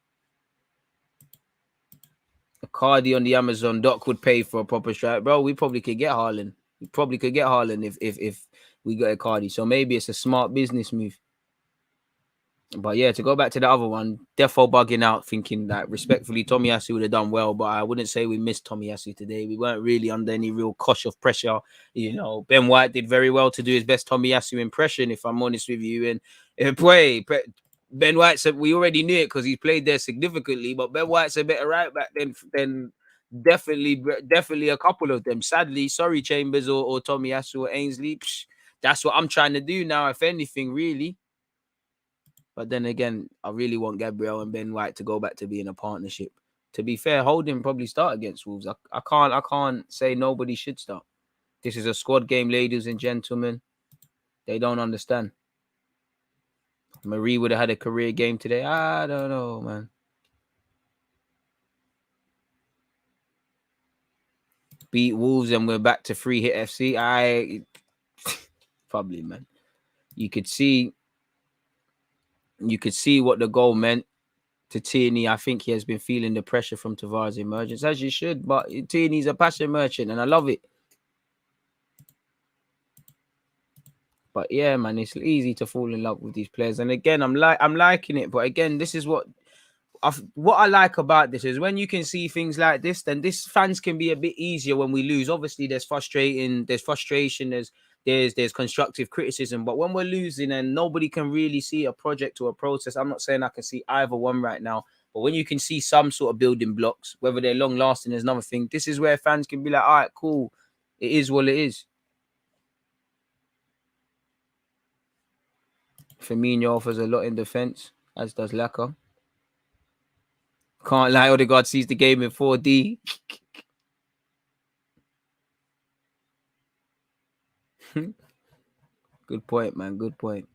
A Cardi on the Amazon, Doc would pay for a proper strike. Bro, we probably could get Haaland. We probably could get Haaland if we got a Cardi. So maybe it's a smart business move. But yeah, to go back to the other one, defo bugging out, thinking that respectfully, Tomiyasu would have done well, but I wouldn't say we missed Tomiyasu today. We weren't really under any real cosh of pressure. You know, Ben White did very well to do his best Tomiyasu impression, if I'm honest with you. And Ben White said we already knew it because he played there significantly, but Ben White's a better right back than definitely a couple of them. Sadly, sorry, Chambers or Tomiyasu or Ainsley. That's what I'm trying to do now, if anything, really. But then again, I really want Gabriel and Ben White to go back to being a partnership. To be fair, Holding probably start against Wolves. I can't say nobody should start. This is a squad game, ladies and gentlemen. They don't understand. Marie would have had a career game today. I don't know, man. Beat Wolves and we're back to free hit FC. Probably, man. You could see what the goal meant to Tierney. I think he has been feeling the pressure from Tavares' emergence, as you should. But Tierney's a passion merchant, and I love it. But yeah, man, it's easy to fall in love with these players. And again, I'm liking it. But again, this is what I like about this is when you can see things like this, then this fans can be a bit easier when we lose. Obviously, there's frustration, there's constructive criticism. But when we're losing and nobody can really see a project or a process, I'm not saying I can see either one right now. But when you can see some sort of building blocks, whether they're long lasting is another thing. This is where fans can be like, all right, cool. It is what it is. Firmino offers a lot in defense, as does Laka. Can't lie, Odegaard sees the game in 4D. Good point, man. Good point.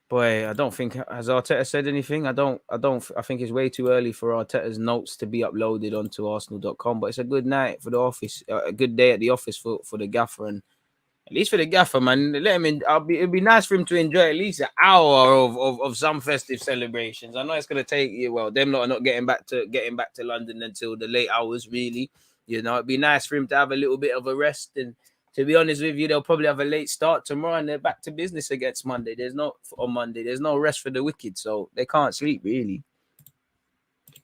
Boy, I don't think has Arteta said anything. I think it's way too early for Arteta's notes to be uploaded onto Arsenal.com. But it's a good night for the office, a good day at the office for the gaffer, and at least for the gaffer, man. Let him in. It'd be nice for him to enjoy at least an hour of some festive celebrations. I know it's gonna take you. Well, them lot are not getting back to London until the late hours, really. You know, it'd be nice for him to have a little bit of a rest. And to be honest with you, they'll probably have a late start tomorrow, and they're back to business against Monday. There's no rest for the wicked, so they can't sleep really.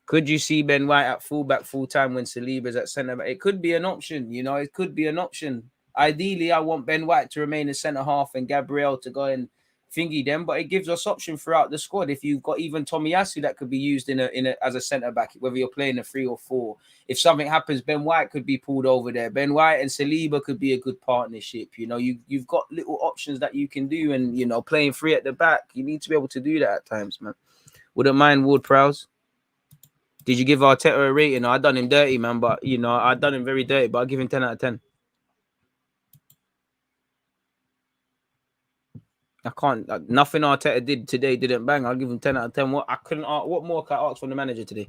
Could you see Ben White at fullback full time when Saliba's at centre back? It could be an option. You know, it could be an option. Ideally, I want Ben White to remain a centre half and Gabriel to go and thingy them, but it gives us option throughout the squad. If you've got even Tomiyasu that could be used as a centre back, whether you're playing a 3 or 4. If something happens, Ben White could be pulled over there. Ben White and Saliba could be a good partnership. You know, you've got little options that you can do, and you know, playing 3 at the back, you need to be able to do that at times, man. Wouldn't mind Ward-Prowse. Did you give Arteta a rating? No, I done him dirty, man, but you know, I done him very dirty, but I give him 10 out of 10. I can't. Nothing Arteta did today didn't bang. I'll give him 10 out of 10. What more can I ask from the manager today?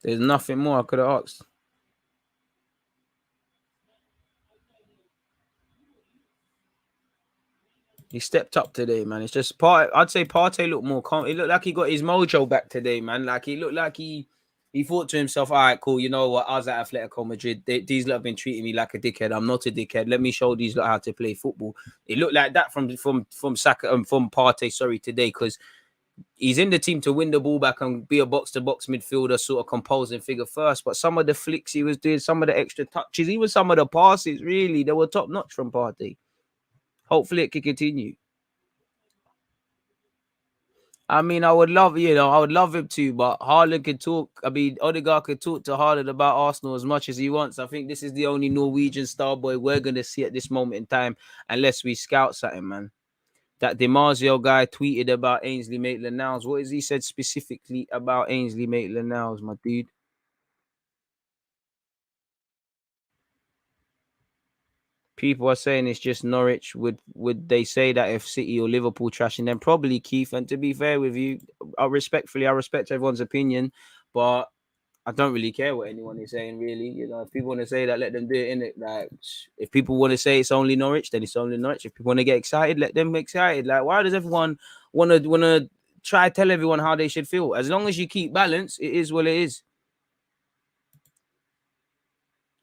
There's nothing more I could have asked. He stepped up today, man. It's just I'd say Partey looked more calm. It looked like he got his mojo back today, man. Like he looked like he thought to himself, all right, cool. You know what? I was at Atletico Madrid. These lot have been treating me like a dickhead. I'm not a dickhead. Let me show these lot how to play football. It looked like that from Saka from Partey, sorry, today, because he's in the team to win the ball back and be a box-to-box midfielder, sort of composing figure first. But some of the flicks he was doing, some of the extra touches, even some of the passes, really, they were top-notch from Partey. Hopefully it can continue. I mean, I would love, I would love him to, but Haaland could talk. I mean, Odegaard could talk to Haaland about Arsenal as much as he wants. I think this is the only Norwegian star boy we're going to see at this moment in time, unless we scout something, man. That DiMarzio guy tweeted about Ainsley Maitland-Niles. What has he said specifically about Ainsley Maitland-Niles, my dude? People are saying it's just Norwich. Would they say that if City or Liverpool trashing them? Probably, Keith. And to be fair with you, I respect everyone's opinion, but I don't really care what anyone is saying, really. If people want to say that, let them do it, innit? Like, if people want to say it's only Norwich, then it's only Norwich. If people want to get excited, let them get excited. Like, why does everyone want to try tell everyone how they should feel? As long as you keep balance, it is what it is.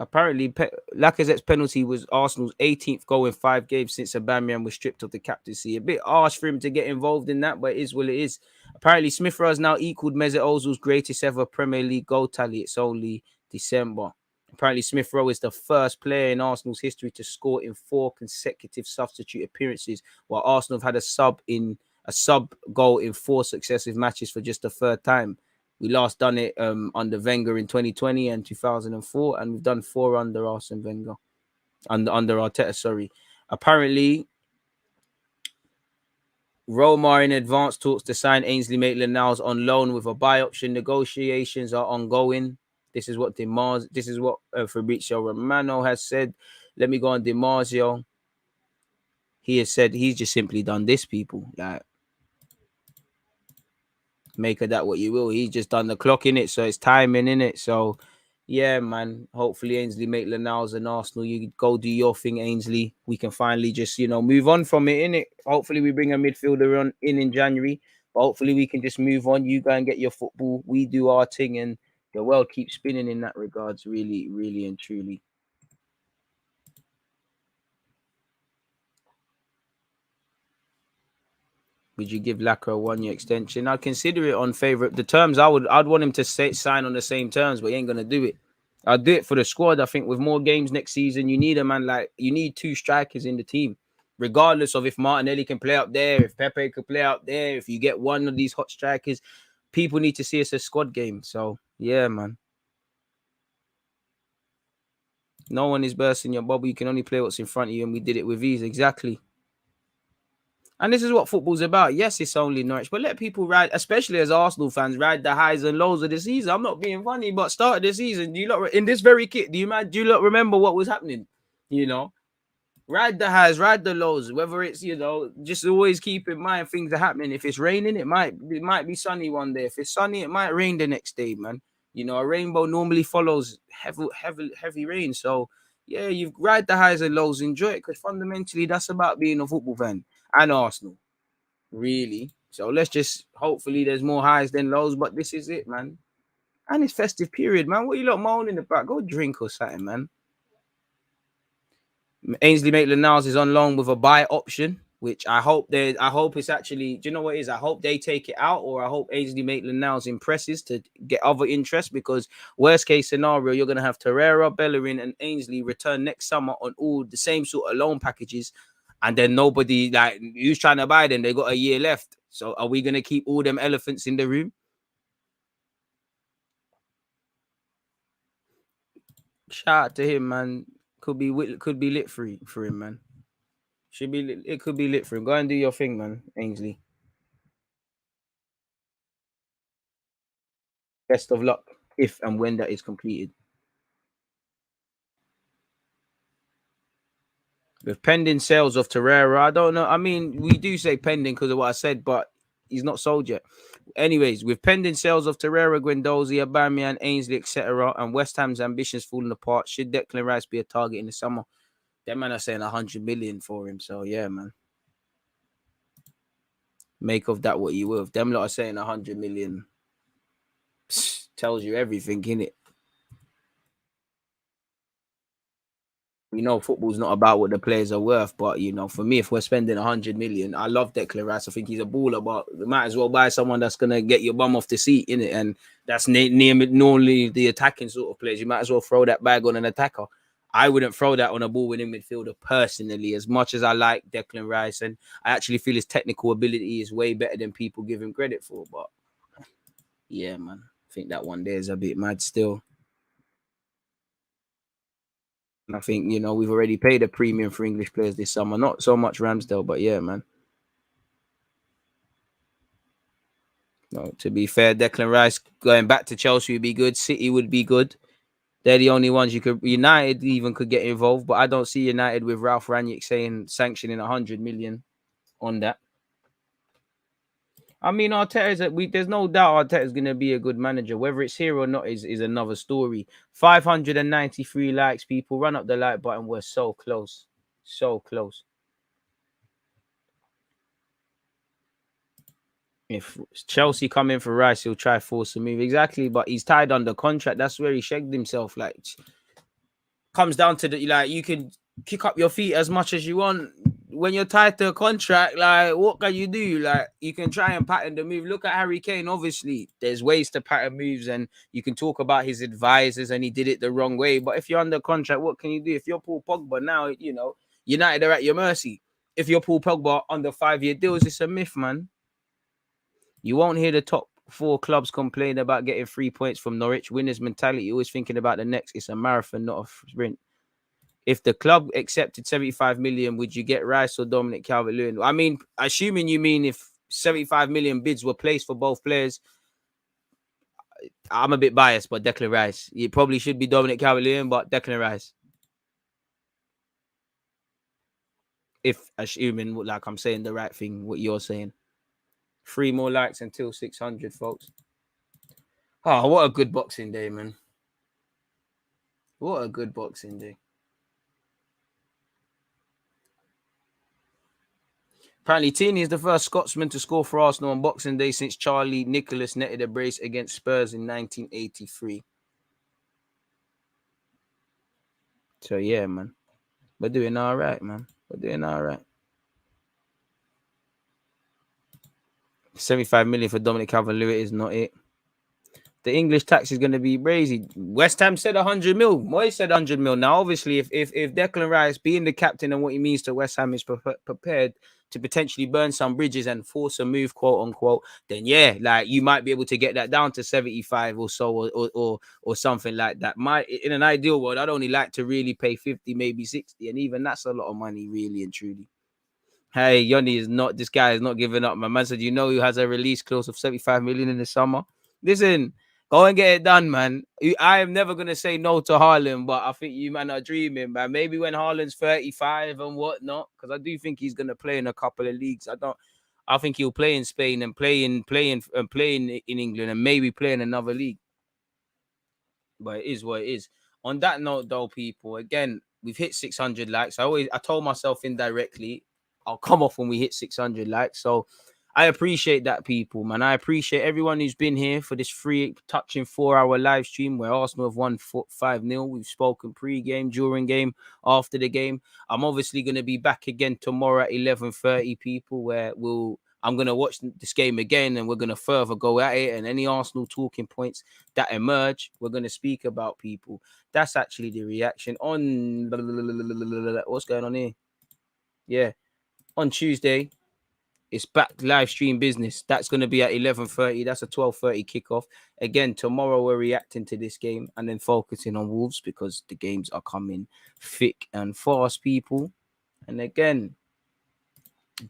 Apparently, Lacazette's penalty was Arsenal's 18th goal in 5 games since Aubameyang was stripped of the captaincy. A bit harsh for him to get involved in that, but it is what it is. Apparently, Smith Rowe has now equaled Mesut Ozil's greatest ever Premier League goal tally. It's only December. Apparently, Smith Rowe is the first player in Arsenal's history to score in 4 consecutive substitute appearances, while Arsenal have had a sub goal in 4 successive matches for just the 3rd time. We last done it under Wenger in 2020 and 2004, and we've done 4 under Arsene Wenger, under Arteta. Sorry. Apparently, Roma are in advanced talks to sign Ainsley Maitland-Niles on loan with a buy option. Negotiations are ongoing. This is what Fabrizio Romano has said. Let me go on DiMarzio. He has said he's just simply done this, people. Like, make of that what you will. He's just done the clock in it, so it's timing in it. So, yeah, man. Hopefully, Ainsley Maitland-Niles and Arsenal, you go do your thing, Ainsley. We can finally just move on from it, innit? Hopefully, we bring a midfielder in January. But hopefully, we can just move on. You go and get your football. We do our thing, and the world keeps spinning in that regards. Really, really, and truly. Would you give Lacroix a 1-year extension? I'd consider it on favorite. The terms I'd want him to sign on the same terms, but he ain't gonna do it. I'd do it for the squad. I think with more games next season, you need you need 2 strikers in the team, regardless of if Martinelli can play up there, if Pepe could play up there. If you get one of these hot strikers, people need to see it's a squad game. So yeah, man. No one is bursting your bubble. You can only play what's in front of you, and we did it with ease. Exactly. And this is what football's about. Yes, it's only Norwich, but let people ride, especially as Arsenal fans, ride the highs and lows of the season. I'm not being funny, but start of the season, in this very kit, do you lot remember what was happening? Ride the highs, ride the lows. Whether it's just always keep in mind things are happening. If it's raining, it might be sunny one day. If it's sunny, it might rain the next day, man. A rainbow normally follows heavy rain. So yeah, you ride the highs and lows, enjoy it, because fundamentally that's about being a football fan. And Arsenal, really. So let's just hopefully there's more highs than lows, but this is it, man. And it's festive period, man. What you lot moaning about? Go drink or something, man. Ainsley Maitland-Niles is on loan with a buy option, which I hope it's actually. Do you know what it is? I hope they take it out, or I hope Ainsley Maitland-Niles impresses to get other interest. Because worst case scenario, you're gonna have Torreira, Bellerin, and Ainsley return next summer on all the same sort of loan packages. And then nobody, who's trying to buy them, they got a year left. So are we going to keep all them elephants in the room? Shout out to him, man. Could be lit for him, man. It could be lit for him. Go and do your thing, man, Ainsley. Best of luck if and when that is completed. With pending sales of Torreira, I don't know. I mean, we do say pending because of what I said, but he's not sold yet. Anyways, with pending sales of Torreira, Guendouzi, Aubameyang, Ainsley, etc., and West Ham's ambitions falling apart, should Declan Rice be a target in the summer? Them man are saying 100 million for him. So yeah, man. Make of that what you will. If them lot are saying 100 million, tells you everything, innit? We know football's not about what the players are worth, but for me, if we're spending 100 million, I love Declan Rice. I think he's a baller, but we might as well buy someone that's gonna get your bum off the seat, innit? And that's normally the attacking sort of players. You might as well throw that bag on an attacker. I wouldn't throw that on a ball-winning midfielder personally, as much as I like Declan Rice, and I actually feel his technical ability is way better than people give him credit for. But yeah, man, I think that one there is a bit mad still. I think, we've already paid a premium for English players this summer. Not so much Ramsdale, but yeah, man. No, to be fair, Declan Rice going back to Chelsea would be good. City would be good. They're the only ones you could. United even could get involved, but I don't see United with Ralph Rangnick saying sanctioning 100 million on that. I mean, there's no doubt Arteta's going to be a good manager. Whether it's here or not is another story. 593 likes, people. Run up the like button. We're so close. So close. If Chelsea come in for Rice, he'll try force a move. Exactly, but he's tied under contract. That's where he shagged himself. Like, comes down to you can kick up your feet as much as you want. When you're tied to a contract, like, what can you do? Like, you can try and pattern the move. Look at Harry Kane. Obviously, there's ways to pattern moves, and you can talk about his advisors and he did it the wrong way. But if you're under contract, what can you do? If you're Paul Pogba now, United are at your mercy. If you're Paul Pogba under 5-year deals, it's a myth, man. You won't hear the top 4 clubs complain about getting 3 points from Norwich. Winners mentality, always thinking about the next. It's a marathon, not a sprint. If the club accepted 75 million, would you get Rice or Dominic Calvert-Lewin? I mean, assuming you mean if 75 million bids were placed for both players, I'm a bit biased, but Declan Rice. It probably should be Dominic Calvert-Lewin, but Declan Rice. If assuming, like I'm saying the right thing, what you're saying. 3 more likes until 600, folks. Oh, what a good Boxing Day, man. What a good Boxing Day. Apparently, Tierney is the first Scotsman to score for Arsenal on Boxing Day since Charlie Nicholas netted a brace against Spurs in 1983. So, yeah, man. We're doing all right, man. We're doing all right. 75 million for Dominic Calvert-Lewin is not it. The English tax is going to be crazy. West Ham said 100 mil. Moyes said 100 mil. Now, obviously, if Declan Rice, being the captain and what he means to West Ham, is prepared to potentially burn some bridges and force a move, quote unquote, then yeah, like you might be able to get that down to 75 or so, or something like that. In an ideal world, I'd only like to really pay 50, maybe 60, and even that's a lot of money, really and truly. Hey, this guy is not giving up. My man said, who has a release clause of 75 million in the summer? Listen, go and get it done, man. I am never going to say no to Haaland, but I think you man are dreaming, man. Maybe when Haaland's 35 and whatnot, because I do think he's going to play in a couple of leagues. I think he'll play in Spain and play in England and maybe play in another league. But it is what it is. On that note, though, people, again, we've hit 600 likes. I told myself indirectly, I'll come off when we hit 600 likes. So I appreciate that, people, man. I appreciate everyone who's been here for this free touching 4-hour live stream where Arsenal have won 5-0. We've spoken pre-game, during game, after the game. I'm obviously going to be back again tomorrow at 11:30, people, where I'm going to watch this game again and we're going to further go at it, and any Arsenal talking points that emerge, we're going to speak about, people. That's actually the reaction on what's going on here. Yeah. On Tuesday, it's back live stream business. That's going to be at 11:30. That's a 12:30 kickoff. Again, tomorrow we're reacting to this game and then focusing on Wolves because the games are coming thick and fast, people. And again,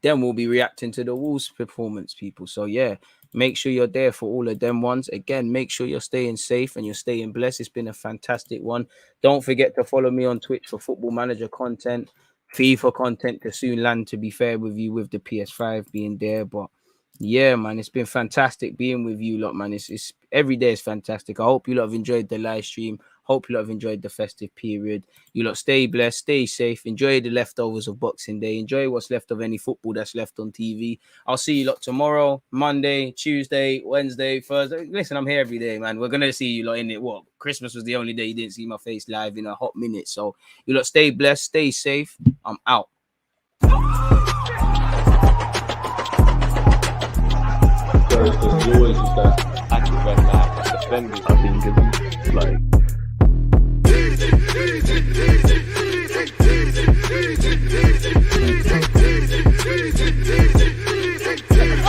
then we'll be reacting to the Wolves performance, people. So yeah, make sure you're there for all of them ones. Again, make sure you're staying safe and you're staying blessed. It's been a fantastic one. Don't forget to follow me on Twitch for Football Manager content. FIFA content to soon land, to be fair with you, with the PS5 being there. But yeah, man, it's been fantastic being with you lot, man. It's every day is fantastic. I hope you lot have enjoyed the live stream. Hope you lot have enjoyed the festive period. You lot stay blessed, stay safe, enjoy the leftovers of Boxing Day, enjoy what's left of any football that's left on TV. I'll see you lot tomorrow, Monday, Tuesday, Wednesday, Thursday. Listen, I'm here every day, man. We're gonna see you lot in it. What? Christmas was the only day you didn't see my face live in a hot minute. So you lot stay blessed, stay safe. I'm out. There's always just that active red flag, defenders. I think it's like easy, easy, easy, easy, easy, easy.